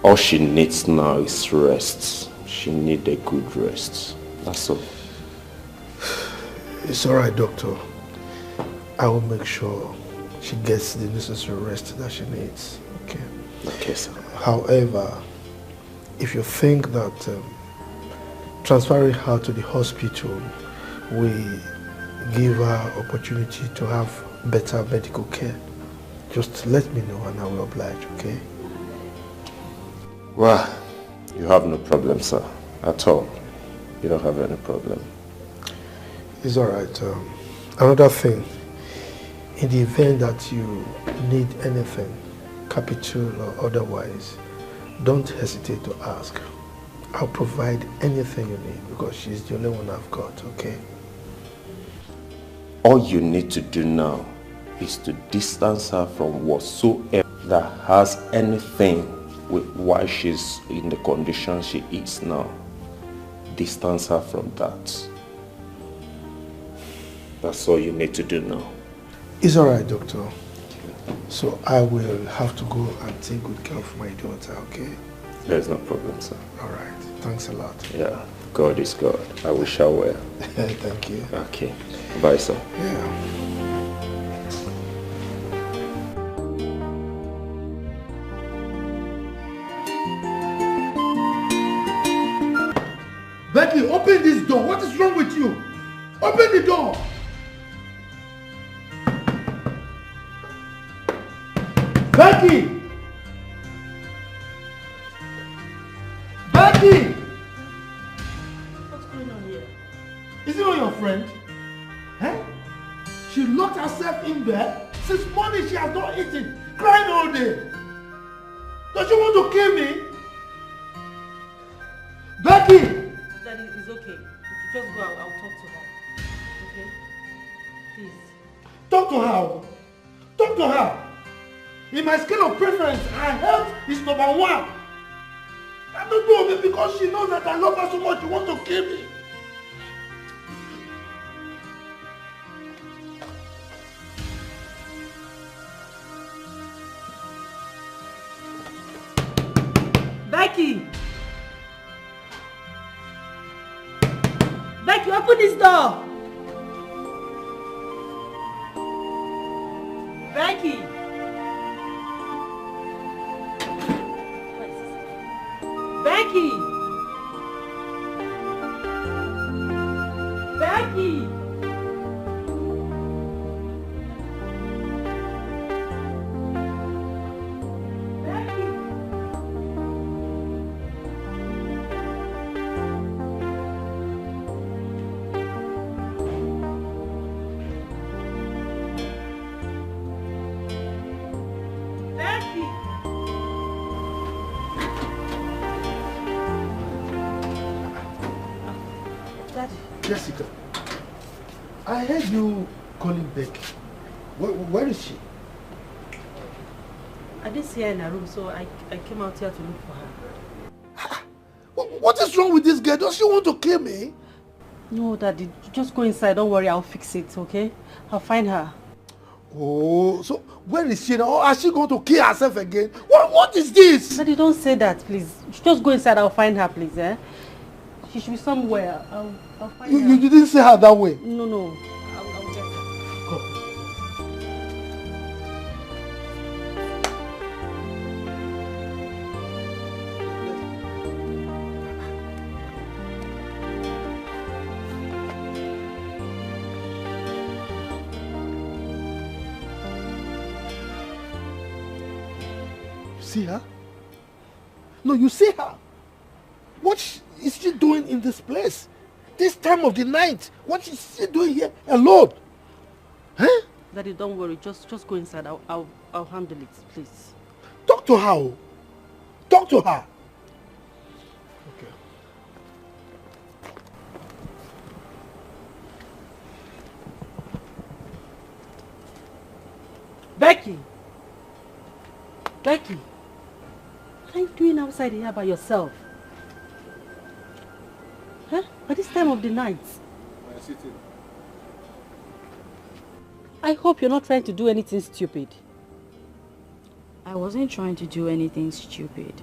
All she needs now is rest. She needs a good rest. That's all. It's all right, doctor. I will make sure she gets the necessary rest that she needs, okay? Okay, sir. However, if you think that transferring her to the hospital will give her opportunity to have better medical care, just let me know and I will oblige, okay? Well, you have no problem, sir, at all. You don't have any problem. It's all right. Another thing, in the event that you need anything, capital or otherwise, don't hesitate to ask. I'll provide anything you need because she's the only one I've got, okay? All you need to do now is to distance her from whatsoever that has anything with why she's in the condition she is now. Distance her from that. That's all you need to do now. It's all right, doctor. So I will have to go and take good care of my daughter, okay? There's no problem, sir. All right. Thanks a lot. Yeah. God is God. I wish her well. Thank you. Okay. Bye, sir. Yeah. Becky, open this door. What is wrong with you? Open the door. Becky! Becky! What's going on here? Is it not your friend? Eh? She locked herself in bed. Since morning she has not eaten. Crying all day. Don't you want to kill me? Becky! Daddy, it's okay. If you just go, I'll talk to her. Okay? Please. Talk to her. Talk to her. In my scale of preference, her health is number one. I don't know, maybe because she knows that I love her so much, she wants to kill me. Becky! Becky, open this door! Becky! Becky! Becky! Jessica, I heard you calling Becky. Where is she? I didn't see her in her room, so I came out here to look for her. What is wrong with this girl? Does she want to kill me? No, Daddy, just go inside. Don't worry, I'll fix it, okay? I'll find her. Oh, so where is she now? Or is she going to kill herself again? What is this? Daddy, don't say that, please. Just go inside. I'll find her, please, eh? She should be somewhere. I'll find her. You didn't say her that way? No. I'll get her. See her? No, you see her. What is she doing in this place? This time of the night? What is she doing here alone? Huh? Daddy, don't worry. Just go inside. I'll handle it, please. Talk to her. Talk to her. Okay. Becky! What are you doing outside here by yourself? Huh? At this time of the night? I'm sitting. I hope you're not trying to do anything stupid. I wasn't trying to do anything stupid.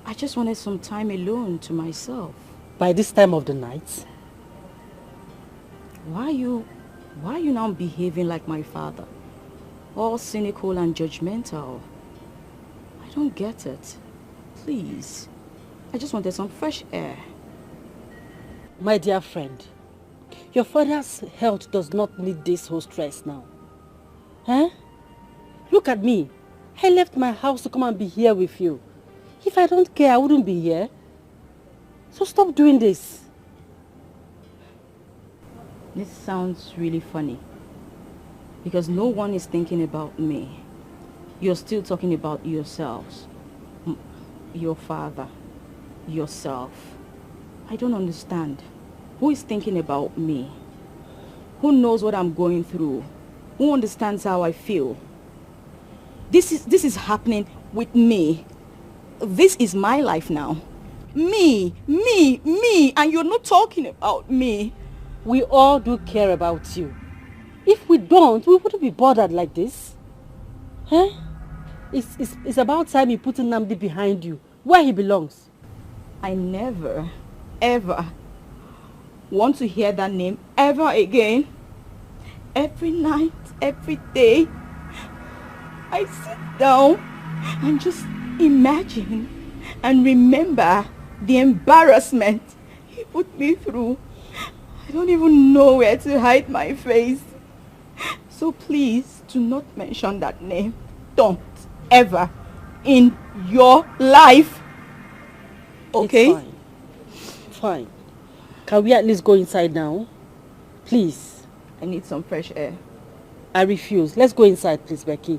I just wanted some time alone to myself. By this time of the night? Why are you now behaving like my father? All cynical and judgmental. I don't get it. Please. I just wanted some fresh air. My dear friend, your father's health does not need this whole stress now. Huh? Look at me. I left my house to come and be here with you. If I don't care, I wouldn't be here. So stop doing this. This sounds really funny. Because no one is thinking about me. You're still talking about yourselves. Your father. Yourself. I don't understand. Who is thinking about me? Who knows what I'm going through? Who understands how I feel? This is happening with me. This is my life now. Me, and you're not talking about me. We all do care about you. If we don't, we wouldn't be bothered like this. Huh? It's about time you put Nnamdi behind you, where he belongs. I never, ever want to hear that name ever again. Every night, every day, I sit down and just imagine and remember the embarrassment he put me through. I don't even know where to hide my face. So please do not mention that name. Don't ever in your life. Okay? It's fine. Can we at least go inside now? Please. I need some fresh air. I refuse. Let's go inside, please, Becky.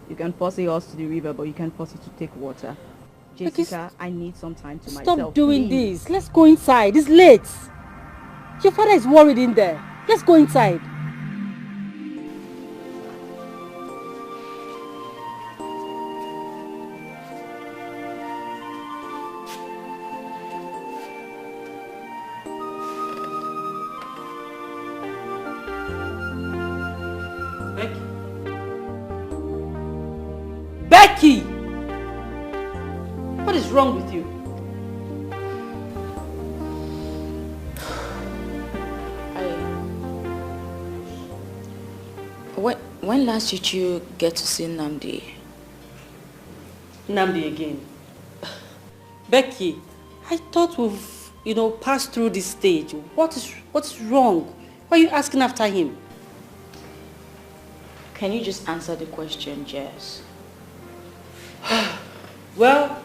You can posse us to the river, but you can't posse to take water. Jessica, I need some time to myself. Stop doing this. Let's go inside. It's late. Your father is worried in there. Let's go inside. Becky! What is wrong with you? When last did you get to see Nnamdi? Nnamdi again. Becky, I thought we've, passed through this stage. What's wrong? Why are you asking after him? Can you just answer the question, Jess? Well,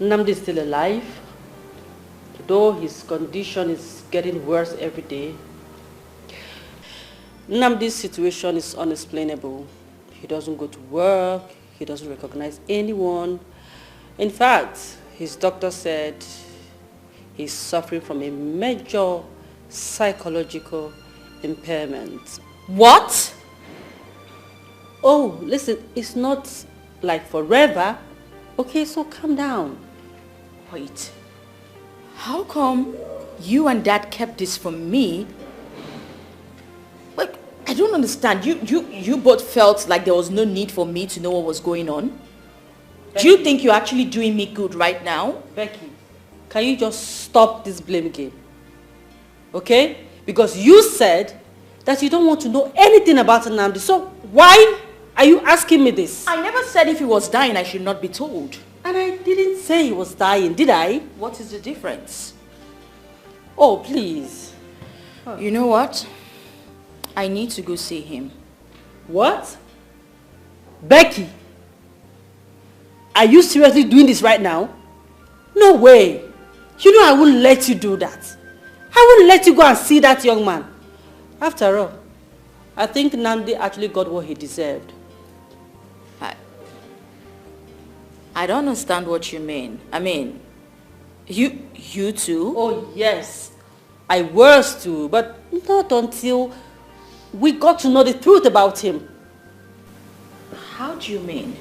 Nnamdi is still alive, though his condition is getting worse every day. Nnamdi's situation is unexplainable. He doesn't go to work, he doesn't recognize anyone. In fact, his doctor said he's suffering from a major psychological impairment. What? Oh, listen, it's not like forever. Okay, so calm down. Wait. How come you and Dad kept this from me? Like, I don't understand. You both felt like there was no need for me to know what was going on? Becky, do you think you're actually doing me good right now? Becky, can you just stop this blame game? Okay? Because you said that you don't want to know anything about Nnamdi. So why are you asking me this? I never said if he was dying I should not be told. And I didn't say he was dying, did I? What is the difference? Oh, please. You know what? I need to go see him. What? Becky? Are you seriously doing this right now? No way. You know I wouldn't let you do that. I wouldn't let you go and see that young man. After all, I think Nnamdi actually got what he deserved. I don't understand what you mean. I mean, you too? Oh yes, I was too, but not until we got to know the truth about him. How do you mean?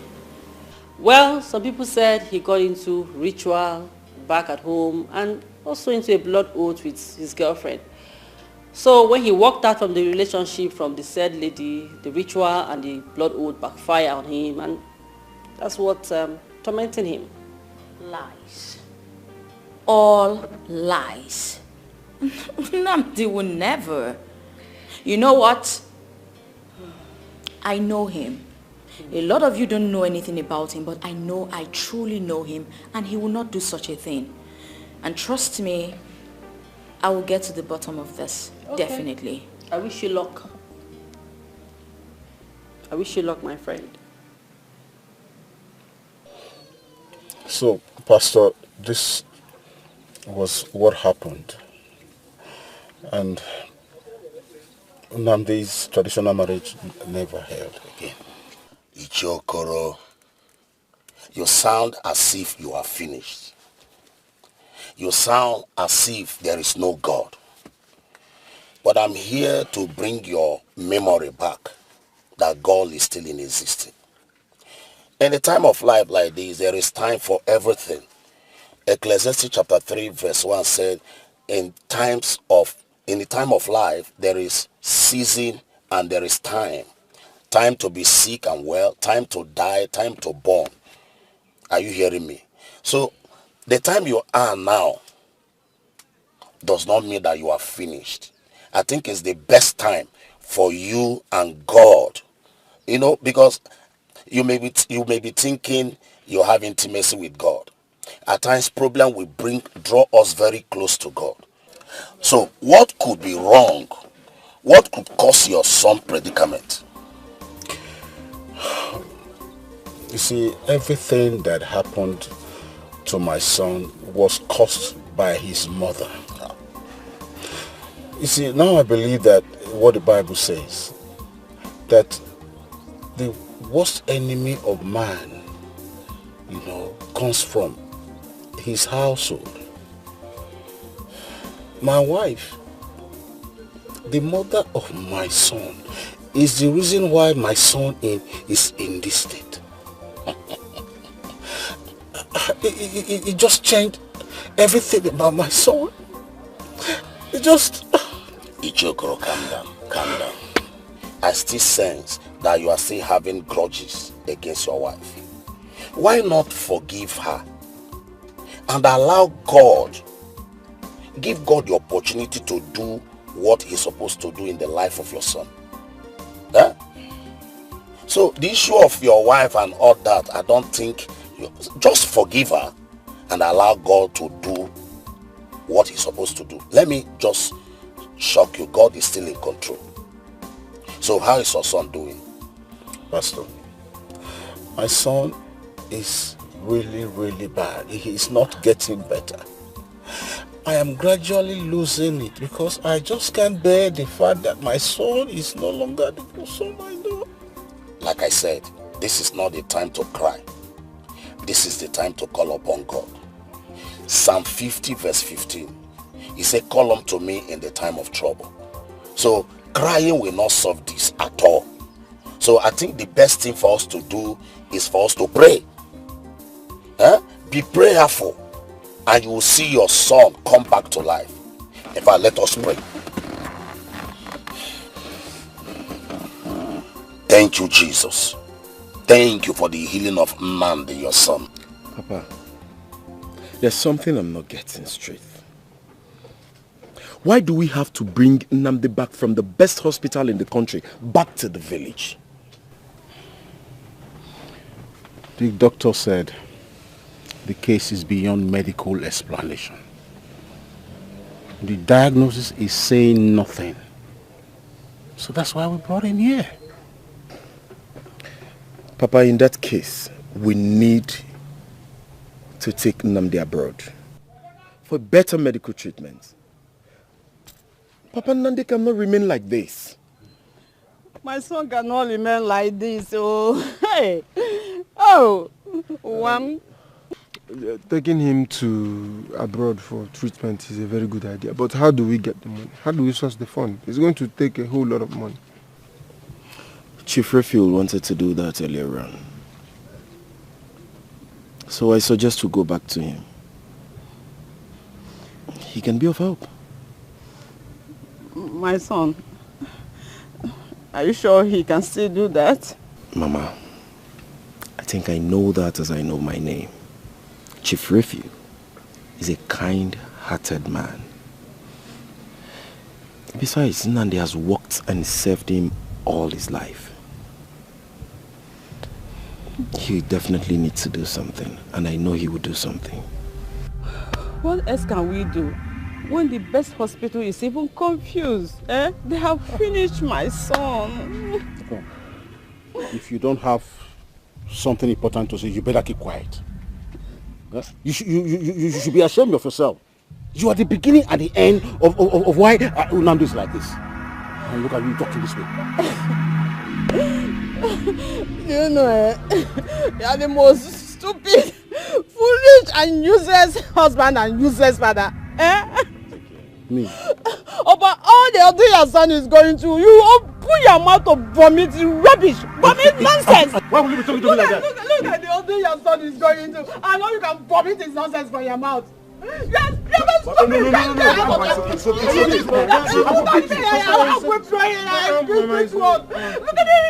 Well, some people said he got into ritual back at home and also into a blood oath with his girlfriend. So when he walked out from the relationship from the said lady, the ritual and the blood oath backfire on him, and that's what tormenting him. Lies. All lies. Nnamdi will never. You know what? I know him. A lot of you don't know anything about him, but I truly know him, and he will not do such a thing. And trust me, I will get to the bottom of this. Okay. Definitely. I wish you luck. I wish you luck, my friend. So, Pastor, this was what happened. And Nnamdi's traditional marriage never held again. Ichokoro, you sound as if you are finished. You sound as if there is no God. But I'm here to bring your memory back that God is still in existence. In a time of life like this, there is time for everything. Ecclesiastes chapter 3 verse 1 said, in the time of life, there is season and there is time. Time to be sick and well, time to die, time to born. Are you hearing me? So, the time you are now does not mean that you are finished. I think it's the best time for you and God. You know, because you may be thinking you have intimacy with God. At times, problem will draw us very close to God. So, what could be wrong? What could cause your son predicament? You see, everything that happened to my son was caused by his mother. You see, now I believe that what the Bible says, that the worst enemy of man, comes from his household. My wife, the mother of my son, is the reason why my son is in this state. It just changed everything about my son. It just... Ichokoro, calm down. I still sense that you are still having grudges against your wife. Why not forgive her and allow God, give God the opportunity to do what he's supposed to do in the life of your son? Eh? So the issue of your wife and all that, I don't think, just forgive her and allow God to do what he's supposed to do. Let me just shock you, God is still in control. So how is your son doing? Pastor, my son is really, really bad. He is not getting better. I am gradually losing it because I just can't bear the fact that my son is no longer the son I know. Like I said, this is not the time to cry. This is the time to call upon God. Psalm 50 verse 15. He said, call unto me in the time of trouble. So crying will not solve this at all. So I think the best thing for us to do is for us to pray. Be prayerful, and you will see your son come back to life. In fact, let us pray. Thank you, Jesus. Thank you for the healing of Nnamdi, your son. Papa, there's something I'm not getting straight. Why do we have to bring Nnamdi back from the best hospital in the country back to the village? The doctor said the case is beyond medical explanation. The diagnosis is saying nothing. So that's why we brought him here. Papa, in that case, we need to take Nnamdi abroad for better medical treatment. Papa, Nnamdi cannot remain like this. My son cannot remain like this. Oh, hey. Oh, one. Taking him to abroad for treatment is a very good idea. But how do we get the money? How do we source the fund? It's going to take a whole lot of money. Chief Refuel wanted to do that earlier on. So I suggest we go back to him. He can be of help. My son, are you sure he can still do that? Mama, I think I know that as I know my name. Chief Refuel is a kind-hearted man. Besides, Nnamdi has worked and served him all his life. He definitely needs to do something, and I know he will do something. What else can we do when the best hospital is even confused? They have finished my son. If you don't have something important to say, you better keep quiet. You should be ashamed of yourself. You are the beginning and the end of why Nnamdi is like this. And look at you talking this way. You know, you are the most stupid, foolish and useless husband and useless father. Me? About all the other your son is going through, you open your mouth to vomit rubbish, vomit nonsense. Why will you be talking to me like that? Look at the other your son is going through. I know you can vomit his nonsense from your mouth. Yes, you're a stupid guy. Look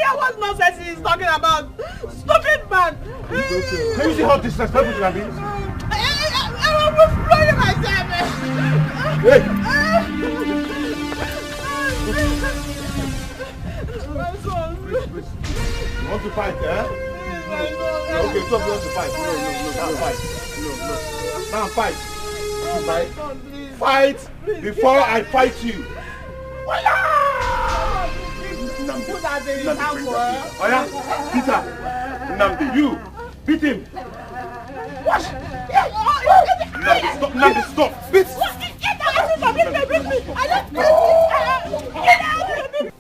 at what nonsense he's talking about. Stupid man. Can you see how disrespectful you can be? I'm withdrawing myself. Hey! My son. You want to fight, eh? Okay, so you want to fight. No. Now fight. Fight. Fight before I fight you. Oya, Peter, Nnamdi, you beat him. What? Nnamdi, stop. Beat.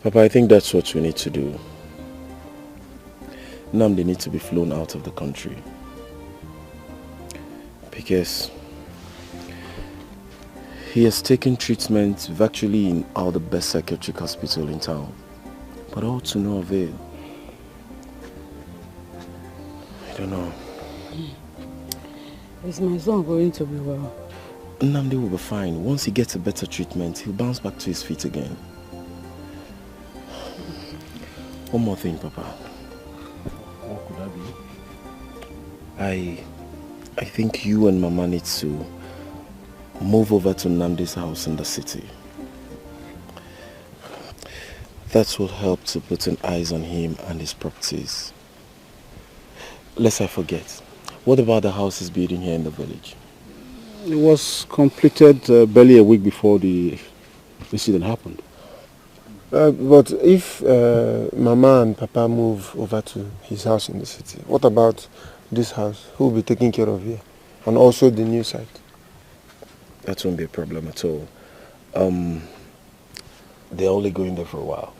Papa, I think that's what we need to do. Nnamdi needs to be flown out of the country. Because he has taken treatment virtually in all the best psychiatric hospitals in town. But all to no avail. I don't know. Is my son going to be well? Nnamdi will be fine. Once he gets a better treatment, he'll bounce back to his feet again. One more thing, Papa. What could that be? I think you and Mama need to move over to Nnamdi's house in the city. That will help to put an eyes on him and his properties. Lest I forget, what about the house he's building here in the village? It was completed barely a week before the incident happened. But if Mama and Papa move over to his house in the city, what about this house? Who will be taking care of here? And also the new site? That won't be a problem at all. They're only going there for a while.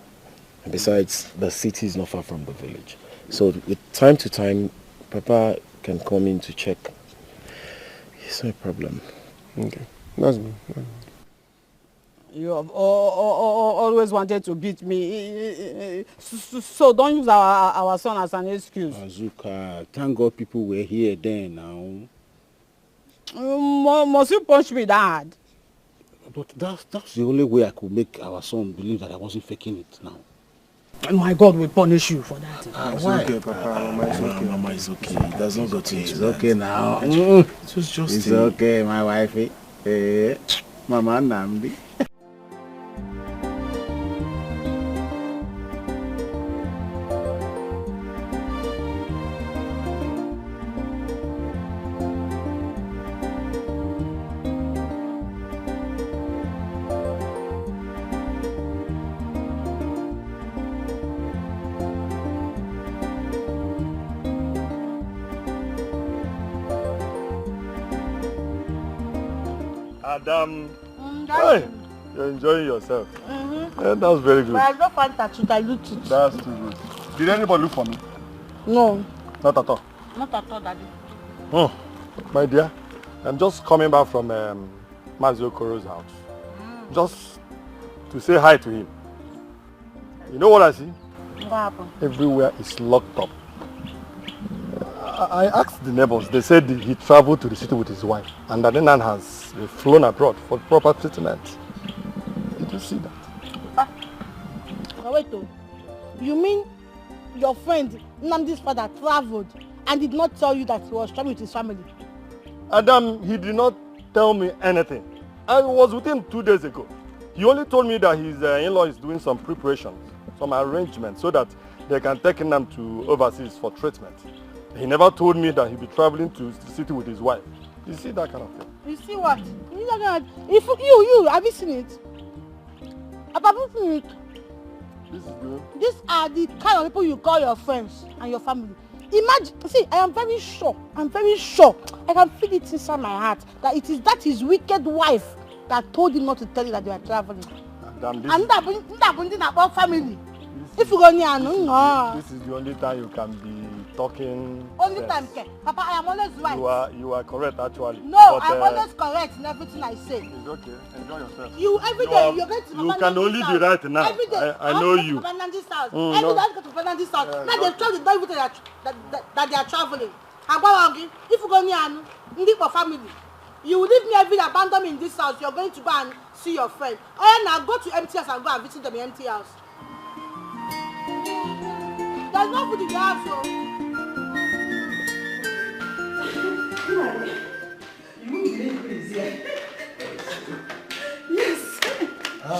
And besides, the city is not far from the village. So with time to time, Papa can come in to check It's no problem. Okay. That's good. You have always wanted to beat me. So don't use our son as an excuse. Azuka, thank God people were here then now. Must you punch me that hard? But that's the only way I could make our son believe that I wasn't faking it now. And my God will punish you for that. It's Why? okay, Papa. Mama, it's okay. Mama, it's okay. It does not go to It's okay now. It was just It's okay, my wifey. Mama Nambi. Adam, hey, you're enjoying yourself. Yeah, that's very good. But I don't find that to dilute it. That's too good. Did anybody look for me? No. Not at all. Not at all, Daddy. Oh, my dear, I'm just coming back from Mazio Koro's house. Just to say hi to him. You know what I see? What happened? Everywhere is locked up. I asked the neighbors. They said he traveled to the city with his wife and that Nan has flown abroad for proper treatment. Did you see that? Wait, you mean your friend Nnamdi's father traveled and did not tell you that he was traveling with his family? Adam, he did not tell me anything. I was with him 2 days ago. He only told me that his in-law is doing some preparations, some arrangements so that they can take him to overseas for treatment. He never told me that he'd be traveling to the city with his wife. You see that kind of thing? You see what? If you, have you seen it? Have you seen it? This is good. These are the kind of people you call your friends and your family. Imagine, see, I am very sure, I can feel it inside my heart that it is that his wicked wife that told him not to tell you that they were traveling. Damn, And that about family. If you go near, no. This is the only time you can be talking. Only sense. time, Papa, I am always right. You are correct actually. No, but, I'm always correct in everything I say. It's okay. Enjoy yourself. You every day you're going to You can only be right now. Every day. I know you. Fernandes house. Mm, Every no. day I go to Fernandes house. Now they tell the don't even tell that they are traveling. I'm going if you go near Ndi for family. You will leave me every day, abandon me in this house. You're going to go and see your friend. Oh yeah, now go to empty house and go and visit them in empty house. There's no food in the house, so. You won't believe who is here. Yes.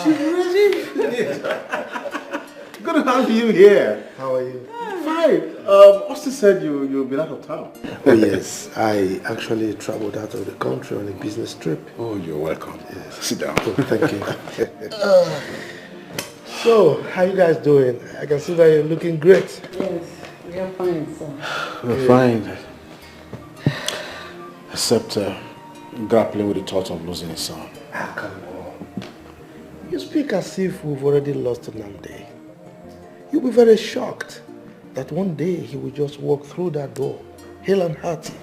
She's ready. Good to have you here. How are you? Fine. Austin said you've been out of town. Oh yes, I actually traveled out of the country on a business trip. Oh, you're welcome. Yes. Sit down. Oh, thank you. So, how you guys doing? I can see that you're looking great. Yes, we are fine, sir. We're fine. Except grappling with the thought of losing his son. Ah, come on. You speak as if we've already lost Nnamdi. You'll be very shocked that one day he will just walk through that door, hale and hearty.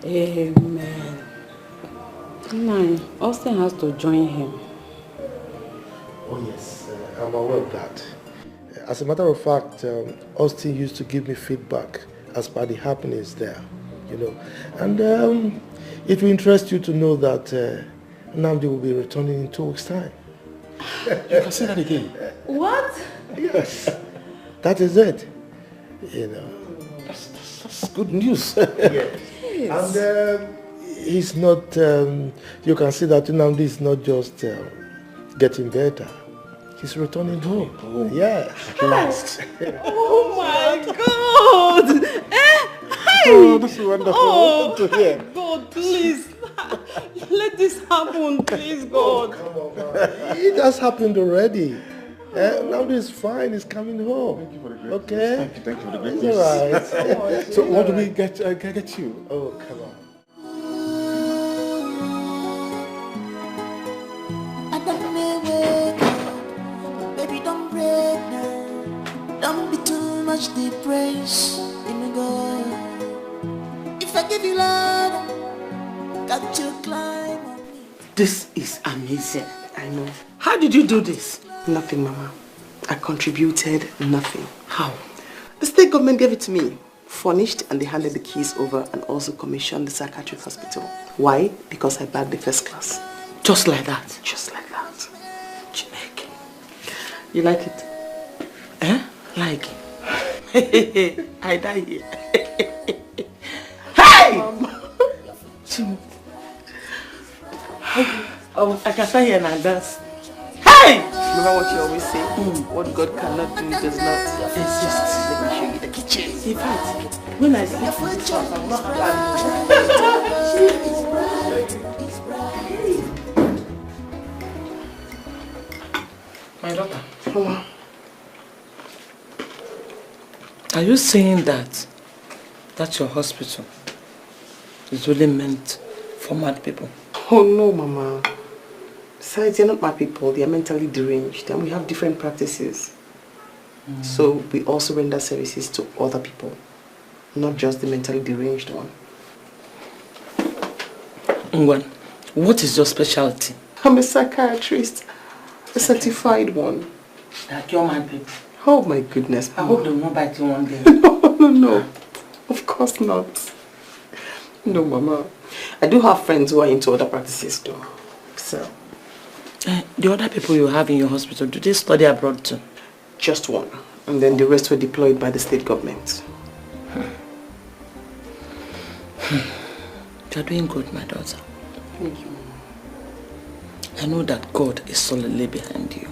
Amen. No, Austin has to join him. Oh yes, I'm aware of that. As a matter of fact, Austin used to give me feedback as per the happenings there, you know. And it will interest you to know that Nnamdi will be returning in 2 weeks' time. You can say that again. What? Yes, that is it. You know. That's good news. Yes. And he's not, you can see that Nnamdi is not just getting better. He's returning home. Oh, yeah. At last. Oh my God! Oh, this is wonderful. Oh, Good to hear. God, please. Let this happen, please, God. Come on, man. It has happened already. Nnamdi is fine. He's coming home. Thank you for the great okay. news. Thank you for the great It's news. all right. So what do we get you? Oh, come on. Baby, don't break now. Don't be too much. much the praise in the God. If I give you love, got you climb. This is amazing. I know. How did you do this? Nothing, Mama. I contributed nothing. How? The state government gave it to me, furnished, and they handed the keys over and also commissioned the psychiatric hospital. Why? Because I bagged the first class. Just like that? Just like that. Jamaican. You like it? Eh? Like? I die here. Hey! I can stand here and dance. Hey! Remember what you always say? What God cannot do does not exist. Let me show you the kitchen. In fact, when I sleep in this house, I will not My daughter. Mama. Are you saying that your hospital is only meant for mad people? Oh no, Mama. Besides, they're not my people. They are mentally deranged and we have different practices. So we also render services to other people, not just the mentally deranged one. Ngwan, what is your specialty? I'm a psychiatrist, a certified one. That cure mad people? Oh my goodness, I hope they will not bite you one day. No, of course not. No, Mama. I do have friends who are into other practices though. So. The other people you have in your hospital, do they study abroad too? Just one. And then the rest were deployed by the state government. You're doing good, my daughter. Thank you, Mama. I know that God is solidly behind you.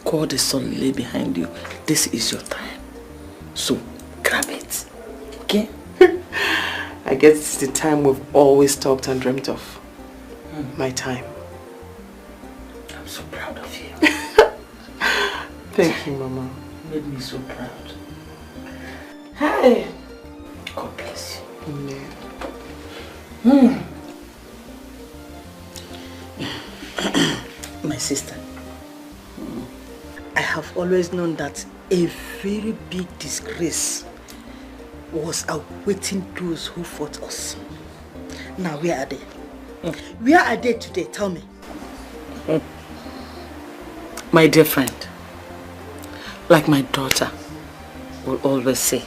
God is solidly behind you. This is your time. So, grab it. Okay? I guess it's the time we've always talked and dreamt of. My time. I'm so proud of you. Thank you, Mama. You made me so proud. Hi. God bless you. Amen. My sister, I have always known that a very big disgrace was awaiting those who fought us. Now, where are they? Where are they today? Tell me. My dear friend, like my daughter will always say,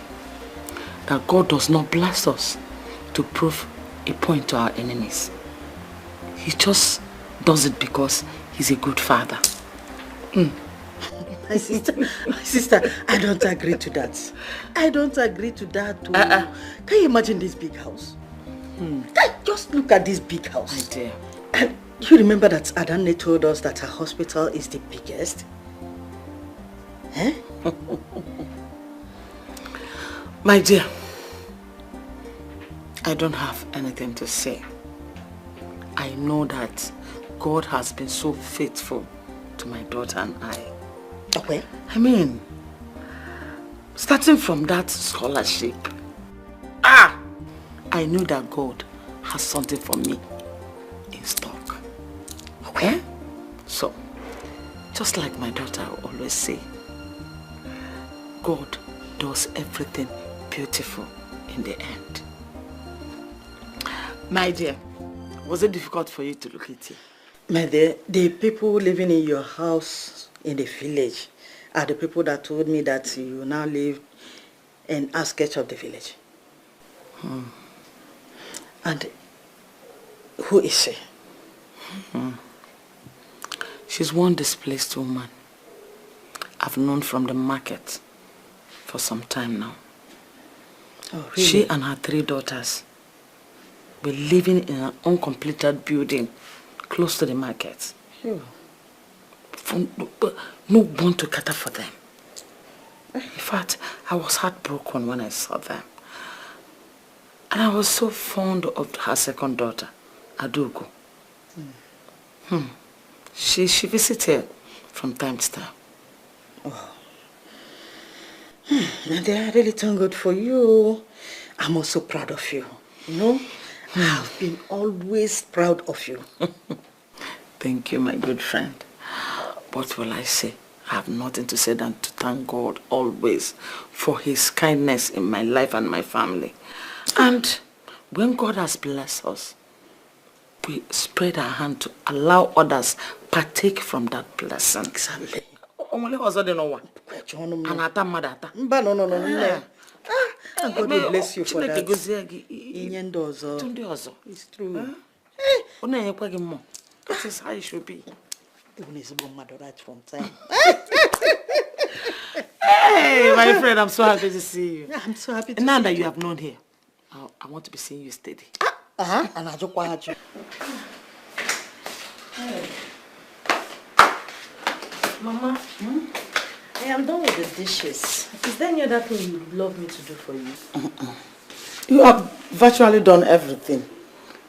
that God does not bless us to prove a point to our enemies. He just does it because he's a good father. My sister, I don't agree to that. I don't agree to that. Can you imagine this big house? Just look at this big house. My dear. And you remember that Adane told us that her hospital is the biggest? Eh? My dear, I don't have anything to say. I know that God has been so faithful to my daughter and I. Okay. I mean, starting from that scholarship, I knew that God has something for me in stock. Okay? So, just like my daughter always say, God does everything beautiful in the end. My dear, was it difficult for you to look at it? My dear, the people living in your house in the village are the people that told me that you now live in outskirts of the village. And who is she? She's one displaced woman I've known from the market for some time now. Oh, really? She and her 3 daughters were living in an uncompleted building close to the market. Sure. No one to cater for them. In fact, I was heartbroken when I saw them. And I was so fond of her second daughter, Adugo. She visited from time to time. Oh. And I really thank God for you. I'm also proud of you. You know, I've been always proud of you. Thank you, my good friend. What will I say? I have nothing to say than to thank God always for his kindness in my life and my family. And when God has blessed us, we spread our hand to allow others partake from that blessing. Exactly. Only husband no one. And ata madata. No. And God will bless you for that. It's true. That is how it should be. From time. Hey, my friend, I'm so happy to see you. Yeah, I'm so happy to now see that you. you have known here, I want to be seeing you steady. And I just want you. Mama, I am done with the dishes. Is there any other thing you would love me to do for you? You have virtually done everything.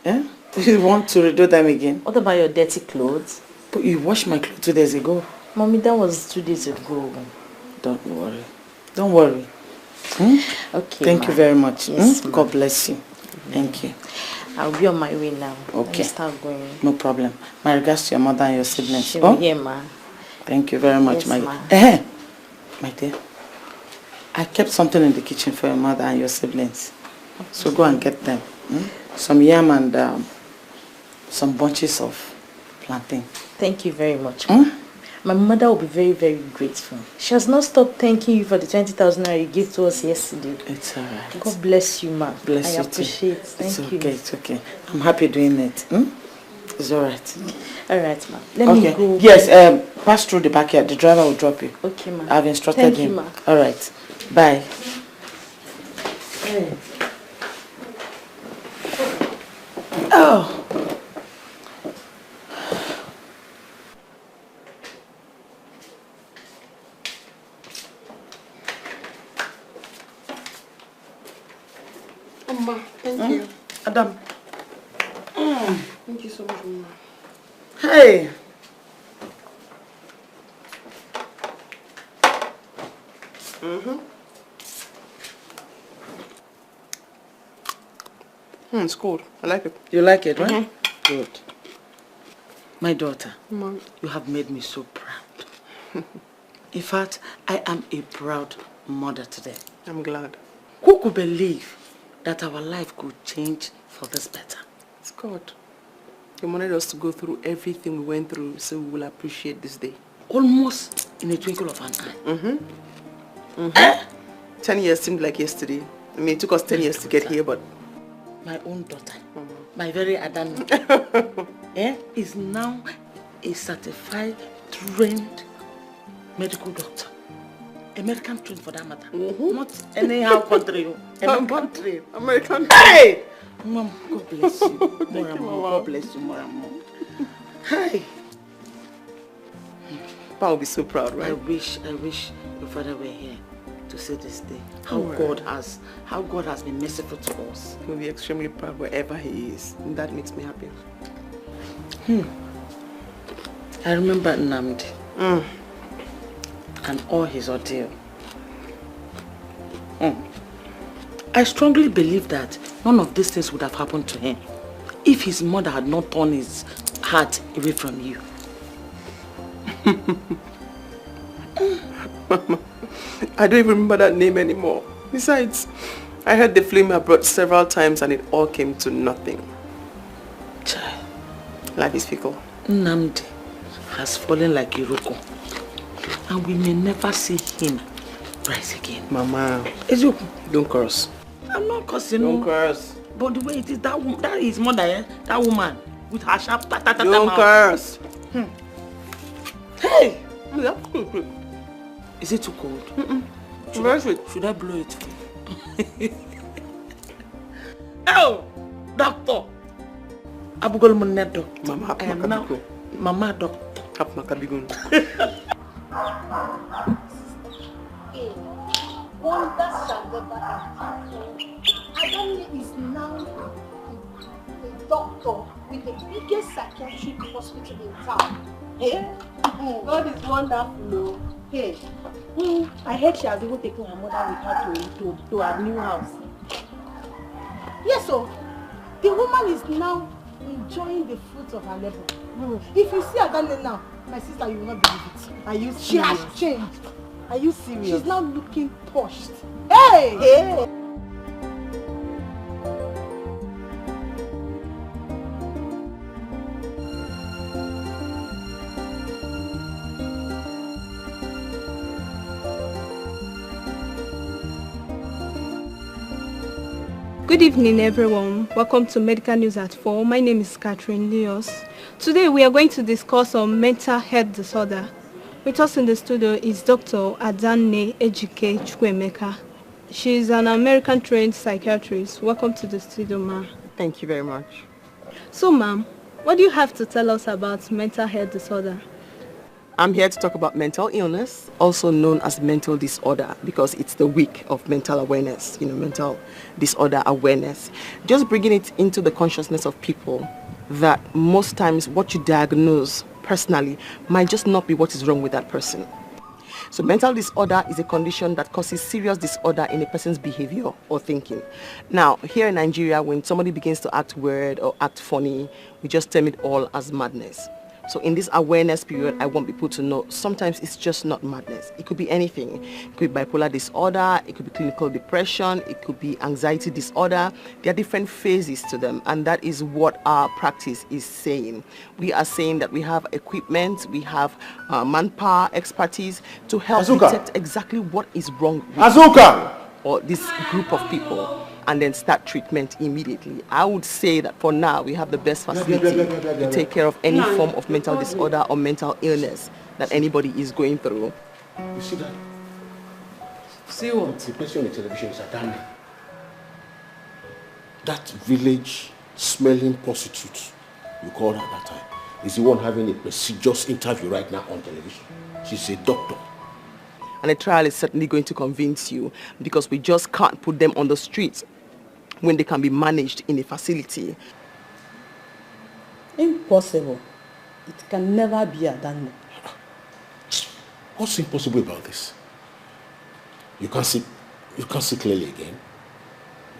Eh? You want to redo them again? What about your dirty clothes? But you washed my clothes 2 days ago. Mommy, that was 2 days ago. Don't worry. Don't worry. Okay. Thank you very much. Yes, God bless you. Thank you. I'll be on my way now. Okay. Start going. No problem. My regards to your mother and your siblings. She will hear, ma. Thank you very much, Yes, my ma. My dear. I kept something in the kitchen for your mother and your siblings. So go and get them. Some yam and some bunches of plantain. Thank you very much. My mother will be very, very grateful. She has not stopped thanking you for the 20,000 naira you gave to us yesterday. It's alright. God bless you, ma. Bless I you appreciate it. Too. Thank you. It's okay. I'm happy doing it. It's alright. Alright, ma. Let me go. Yes, pass through the backyard. The driver will drop you. Okay, ma. I've instructed Thank him. you, ma. Alright. Bye. Hey. Oh. Mama, thank you. Adam. Thank you so much, Mama. Hey. It's cold. I like it. You like it, right? Good. My daughter, Mom. you have made me so proud. In fact, I am a proud mother today. I'm glad. Who could believe that our life could change for this better? It's God. He wanted us to go through everything we went through so we will appreciate this day. Almost in a twinkle of an eye. 10 years seemed like yesterday. I mean, it took us 10 years to get here, but... My own daughter, my very Adam, is now a certified, trained medical doctor. American trained for that matter. Not anyhow country. American trained. American. Hey! Mom, God bless you. More and more. God bless you more and more. Hey! Pa will be so proud, right? I wish your father were here to see this day. How God has been merciful to us. He'll be extremely proud wherever he is. And that makes me happy. I remember Nnamdi and all his ordeal. I strongly believe that none of these things would have happened to him if his mother had not torn his heart away from you. Mama, I don't even remember that name anymore. Besides, I heard the flame abroad several times and it all came to nothing. Child. Life is fickle. Nnamdi has fallen like Iroko, and we may never see him rise again. Mama, don't curse. I'm not cursing. Don't curse. But the way it is, that is mother, that woman with her sharp Don't curse. Hey! Is it too cold? Should I blow it? Oh! Doctor! Abugol Munedo. Mama, I am now Mama Doctor. Adonne is now a doctor with the biggest psychiatric hospital in town. Hey? God is wonderful. Hey, I heard she has even taken her mother with her to her new house. Yes, so the woman is now enjoying the fruits of her labor. If you see Adonne now, My sister, you will not believe it. Are you She has serious? changed. Are you serious? She's now looking posh. Hey! Hey! Good evening, everyone. Welcome to Medical News at 4. My name is Catherine Leos. Today we are going to discuss on mental health disorder. With us in the studio is Dr. Adanne Ejike Chukwemeka. She is an American-trained psychiatrist. Welcome to the studio, ma'am. Thank you very much. So, ma'am, what do you have to tell us about mental health disorder? I'm here to talk about mental illness, also known as mental disorder, because it's the week of mental awareness, mental disorder awareness. Just bringing it into the consciousness of people that most times what you diagnose personally might just not be what is wrong with that person. So mental disorder is a condition that causes serious disorder in a person's behavior or thinking. Now, here in Nigeria, when somebody begins to act weird or act funny, we just term it all as madness. So in this awareness period, I want people to know sometimes it's just not madness. It could be anything. It could be bipolar disorder, it could be clinical depression, it could be anxiety disorder. There are different phases to them, and that is what our practice is saying. We are saying that we have equipment, we have manpower, expertise to help detect exactly what is wrong with or this group of people, and then start treatment immediately. I would say that for now, we have the best facility to take care of any form of mental disorder or mental illness that anybody is going through. You see that? See what? The person on the television is Adanne. That village smelling prostitute, you called her that time, is the one having a prestigious interview right now on television. She's a doctor. And a trial is certainly going to convince you, because we just can't put them on the streets when they can be managed in a facility. Impossible. It can never be Adanne. What's impossible about this? You can't see clearly again.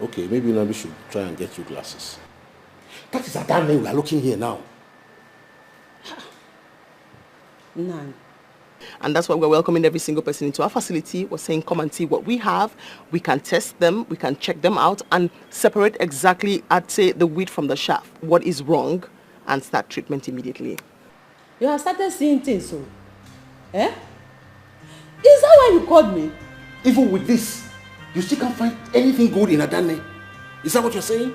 Okay, maybe now we should try and get you glasses. That is Adanne we are looking here now. None. And that's why we're welcoming every single person into our facility. We're saying, come and see what we have. We can test them, we can check them out, and separate exactly, I'd say, the wheat from the chaff, what is wrong, and start treatment immediately. You have started seeing things, so. Eh? Is that why you called me? Even with this, you still can't find anything good in Adanne. Is that what you're saying?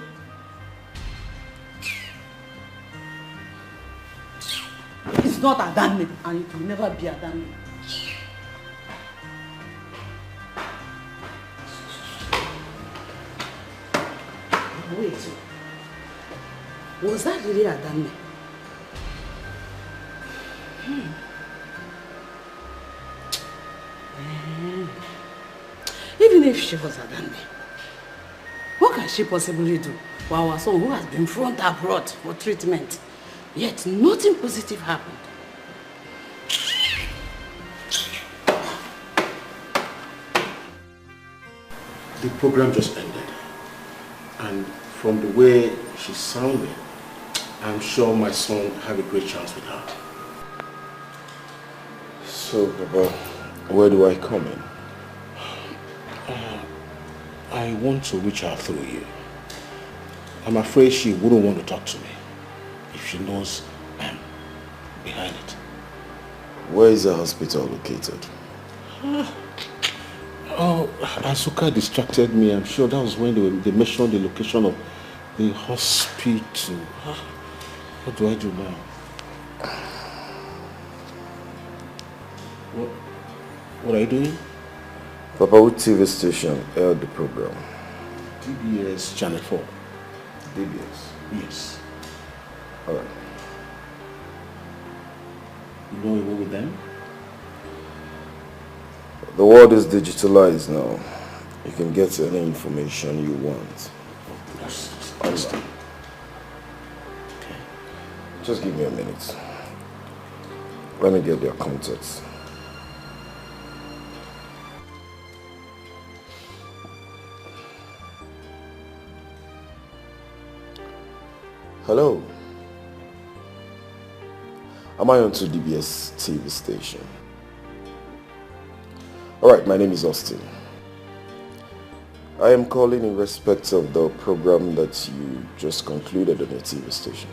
It's not Adanne, and it will never be Adanne. Wait, was that really Adanne? Even if she was Adanne, what can she possibly do for our son who has been flown abroad for treatment? Yet nothing positive happened. The program just ended. And from the way she's sounding, I'm sure my son have a great chance with her. So, Baba, where do I come in? I want to reach her through you. I'm afraid she wouldn't want to talk to me if she knows I'm behind it. Where is the hospital located? Oh, Asuka distracted me. I'm sure that was when they mentioned the location of the hospital. What do I do now? What are you doing? Papa, what TV station aired the program? DBS Channel 4. DBS? Yes. Alright. You know you work with them? The world is digitalized now. You can get any information you want. Understand. Okay. Just give me a minute. Let me get their contacts. Hello. Am I on to DBS TV station? Alright, my name is Austin. I am calling in respect of the program that you just concluded on your TV station.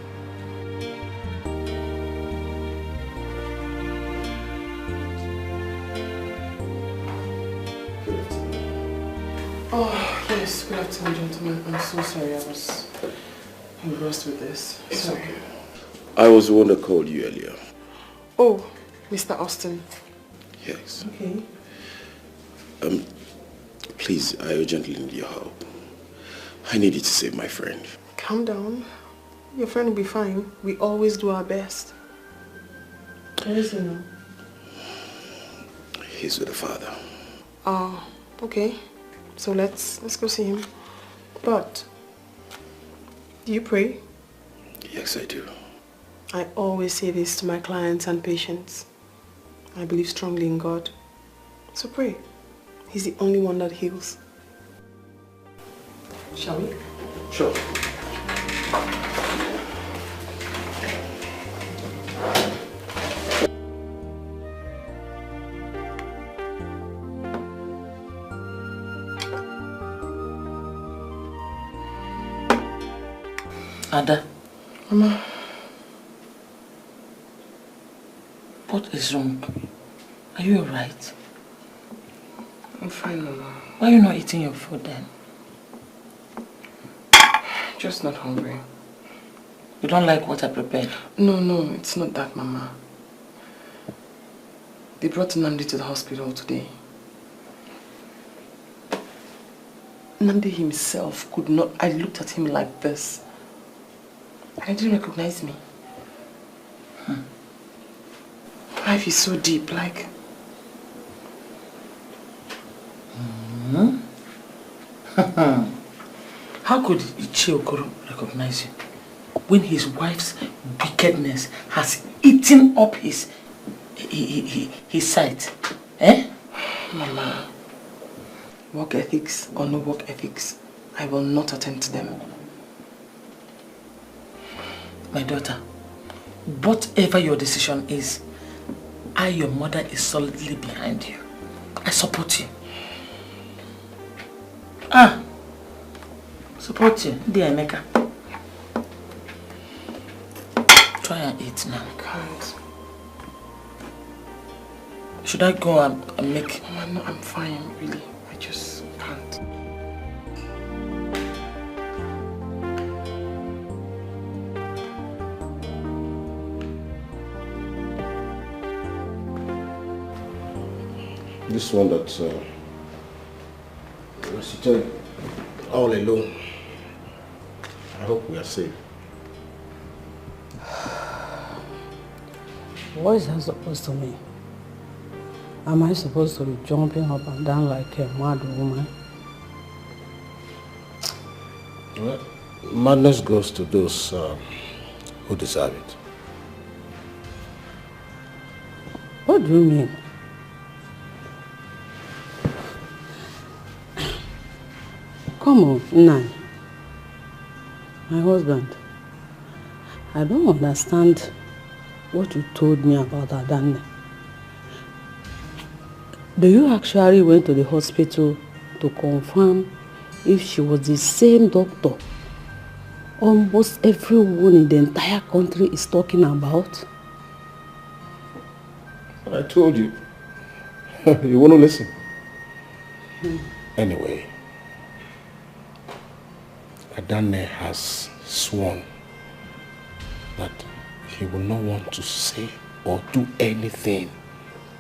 Oh, yes, good afternoon, gentlemen. I'm so sorry, I was engrossed with this. It's okay. I was the one that called you earlier. Oh, Mr. Austin. Yes. Okay. Please, I urgently need your help. I need you to save my friend. Calm down. Your friend will be fine. We always do our best. Where is he now? He's with the father. Oh, okay. So let's go see him. But, do you pray? Yes, I do. I always say this to my clients and patients. I believe strongly in God. So pray. He's the only one that heals. Shall we? Sure. Ada. Mama. What is wrong? Are you alright? I'm fine, Mama. Why are you not eating your food then? Just not hungry. You don't like what I prepared? No, it's not that, Mama. They brought Nnamdi to the hospital today. Nnamdi himself could not... I looked at him like this. And he didn't recognize me. Life is so deep, like... How could Ichie Okoro recognize you when his wife's wickedness has eaten up his sight? Eh? Mama, work ethics or no work ethics, I will not attend to them. My daughter, whatever your decision is, I, your mother, is solidly behind you. I support you. Support you, dear Emeka. Try and eat now. I can't. Should I go and make... Mama, no, I'm fine, really. I just can't. This one that was sitting all alone. I hope we are safe. What is that supposed to mean? Am I supposed to be jumping up and down like a mad woman? Well, madness goes to those who deserve it. What do you mean? Come on, Nai. My husband. I don't understand what you told me about Adanne. Do you actually went to the hospital to confirm if she was the same doctor almost everyone in the entire country is talking about? I told you. You want to listen? Anyway, Adanne has sworn that he will not want to say or do anything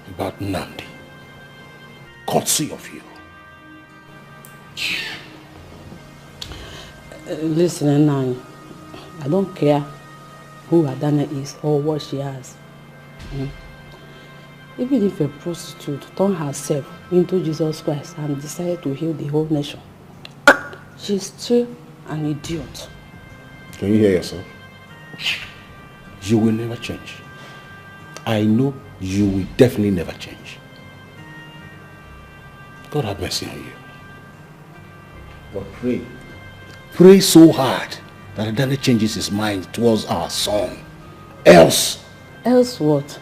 about Nnamdi. Courtesy of you. Listen, Nani, I don't care who Adanne is or what she has. Even if a prostitute turned herself into Jesus Christ and decided to heal the whole nation, she's still an idiot. Can you hear yourself? You will never change. I know you will definitely never change. God have mercy on you. But pray. Pray so hard that Adanne changes his mind towards our son. Else, Else what?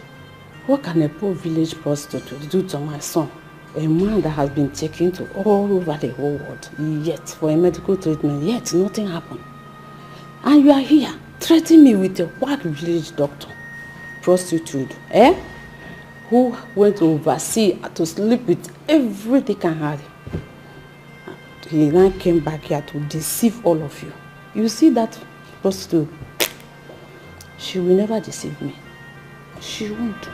What can a poor village prostitute do to my son? A man that has been taken to all over the whole world, yet for a medical treatment, yet nothing happened. And you are here, threatening me with a white village doctor, prostitute, who went overseas to sleep with every dick and Harry. He now came back here to deceive all of you. You see that prostitute? She will never deceive me. She won't.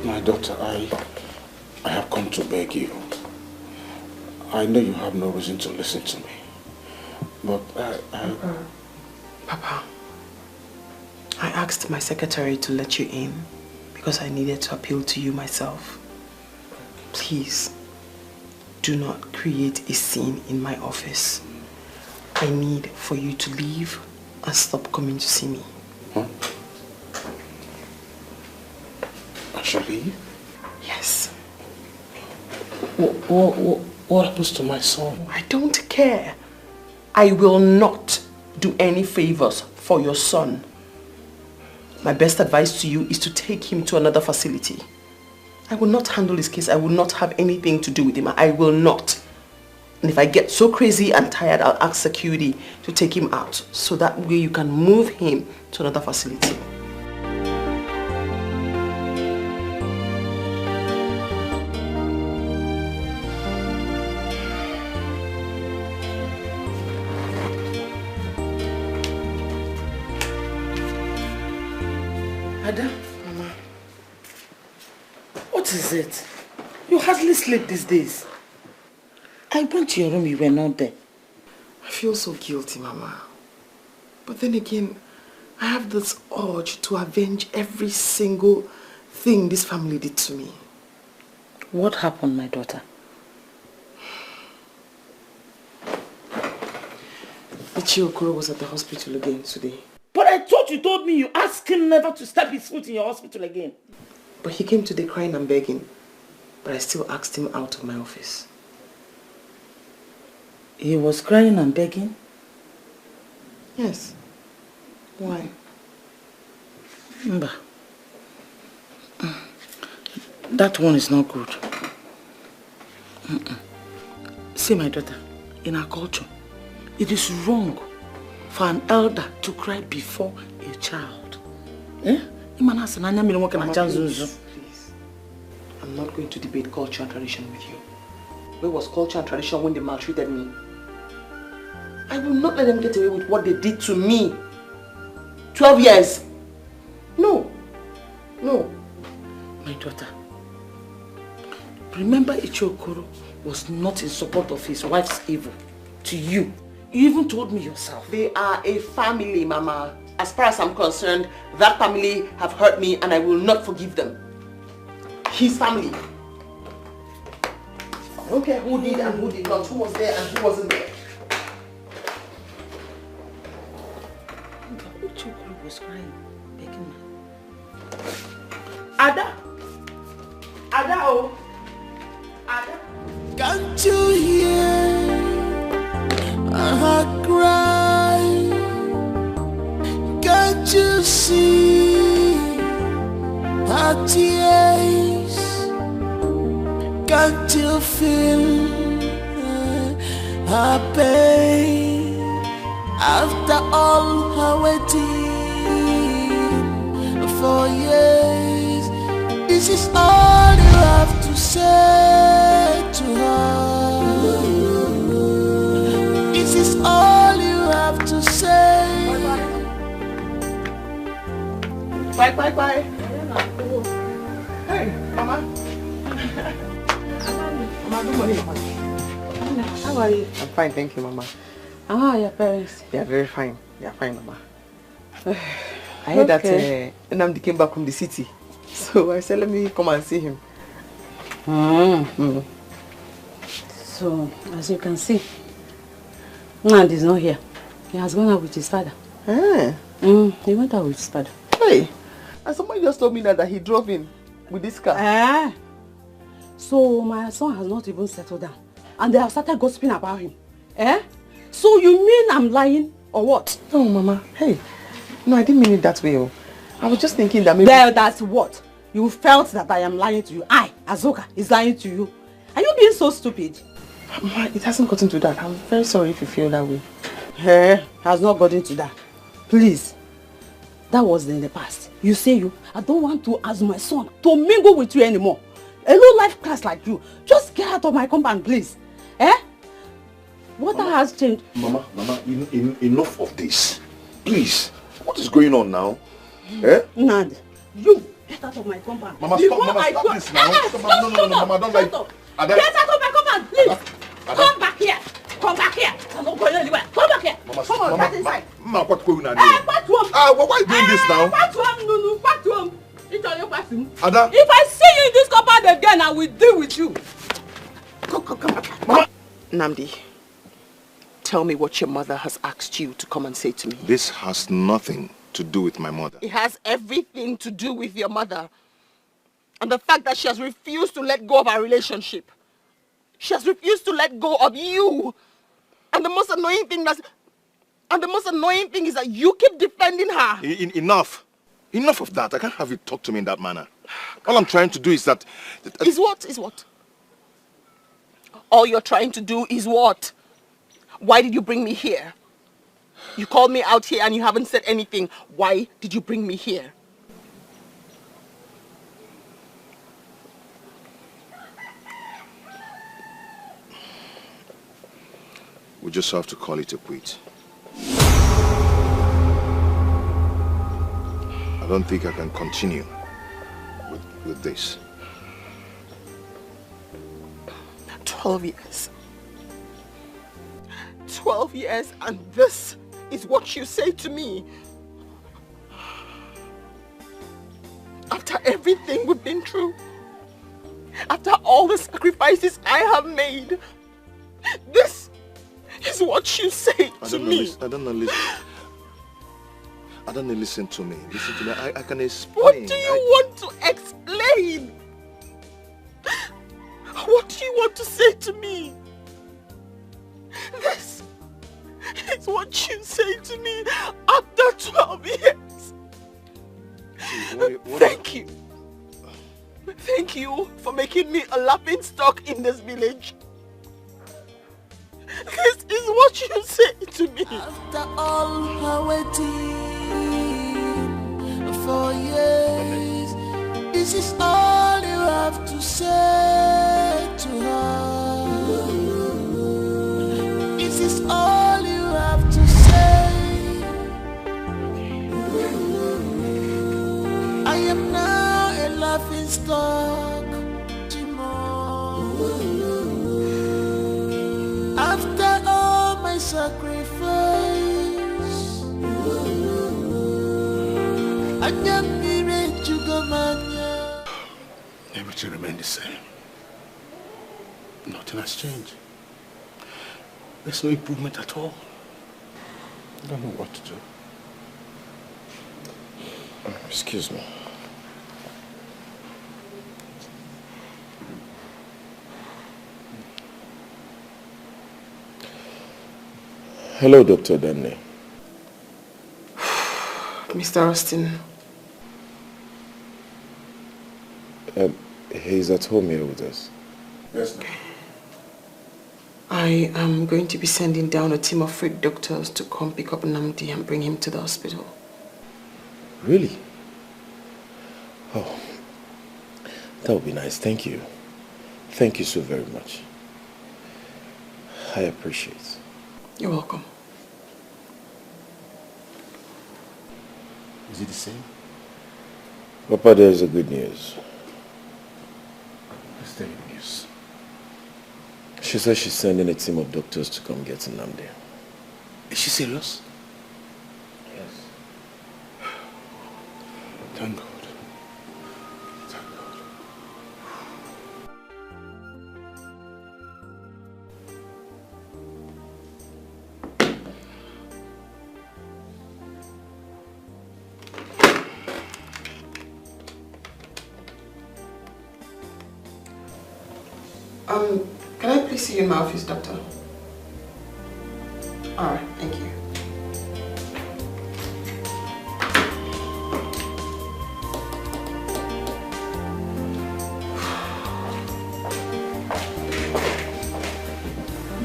My daughter, I have come to beg you. I know you have no reason to listen to me, but Papa, I asked my secretary to let you in because I needed to appeal to you myself. Please, do not create a scene in my office. I need for you to leave and stop coming to see me. Huh? I shall leave? Yes. What happens to my son? I don't care. I will not do any favors for your son. My best advice to you is to take him to another facility. I will not handle his case. I will not have anything to do with him. I will not. And if I get so crazy and tired, I'll ask security to take him out. So that way you can move him to another facility. Ada, Mama, what is it? You hardly sleep these days. I went to your room, you were not there. I feel so guilty, Mama. But then again, I have this urge to avenge every single thing this family did to me. What happened, my daughter? Ichiokuro was at the hospital again today. But I thought you told me you asked him never to step his foot in your hospital again. But he came today crying and begging. But I still asked him out of my office. He was crying and begging? Yes. Why? Mba. That one is not good. See, my daughter, in our culture, it is wrong for an elder to cry before a child. Mama, please. I'm not going to debate culture and tradition with you. Where was culture and tradition when they maltreated me? I will not let them get away with what they did to me. 12 years. No. No. My daughter, remember Ichiokoro was not in support of his wife's evil to you. You even told me yourself. They are a family, Mama. As far as I'm concerned, that family have hurt me and I will not forgive them. His family. I don't care who did and who did not, who was there and who wasn't there. Ichiokoro was crying, begging Ada! Ada, oh! Ada! Can't you hear her cry? Can't you see her tears? Can't you feel her pain? After all her waiting for years, this is all you have to say to her. This is all you have to say. Bye, bye, bye. Hey, Mama. Mama, good morning, Mama. How are you? I'm fine, thank you, Mama. How are your parents? They are very fine. They are fine, Mama. I heard that Nnamdi came back from the city. So I said, let me come and see him. So, as you can see, Nnamdi is not here. He has gone out with his father. He went out with his father. Hey, And somebody just told me that he drove in with this car. So my son has not even settled down. And they have started gossiping about him. So you mean I'm lying or what? No, Mama. Hey. No, I didn't mean it that way. Oh. I was just thinking that maybe... That's what? You felt that I am lying to you. I, Azoka, is lying to you. Are you being so stupid? Mama, it hasn't gotten to that. I'm very sorry if you feel that way. Has not gotten to that. Please. That was in the past. You say you, I don't want to ask my son to mingle with you anymore. A low-life class like you. Just get out of my compound, please. What has changed? Mama, enough of this. Please. What is going on now? Nand, you get out of my compound. Mama, stop this now. No, Mama, don't like... Get out of my compound, please. Come back here. Come back here. I'm not going anywhere. Come back here. Come on, get inside. Mama, what's going on? Back to home. Why are you doing this now? Back to home, Nunu. Back to home. Ada? If I see you in this compound again, I will deal with you. Come back. Mama. Namdi, tell me what your mother has asked you to come and say to me. This has nothing to do with my mother. It has everything to do with your mother. And the fact that she has refused to let go of our relationship. She has refused to let go of you. And the most annoying thing is that you keep defending her. Enough. Enough of that. I can't have you talk to me in that manner. All I'm trying to do is that... Is what? All you're trying to do is what? Why did you bring me here? You called me out here and you haven't said anything. Why did you bring me here? We just have to call it a quit. I don't think I can continue with this. 12 years. 12 years and this is what you say to me. After everything we've been through. After all the sacrifices I have made. This is what you say to me. I don't know, listen to me. Listen to me. I can explain. What do you want to explain? What do you want to say to me? This is what you say to me after 12 years. Thank you. Thank you for making me a laughing stock in this village. This is what you say to me. After all her waiting for years, this is all you have to say to her. This is all you have to say. I am now a laughing stock tomorrow. After all my sacrifice, I can't be ready to go mania. Everything remains the same. Nothing has changed. There's no improvement at all. I don't know what to do. Excuse me. Hello, Dr. Danny. Mr. Austin. He's at home here with us. Yes, ma'am. I am going to be sending down a team of freak doctors to come pick up Namdi and bring him to the hospital. Really? Oh, that would be nice. Thank you. Thank you so very much. I appreciate it. You're welcome. Is it the same? Papa, there's a good news. What's the news? She says she's sending a team of doctors to come get Nnamdi. Is she serious? Yes. Thank God. Can I please see you in my office, doctor? Alright, thank you.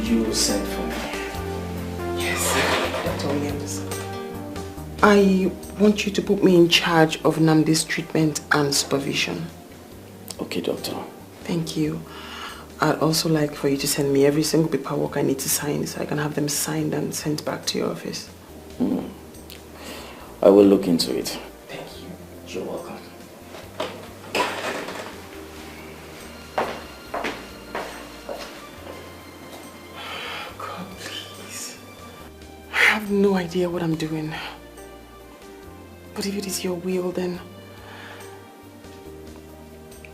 You sent for me. Yes, Dr. Williams. I want you to put me in charge of Namdi's treatment and supervision. Okay, doctor. Thank you. I'd also like for you to send me every single paperwork I need to sign so I can have them signed and sent back to your office. I will look into it. Thank you. You're welcome. God, please. I have no idea what I'm doing. But if it is your will, then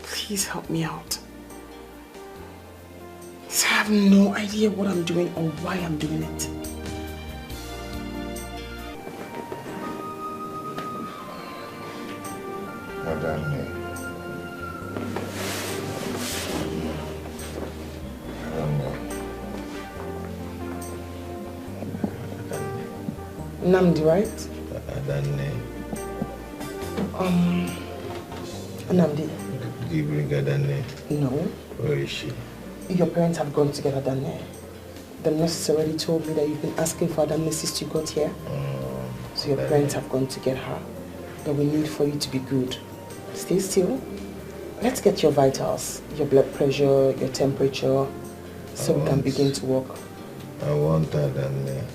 please help me out. I have no idea what I'm doing or why I'm doing it. Namdi, right? Namdi. Did you bring Adane? No. Where is she? Your parents have gone together, Adane. The nurses already told me that you've been asking for Adane since you got here. So your parents have gone to get her. But we need for you to be good. Stay still. Let's get your vitals, your blood pressure, your temperature, so we can begin to work. I want Adane.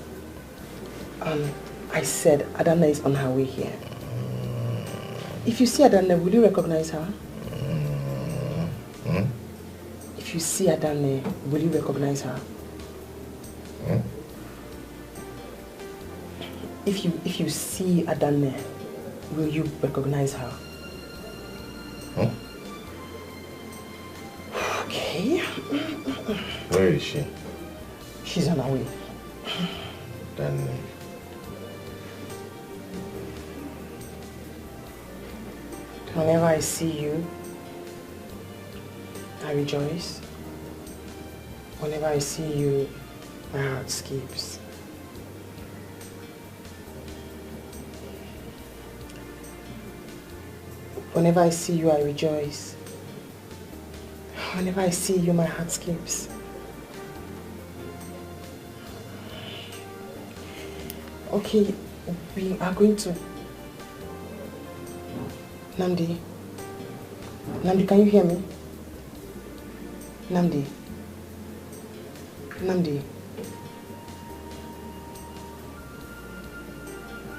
I said Adana is on her way here. If you see Adana, will you recognize her? If you see Adana, will you recognize her? If you see Adana, will you recognize her? Okay. Where is she? She's on her way. Adane. Whenever I see you, I rejoice. Whenever I see you, my heart skips. Whenever I see you, I rejoice. Whenever I see you, my heart skips. Okay, we are going to... Namdi, can you hear me? Namdi.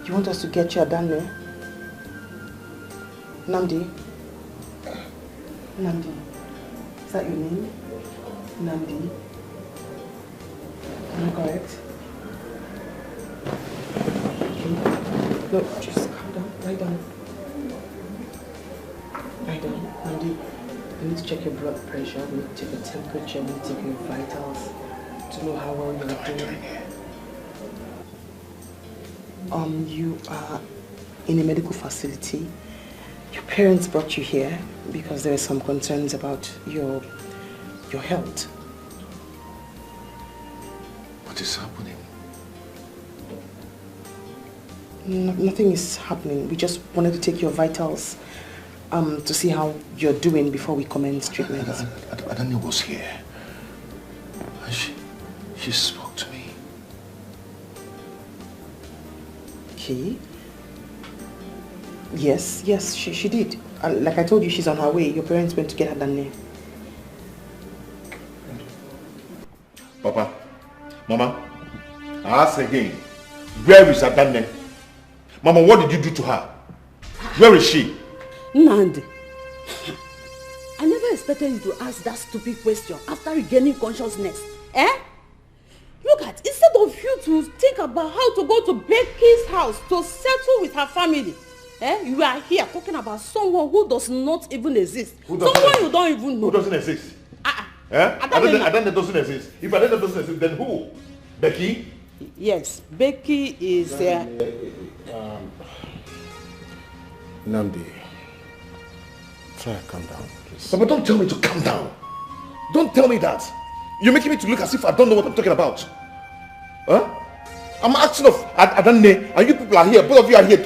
You want us to get you Adane? Namdi. Is that your name? Namdi. Am I correct? No, just calm down. Lie down. Namdi, we need to check your blood pressure, we need to check your temperature, we need to check your vitals to know how well you are doing. You are in a medical facility. Your parents brought you here because there were some concerns about your health. What is happening? Nothing is happening. We just wanted to take your vitals to see how you're doing before we commence treatment. Adane was here. She spoke to me. Okay. Yes, she did. Like I told you, she's on her way. Your parents went to get her Adane. Papa, Mama, I ask again, where is Adane? Mama, what did you do to her? Where is she? Nandi, I never expected you to ask that stupid question after regaining consciousness. Look at, instead of you to think about how to go to Becky's house to settle with her family, you are here talking about someone who does not even exist. Someone you don't even know. Who doesn't exist? Adane doesn't exist. If Adane doesn't exist, then who? Becky? Yes, Becky is... Namdi, try to calm down, please. Papa, don't tell me to calm down. Don't tell me that. You're making me to look as if I don't know what I'm talking about. Huh? I'm asking of Adanne, and you people are here. Both of you are here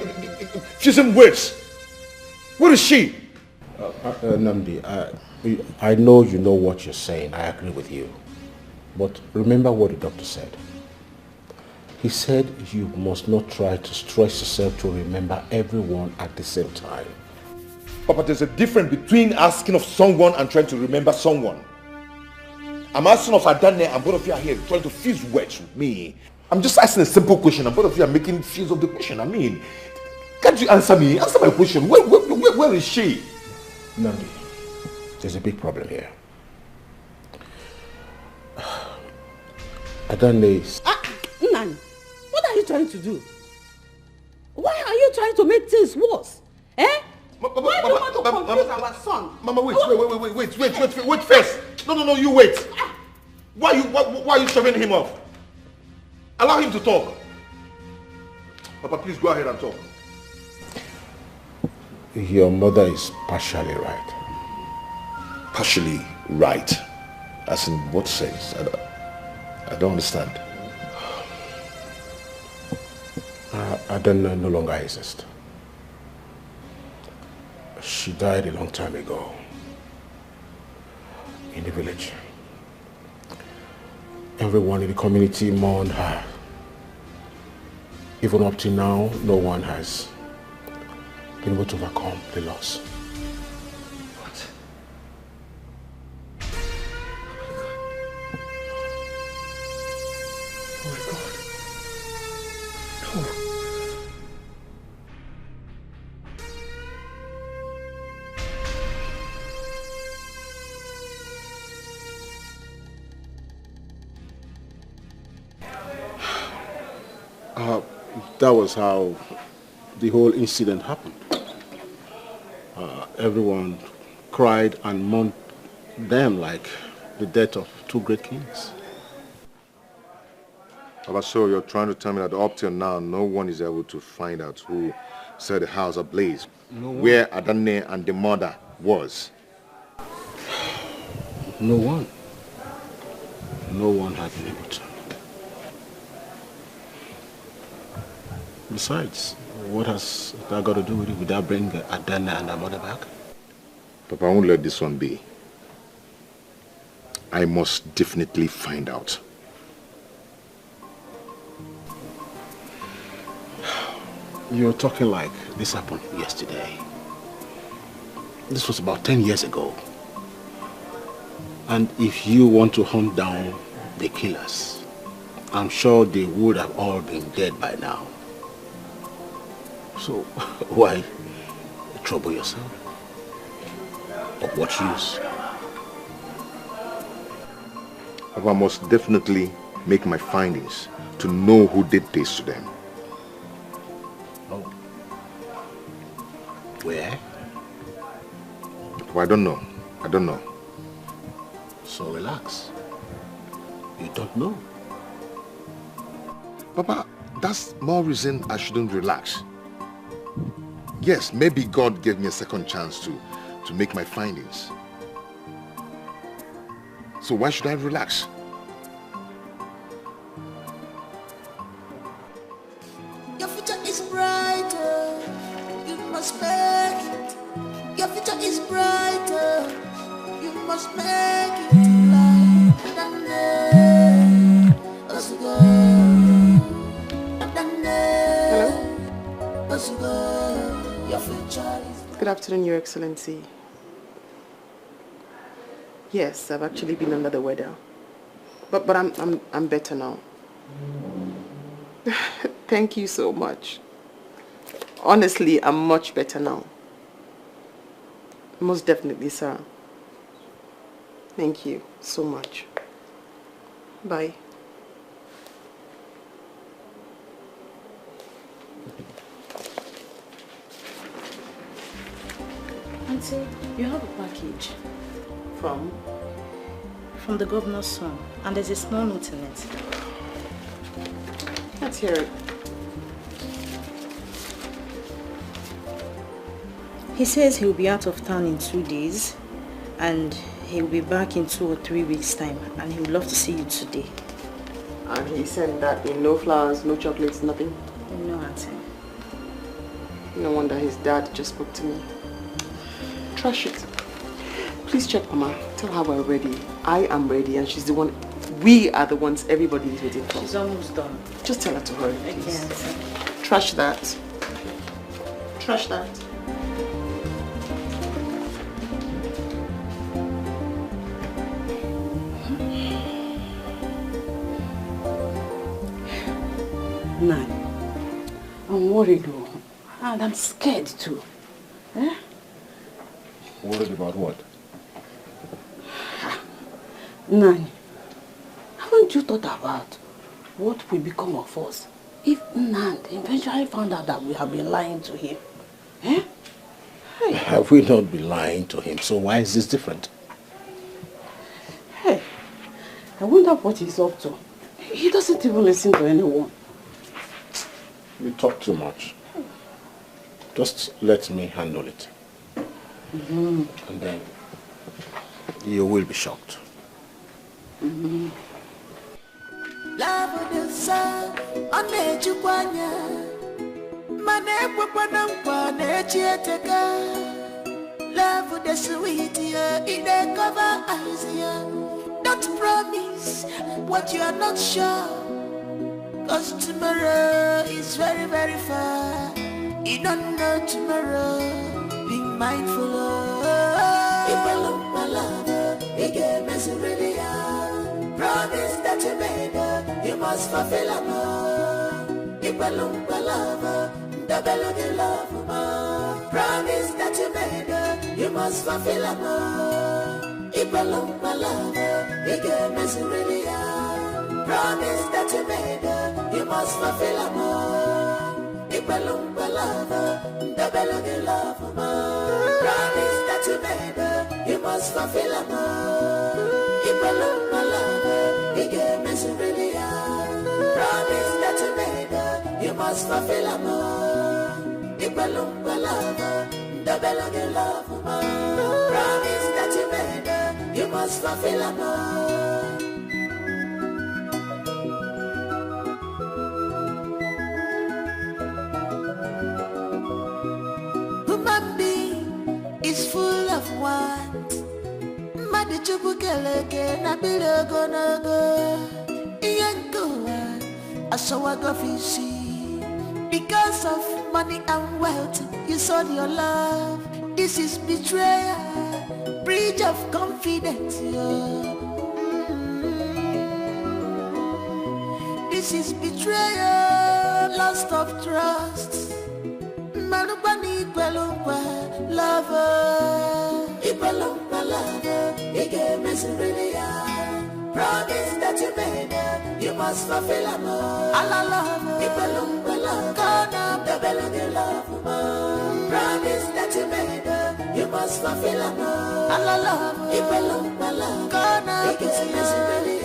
fusing words. Where is she? Namdi, I know you know what you're saying. I agree with you. But remember what the doctor said. He said you must not try to stress yourself to remember everyone at the same time. Papa, there's a difference between asking of someone and trying to remember someone. I'm asking of Adanne, and both of you are here trying to fuse words with me. I'm just asking a simple question, and both of you are making fuse of the question. I mean, can't you answer me? Answer my question. Where is she? Namdi, there's a big problem here. Adanne is... Nani, what are you trying to do? Why are you trying to make things worse? Eh? Why do you want to confuse our son? Mama, wait first. No, you wait. Why are you shoving him off? Allow him to talk. Papa, please go ahead and talk. Your mother is partially right. Partially right? As in what sense? I don't understand. Adanne no longer exists. She died a long time ago in the village. Everyone in the community mourned her. Even up to now, no one has been able to overcome the loss. What? Oh my God. No. That was how the whole incident happened. Everyone cried and mourned them like the death of two great kings. Papa, so you're trying to tell me that up till now, no one is able to find out who set the house ablaze, where Adanne and the mother was? No one. No one had been able to. Besides, what has that got to do with it without bringing Adanne and her mother back? Papa, I won't let this one be. I must definitely find out. You're talking like this happened yesterday. This was about 10 years ago. And if you want to hunt down the killers, I'm sure they would have all been dead by now. So, why trouble yourself? Of what use? Papa, I must definitely make my findings to know who did this to them. Oh. Where? Papa, I don't know. I don't know. So relax. You don't know. Papa, that's more reason I shouldn't relax. Yes, maybe God gave me a second chance to make my findings. So why should I relax? Your future is brighter, you must make it. Your future is brighter, you must make it. Like Adanne, Osugo, Adanne, Osugo. Good afternoon, Your Excellency. Yes, I've actually been under the weather, but I'm better now. Thank you so much. Honestly, I'm much better now. Most definitely, sir. Thank you so much. Bye. Auntie, you have a package. From? From the governor's son, and there's a small note in it. Let's hear it. He says he'll be out of town in 2 days, and He'll be back in 2 or 3 weeks' time, and he would love to see you today. And he said that in no flowers, no chocolates, nothing? No, Auntie. No wonder his dad just spoke to me. Trash it. Please check Mama. Tell her we're ready. I am ready, and she's the one. We are the ones everybody is waiting for. She's almost done. Just tell her to hurry, please. Okay. Trash that. Trash that. Nan, I'm worried though, and I'm scared too. Eh? Worried about what? Nan, haven't you thought about what will become of us if Nan eventually found out that we have been lying to him? Eh? Hey. Have we not been lying to him? So why is this different? Hey, I wonder what he's up to. He doesn't even listen to anyone. You talk too much. Just let me handle it. And then you will be shocked. Love the sun, on the Juquania. Manepana, love the sweet, in the cover eyes. Don't promise what you are not sure. Cause tomorrow is very, very far. You don't know tomorrow. Be mindful of. If I love my love, you get misery. Promise that you made, you must fulfill a more. If I love my love, the belly of love. Promise that you made, you must fulfill a more. If I love my love, you get misery. Promise that you made, you must fulfill a more. If I love my love, the belly of love. Promise that you made, you must fulfill a more. If I love my love, you get misery. Promise that you made, you must fulfill a more. If I love my love, the belly of love. Promise that you made, you must fulfill a more. Human being is full of want. Madi chubukeleke na bilogo nago. Iyango asawaga fisi. Because of money and wealth, you sold your love. This is betrayal, breach of confidence. This is betrayal, loss of trust. Manubani kwelungwa, lover. Ipalungwa lover, ike misery. Promise that you made, you must fulfill a more. Allah love, ipalungwa lover, gonna the belly of love. Promise that you made, you must fulfill a more. Allah love, ipalungwa lover, gonna ike misery.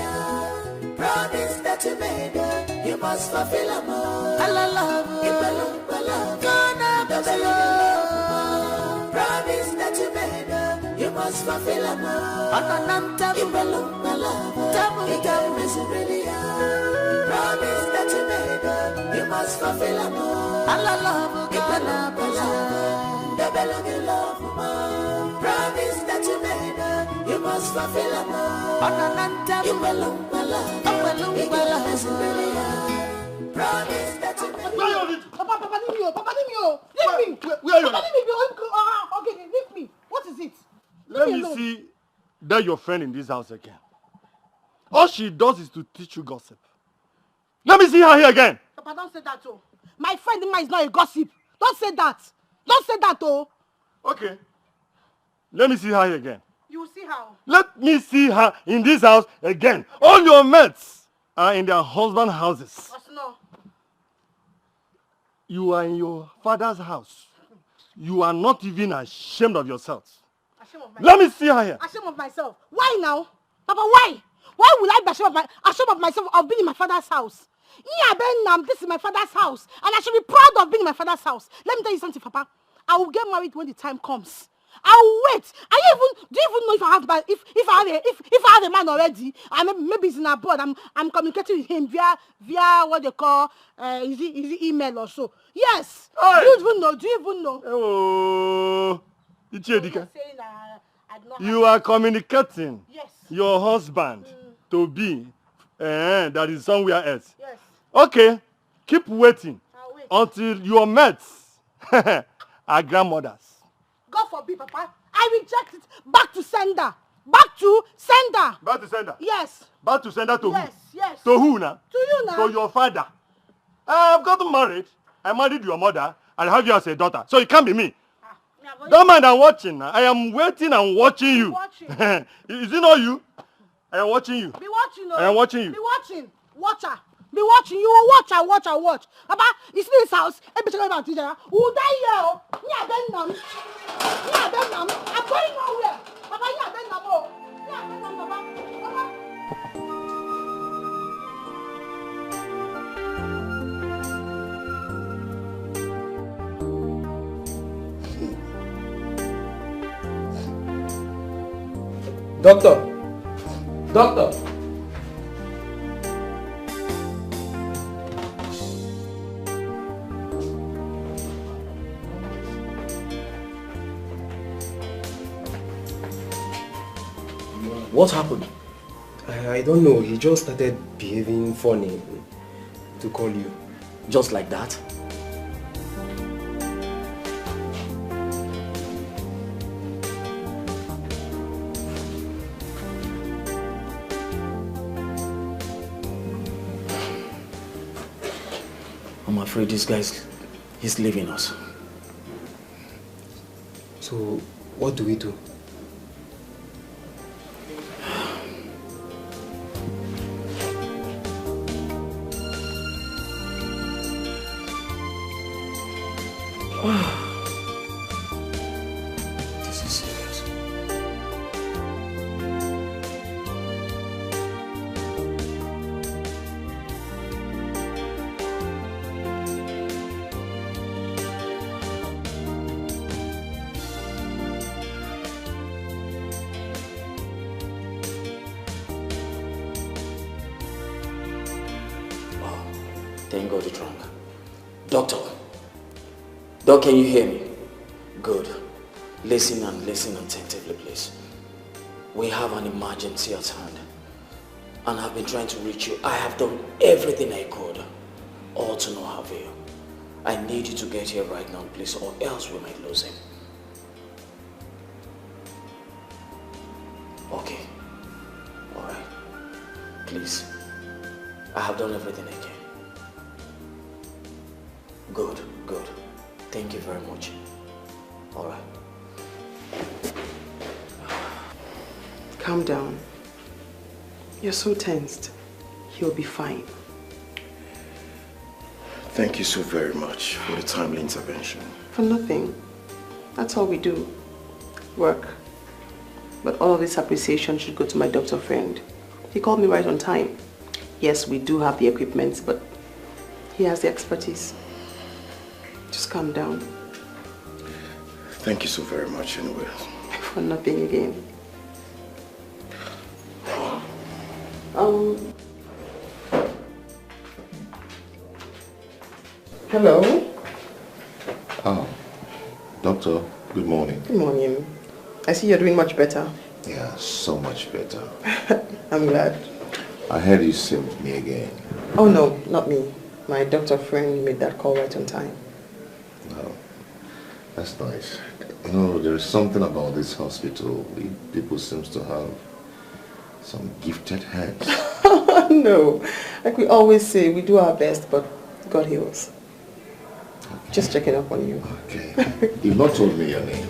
Promise that you made, you must fulfill a more. Allah love, ipalungwa lover, gonna the belly of love. Promise that you made, you must fulfill a more. Anananta, ipalungwa lover, tamu ike misery. Promise that you made, you must fulfill a more. Allah love, ipalungwa lover, the belly of love. Promise that you made, you must fulfill a more. Anananta, ipalungwa lover. Promise that you Papa, leave me. Where are you? Papa, leave me. Okay, leave me. What is it? Let me see that your friend in this house again. All she does is to teach you gossip. Let me see her here again. Papa, don't say that, oh. My friend Ima is not a gossip. Don't say that. Don't say that, oh. Okay. Let me see her here again. You will see how. Let me see her in this house again. All your mates are in their husband's houses. No. You are in your father's house. You are not even ashamed of yourselves. Ashamed of myself. Let me see her here. Ashamed of myself. Why now? Papa, why? Why will I be ashamed of myself of being in my father's house? This is my father's house. And I should be proud of being in my father's house. Let me tell you something, Papa. I will get married when the time comes. I'll wait. Do you even know if I have if I have a man already? And maybe he's in abroad. I'm communicating with him via what they call is it email or so. Yes. Hey. Do you even know? Do you even know? Oh, you are communicating your husband to be that is somewhere else. Yes. Okay, keep waiting until your mates are grandmothers. God forbid, Papa. I reject it. Back to sender. Back to sender. Back to sender? Yes. Back to sender to yes, who? Yes. To who now? To you now. To your father. I've gotten married. I married your mother and I have you as a daughter. So it can't be me. Don't mind, I'm watching. I am waiting and watching you. Is it not you? I am watching you. Be watching. I am watching you. Be watching. Watcher. Be watching. You will watch and watch and watch. Papa, you see this house? Every time about teacher, who die here? I'm going nowhere. Papa, Papa. Doctor. What happened? I don't know. He just started behaving funny to call you. Just like that? I'm afraid this guy is leaving us. So, what do we do? This is serious. Thank God you're drunk. Doctor. Doc, can you hear me? Good. Listen attentively, please. We have an emergency at hand. And I've been trying to reach you. I have done everything I could. All to no avail. I need you to get here right now, please, or else we might lose him. Okay. Alright. Please. I have done everything I can. Good. Thank you very much. Alright. Calm down. You're so tensed. He'll be fine. Thank you so very much for the timely intervention. For nothing. That's all we do. Work. But all of this appreciation should go to my doctor friend. He called me right on time. Yes, we do have the equipment, but he has the expertise. Just calm down. Thank you so very much anyway. For nothing again. Hello? Oh, doctor, good morning. Good morning. I see you're doing much better. Yeah, so much better. I'm glad. I heard you see me again. Oh no, not me. My doctor friend made that call right on time. Oh, that's nice. You know, there's something about this hospital. People seem to have some gifted hands. No, like we always say, we do our best, but God heals. Okay. Just checking up on you. Okay. You've not told me your name.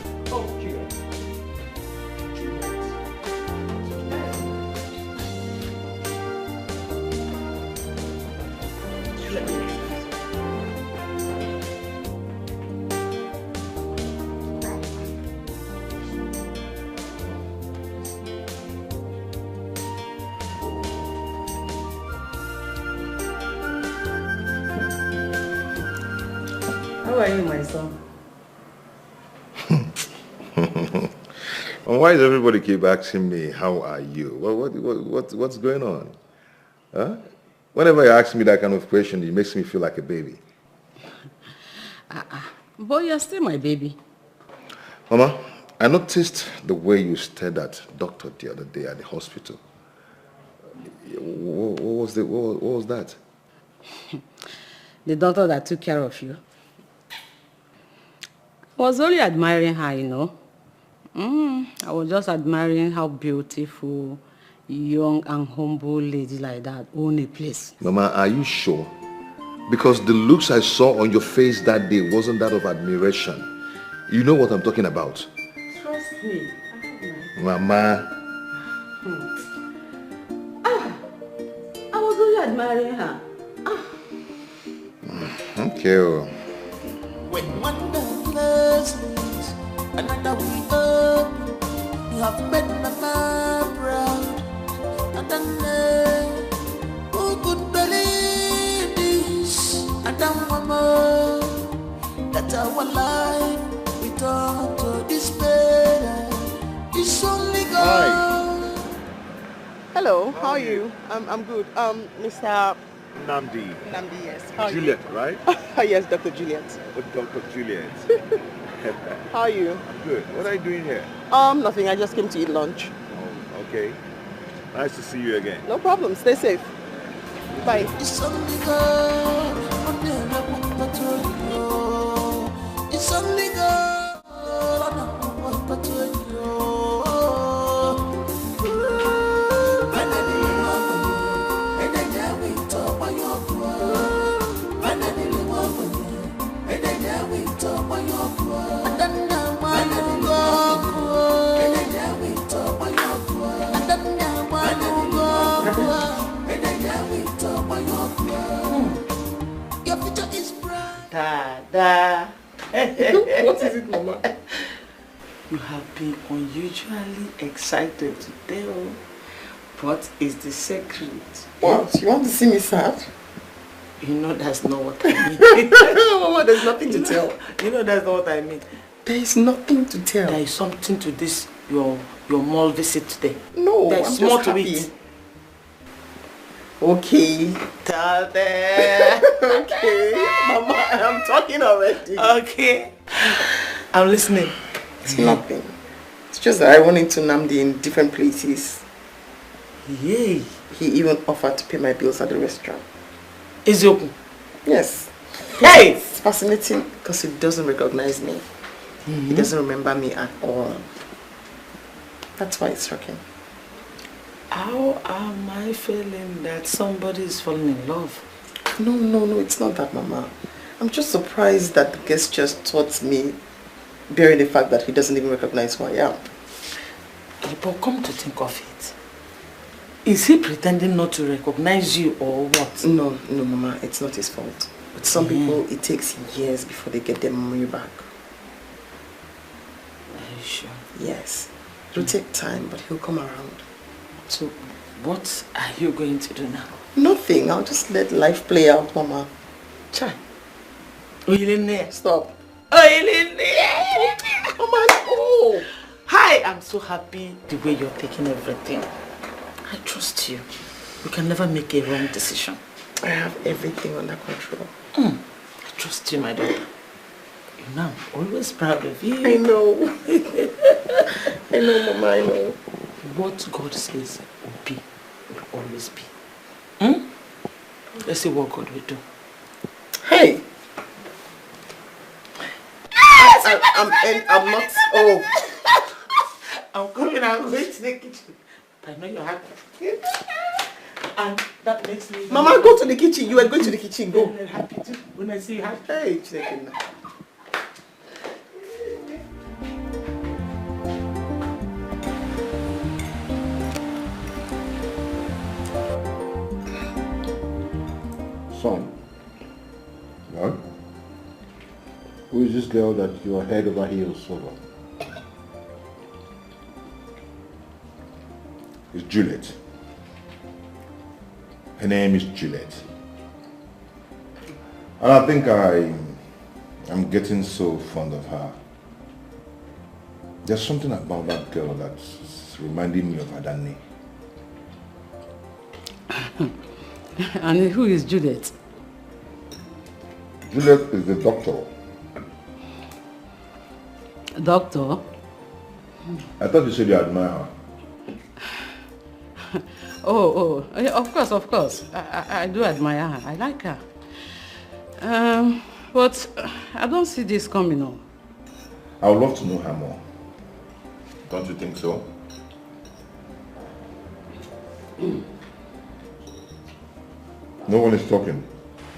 How are you, my son? And why does everybody keep asking me, how are you? What's going on? Huh? Whenever you ask me that kind of question, it makes me feel like a baby. But you're still my baby. Mama, I noticed the way you stared at doctor the other day at the hospital. What was that? The doctor that took care of you. I was only admiring her, you know. I was just admiring how beautiful, young and humble lady like that own a place. Mama, are you sure? Because the looks I saw on your face that day wasn't that of admiration. You know what I'm talking about. Trust me. Mama. I was only admiring her. Okay. When one door closes, another will open. You have made Mama proud. I don't know who could believe this. I don't want more. That our life we turn to despair. It's only God. Hello, how are you? I'm good. Mr. Namdi. Namdi, yes. How are Juliet, right? you? Yes, Dr. Juliet. Oh, Dr. Juliet. How are you? I'm good. What are you doing here? Nothing. I just came to eat lunch. Oh, okay. Nice to see you again. No problem. Stay safe. Bye. It's only God. It's only God. Dada. What is it, Mama? You have been unusually excited today. What is the secret? What? You want to see me sad? You know that's not what I mean. Mama, there's nothing to tell. You know that's not what I mean. There is nothing to tell. There is something to this, your mall visit today. No, There's I'm just more to happy. it. Okay. Tada. Okay. Mama, I'm talking already. Okay. I'm listening. It's nothing. It's just that I went into Namdi in different places. Yay. He even offered to pay my bills at the restaurant. Is it open? Yes. Hey! It's fascinating because he doesn't recognize me. He doesn't remember me at all. That's why it's shocking. How am I feeling that somebody is falling in love? No, it's not that, Mama. I'm just surprised that the guest just taught me, bearing the fact that he doesn't even recognize who I am. But come to think of it, is he pretending not to recognize you or what? No, Mama, it's not his fault. With some people, it takes years before they get their memory back. Are you sure? Yes. It'll take time, but he'll come around. So, what are you going to do now? Nothing. I'll just let life play out, Mama. Chai. Stop. Mama, oh! Hi, I'm so happy the way you're taking everything. I trust you. You can never make a wrong decision. I have everything under control. I trust you, my daughter. You know, I'm always proud of you. I know. I know, Mama, I know. What God says will be, will always be. Let's see what God will do. Hey! I'm not... Oh. I'm coming, I'm going to the kitchen. I know you're happy. And that makes me... Mama, go to the kitchen. You are going to the kitchen. Go. I'm happy too. When I see you happy. Hey, chicken. Son. What? Who is this girl that you are head over heels over? It's Juliet. Her name is Juliet. And I think I'm getting so fond of her. There's something about that girl that's reminding me of Adani. And who is Juliet? Juliet is the doctor. Doctor? I thought you said you admire her. Oh, of course. I do admire her. I like her. But I don't see this coming on. I would love to know her more. Don't you think so? No one is talking.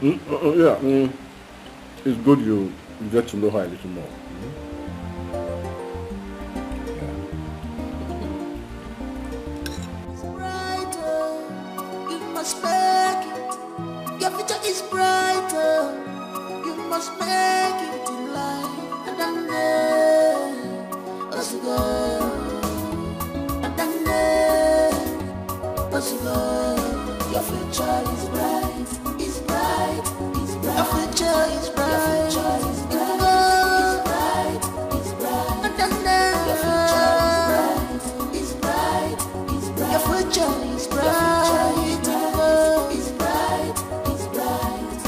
It's good you get to know her a little more. It's brighter, you must make it. Your future is brighter, you must make it in life. And then as you go, and then as you go, your future is bright, is bright, is bright. Your future is bright, your future is bright, is bright. And then your future is bright, is bright. Your future is bright, is bright, is bright.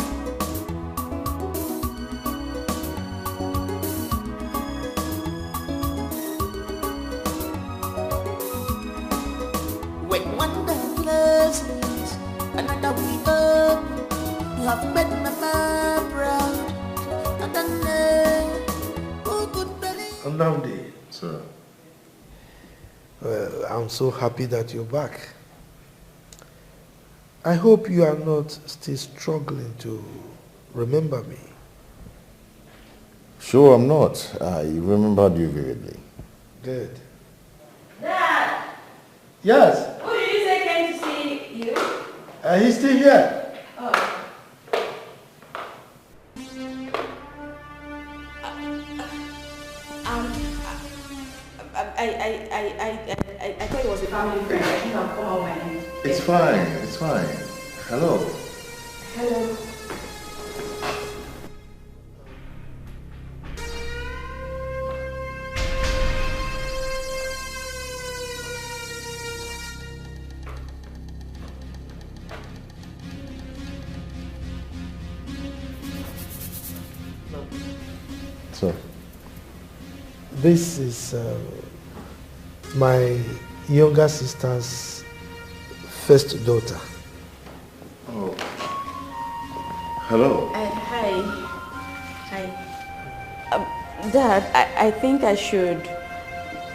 When one door closes, another will open. You have made my mind proud. And then, who could believe? Nnamdi. Sir. Well, I'm so happy that you're back. I hope you are not still struggling to remember me. Sure, I'm not. I remembered you vividly. Good. Dad! Yes, Who did you say came to see you? he's still here. Oh. I thought it was a family friend. I think I'll come out my name. It's fine, it's fine. Hello. Hello. So, This is my younger sister's first daughter. oh. Hello. Hi. Hi. Dad, I think I should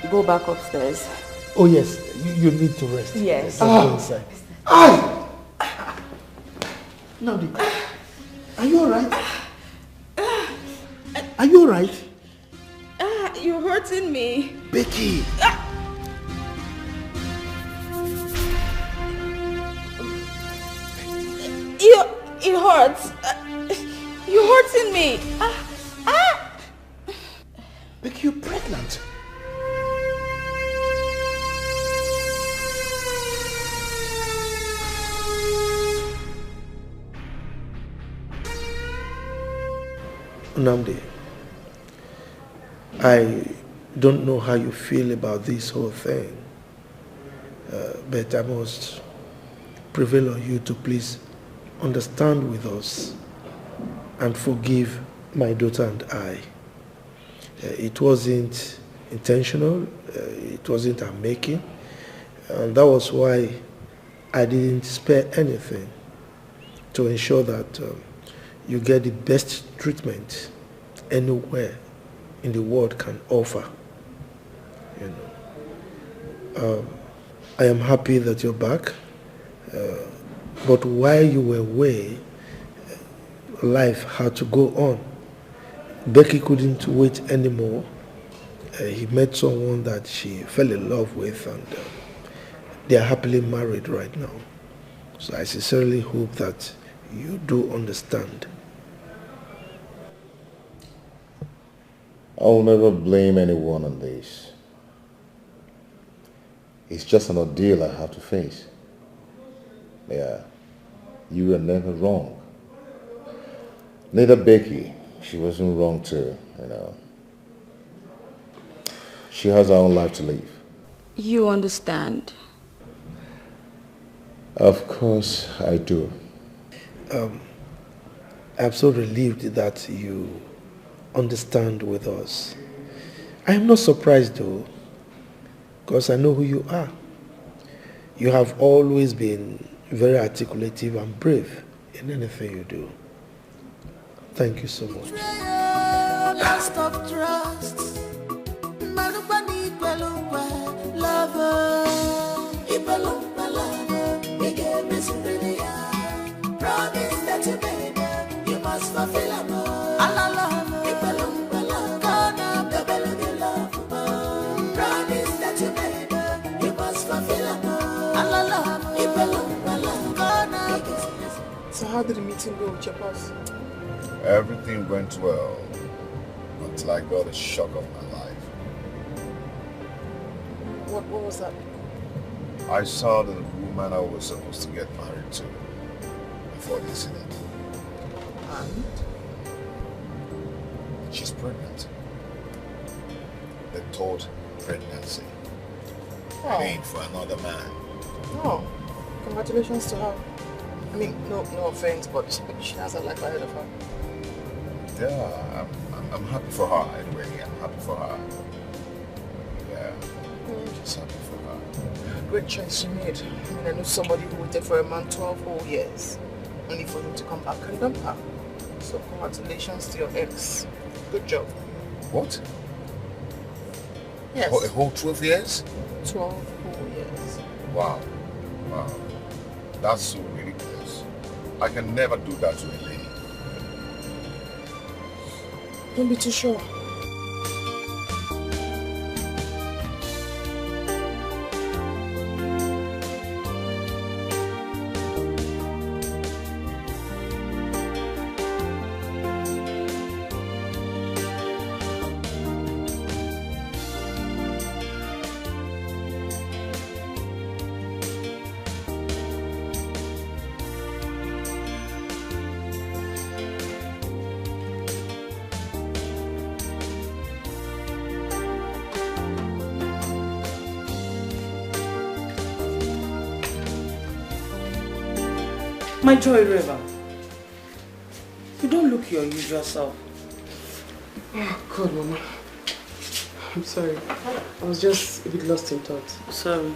go back upstairs. Oh yes, you need to rest. Yes. Let's go inside. Nnamdi, are you alright? Are you alright? You're hurting me. Becky! It hurts. You're hurting me. Becky, you're pregnant. Nnamdi, I don't know how you feel about this whole thing, but I must prevail on you to please understand with us and forgive my daughter and I. It wasn't intentional, it wasn't a making, and that was why I didn't spare anything to ensure that you get the best treatment anywhere in the world can offer. You know, I am happy that you're back, but while you were away, life had to go on. Becky couldn't wait anymore. He met someone that she fell in love with, and they are happily married right now. So I sincerely hope that you do understand. I'll never blame anyone on this. It's just an ordeal I have to face. Yeah, you were never wrong. Neither Becky, she wasn't wrong too, you know. She has her own life to live. You understand? Of course I do. I'm so relieved that you understand with us. I am not surprised though, because I know who you are. You have always been very articulative and brave in anything you do. Thank you so much. Lost of trust. Promise that you made, you must fulfill them all. Promise that you made, you must fulfill them all. So how did the meeting go with your boss? Everything went well until I got a shock of my life. What was that? I saw the woman I was supposed to get married to before the incident. And? She's pregnant. The third pregnancy. Oh. I mean, for another man. Oh, congratulations to her. I mean, no offense, but she has a life ahead of her. Yeah, I'm happy for her anyway. I'm happy for her. Yeah, just happy for her. Great choice she made. I mean, I know somebody who waited for a man 12 whole years, only for him to come back and dump her. So congratulations to your ex. Good job. What? Yes. A whole 12 years? 12 whole years. Wow. Wow. That's so ridiculous. I can never do that to a lady. Don't be too sure. My Joy River, you don't look your usual self. Oh, God, Mama. I'm sorry. I was just a bit lost in thought. Sorry.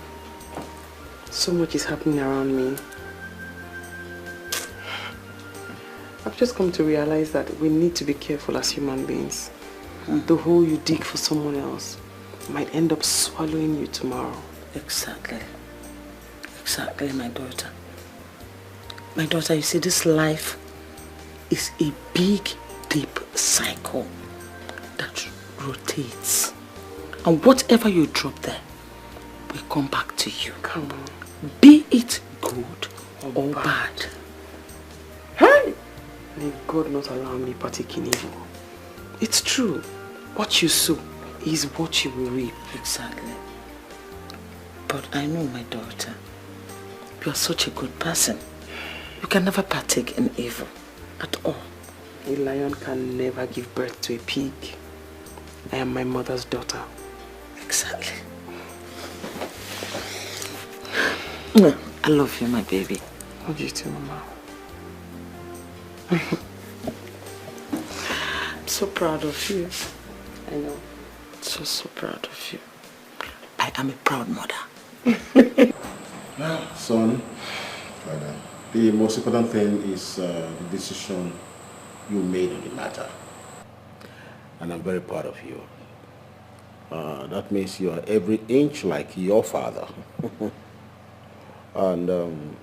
So much is happening around me. I've just come to realize that we need to be careful as human beings. The hole you dig for someone else might end up swallowing you tomorrow. Exactly. Exactly, my daughter. My daughter, you see, this life is a big, deep cycle that rotates. And whatever you drop there will come back to you. Come on. Be it good or bad. Hey! May God not allow me partake in evil. It's true. What you sow is what you will reap. Exactly. But I know, my daughter, you are such a good person. You can never partake in evil at all. A lion can never give birth to a pig. I am my mother's daughter. Exactly. I love you, my baby. Love you too, Mama. I'm so proud of you. I know. So proud of you. I am a proud mother. Son, the most important thing is the decision you made on the matter. And I'm very proud of you. That means you are every inch like your father. And I'm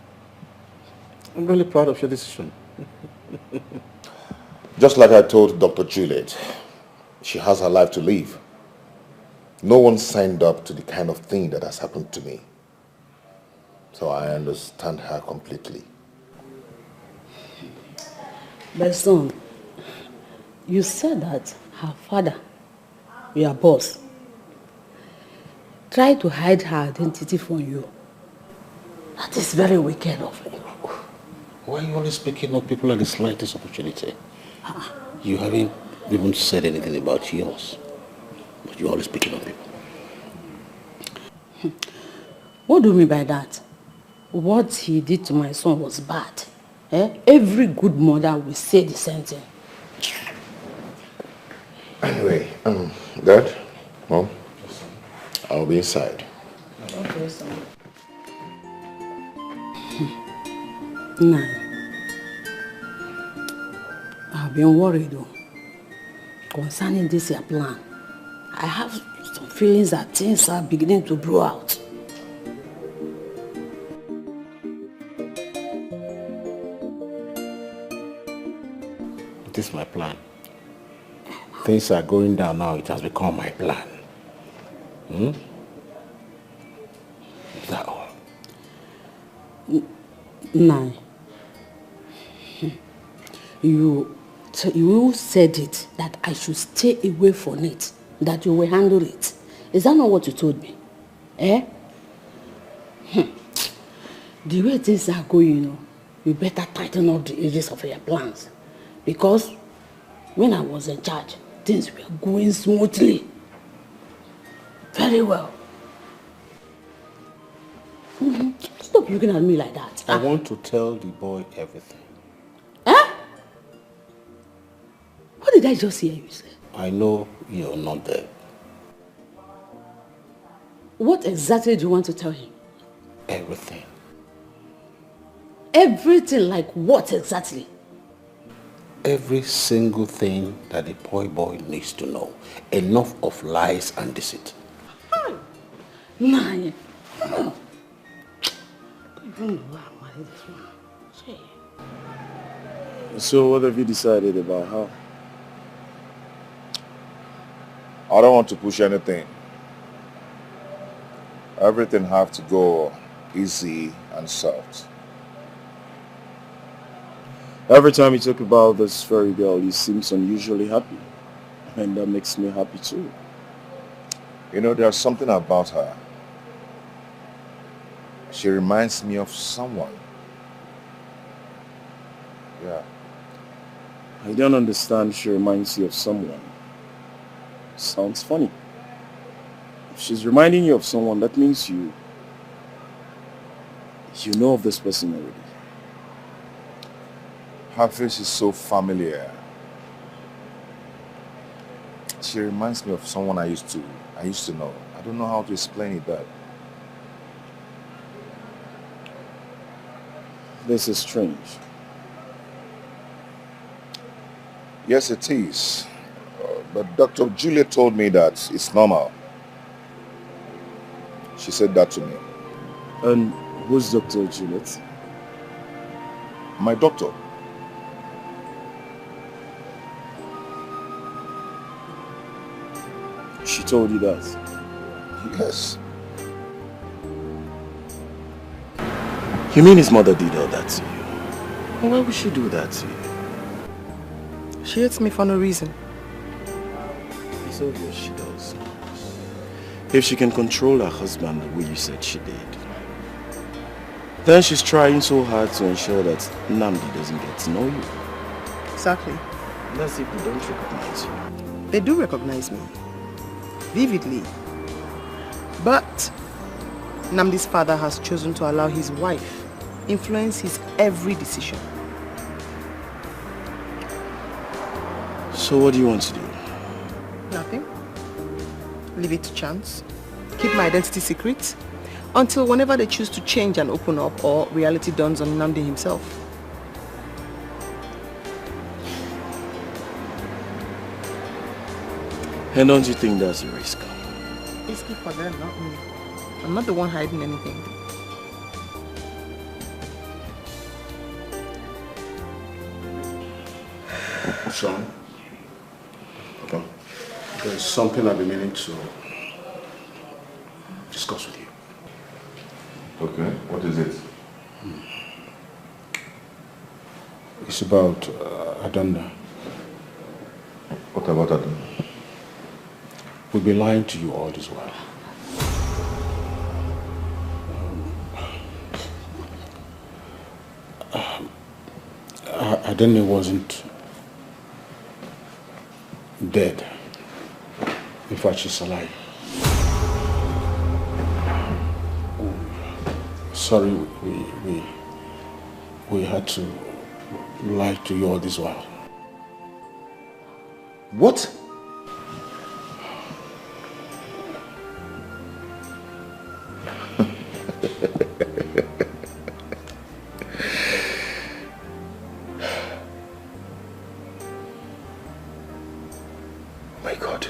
really proud of your decision. Just like I told Dr. Juliet, she has her life to live. No one signed up to the kind of thing that has happened to me. So I understand her completely. My son, you said that her father, your boss, tried to hide her identity from you. That is very wicked of him. Why are you always speaking of people at the slightest opportunity? You haven't even said anything about yours, but you're always speaking of people. What do you mean by that? What he did to my son was bad. Every good mother will say the same thing. Anyway, Dad, Mom, I'll be inside. Okay, son. Nah. I've been worried though. Concerning this your plan. I have some feelings that things are beginning to blow out. It is my plan. Things are going down now. It has become my plan. Is that all? Nah. You said it that I should stay away from it, that you will handle it. Is that not what you told me? The way things are going, you better tighten up the edges of your plans. Because when I was in charge, things were going smoothly. Very well. Stop looking at me like that. I want to tell the boy everything. What did I just hear you say? I know you're not there. What exactly do you want to tell him? Everything. Everything like what exactly? Every single thing that the boy needs to know. Enough of lies and deceit. Nah. So what have you decided about her? I don't want to push anything. Everything have to go easy and soft. Every time you talk about this fairy girl, you seem unusually happy. And that makes me happy too. You know, there's something about her. She reminds me of someone. Yeah. I don't understand she reminds you of someone. Sounds funny. If she's reminding you of someone, that means you know of this person already. Her face is so familiar. She reminds me of someone I used to know. I don't know how to explain it, Dad. This is strange. Yes, it is. But Dr. Julia told me that it's normal. She said that to me. And who's Dr. Juliet? My doctor. She told you that? Yes. You mean his mother did all that to you? Why would she do that to you? She hates me for no reason. It's obvious she does. If she can control her husband the way you said she did, then she's trying so hard to ensure that Nnamdi doesn't get to know you. Exactly. That's if they don't recognize you. They do recognize me. Vividly. But Nnamdi's father has chosen to allow his wife influence his every decision. So what do you want to do? Nothing. Leave it to chance. Keep my identity secret until whenever they choose to change and open up or reality dawns on Nnamdi himself. And don't you think that's a risk? Risky for them, not me. I'm not the one hiding anything. Son, okay. There's something I've been meaning to discuss with you. Okay, what is it? It's about Adanda. What about Adanda? We've been lying to you all this while. Adanda wasn't dead. In fact, she's alive. sorry we had to lie to you all this while. What? My God.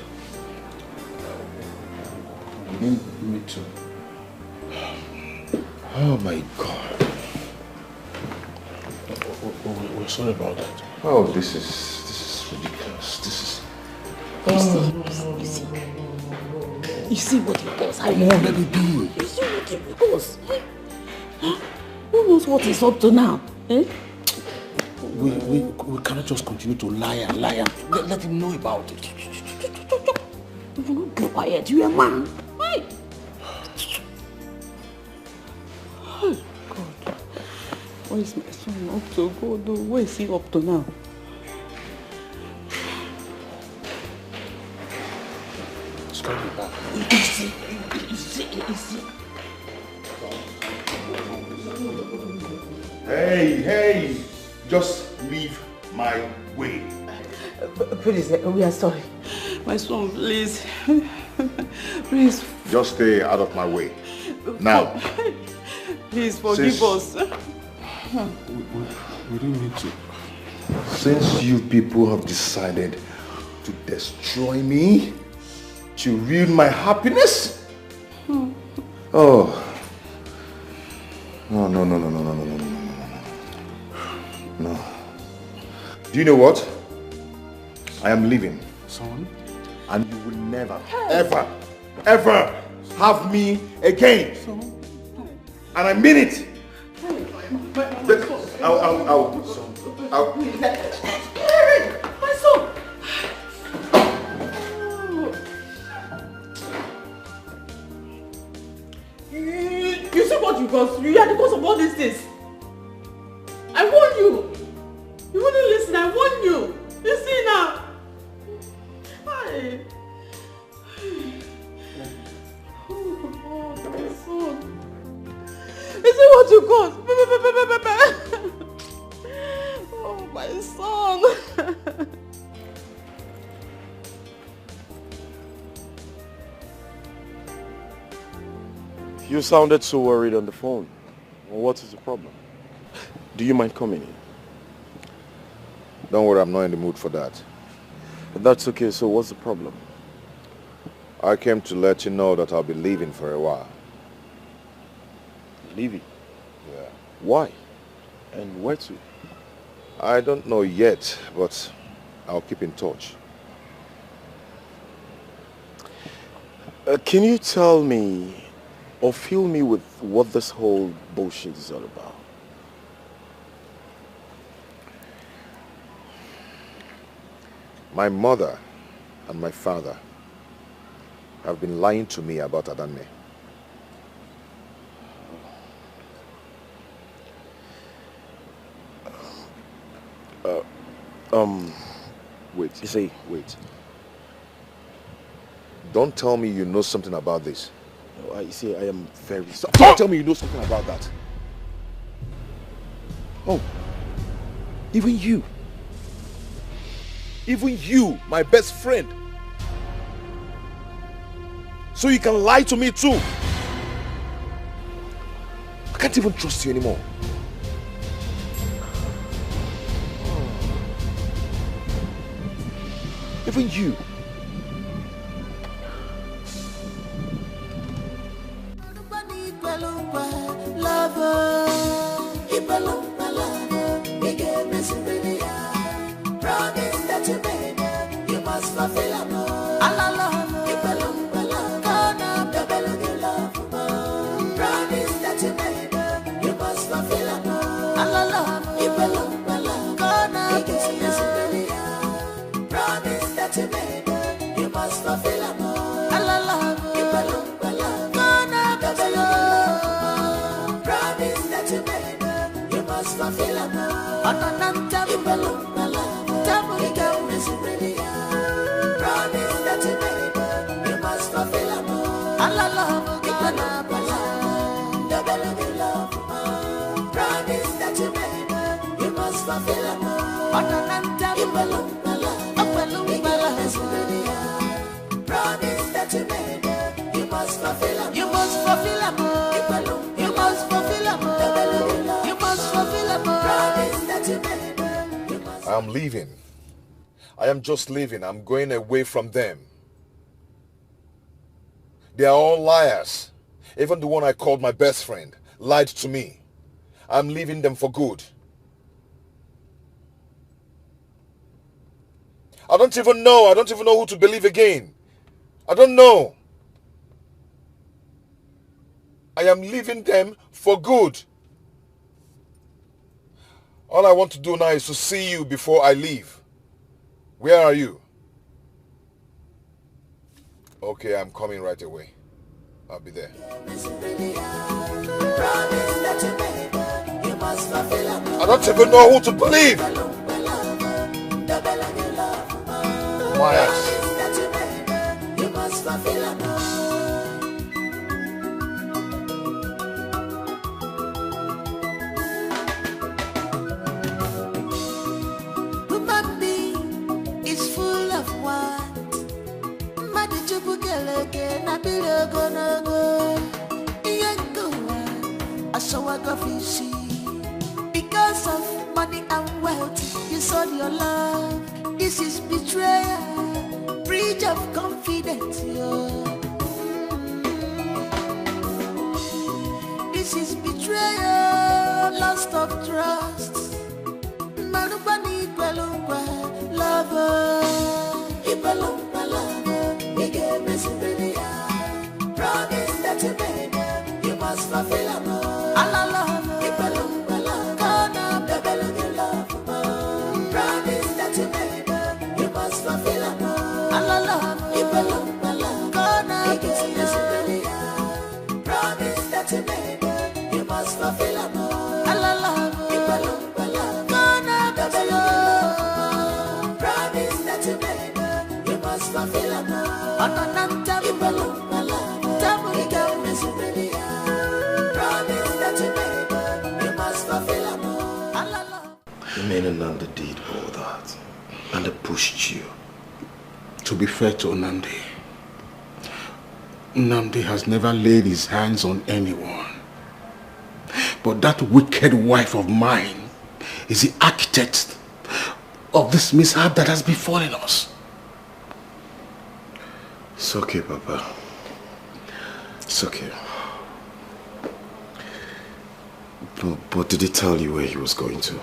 Me too. Oh my God. We're sorry about that. Oh, this is ridiculous. This is... You see what it was? Come on, let it be. You see what it was? Who knows what he's up to now? Eh? We cannot just continue to lie and lie and let him know about it. You will not be quiet. You're a man. Hey. Oh, God. What is my son up to? God, where is he up to now? It's going to be back. Easy. Hey, just leave my way. Please, we are sorry. My son, please. Please. Just stay out of my way. Now. Please forgive us. We don't need to. Since you people have decided to destroy me, to ruin my happiness? Oh. No. No. Do you know what? I am leaving. Son? And you will never, ever have me again. Son? And I mean it. I'll. My son! You see what you caused? You are the cause of all these things. I warned you. You wouldn't listen. I warned you. You see now. Hi. Oh, my son. You see what you caused? Oh, my son. You sounded so worried on the phone. What is the problem? Do you mind coming in? Don't worry, I'm not in the mood for that. But that's okay, so what's the problem? I came to let you know that I'll be leaving for a while. Leaving? Yeah. Why? And where to? I don't know yet, but I'll keep in touch. Can you tell me or fill me with what this whole bullshit is all about? My mother and my father have been lying to me about Adanne. Wait. Don't tell me you know something about this. No, I am very sorry. Don't tell me you know something about that. Oh, even you, my best friend. So you can lie to me too. I can't even trust you anymore. Even you. Promise that you made, you must fulfill them all. Promise that you made, you must fulfill them all. Promise that you made, you must fulfill them all. Promise that you made, you must fulfill them all. Promise that you made, you must fulfill them all. Love. fulfill them. Anananta Ibalum promise that you made, you must fulfill them. You must fulfill them. You must fulfill them. You must fulfill them. Promise that you made. I'm leaving. I am just leaving. I'm going away from them. They are all liars. Even the one I called my best friend lied to me. I'm leaving them for good. I don't even know who to believe again. I don't know. I am leaving them for good. All I want to do now is to see you before I leave. Where are you? Okay, I'm coming right away. I'll be there. I don't even know who to believe. My ass. Human being is full of what? Because of money and wealth, you sold your love. This is betrayal, breach of confidence. This is betrayal, loss of trust. Lover, promise that you made, you must fulfill them. Promise that you made, you must fulfill them. Promise that you made, you must fulfill them. Promise that you made, you must fulfill them. You mean Ananda did all that and they pushed you? To be fair to Nnamdi, Nnamdi has never laid his hands on anyone. But that wicked wife of mine is the architect of this mishap that has befallen us. It's okay, Papa. It's okay. But did he tell you where he was going to?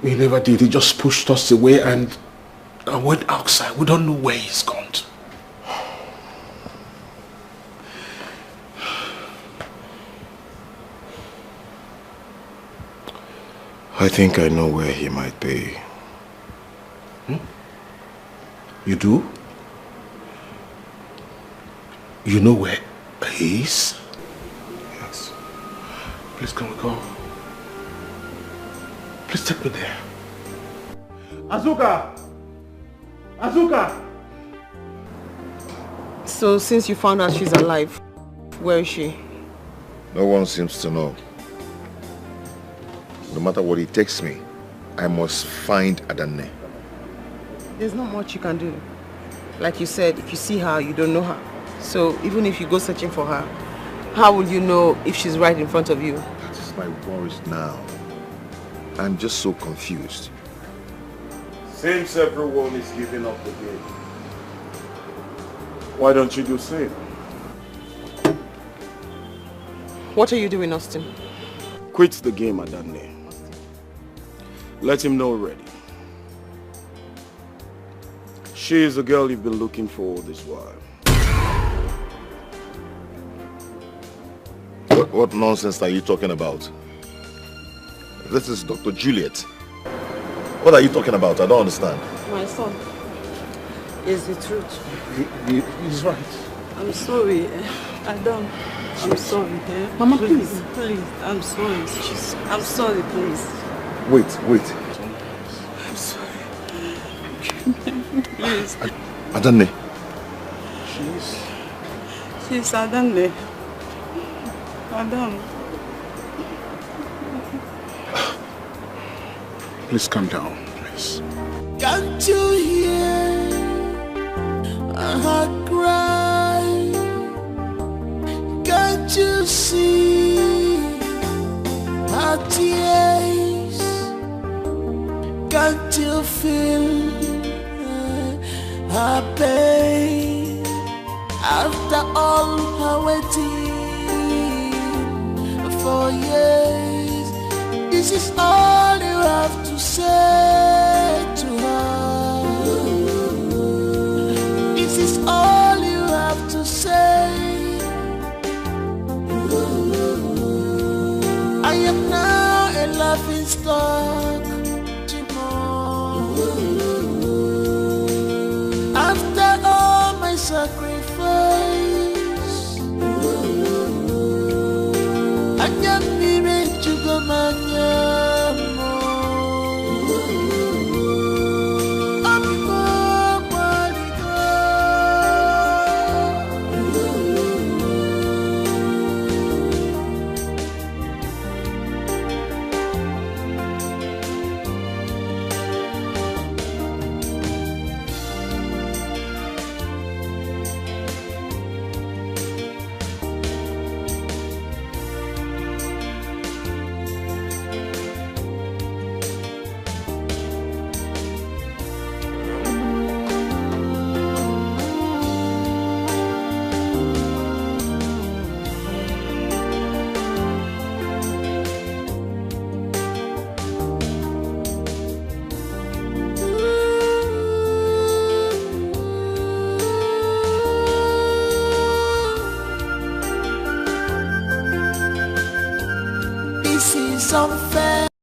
He never did. He just pushed us away and I went outside. We don't know where he's gone to. I think I know where he might be. You do? You know where he is? Yes. Please can we go? Please take me there. Azuka! Azuka! So since you found out she's alive, where is she? No one seems to know. No matter what it takes me, I must find Adanne. There's not much you can do. Like you said, if you see her, you don't know her. So even if you go searching for her, how will you know if she's right in front of you? That's my worries now. I'm just so confused. Seems everyone is giving up the game. Why don't you do the same? What are you doing, Austin? Quit the game, Adanne. Let him know already. She is the girl you've been looking for all this while. What nonsense are you talking about? This is Dr. Juliet. What are you talking about? I don't understand. My son is the truth. He's right. I'm sorry. I don't. I'm sorry. Mama, please. Please, I'm sorry. I'm sorry, please. Wait. I'm sorry. Please. Adanne. She's Adanne. Adam. Please calm down, please. Can't you hear her cry? Can't you see her tears? Can't you feel her pain? After all her waiting for years, this is all you have to say to her. This is all you have to say. I am now a laughing stock. After all my sacrifice, I can't be ready to go This is unfair.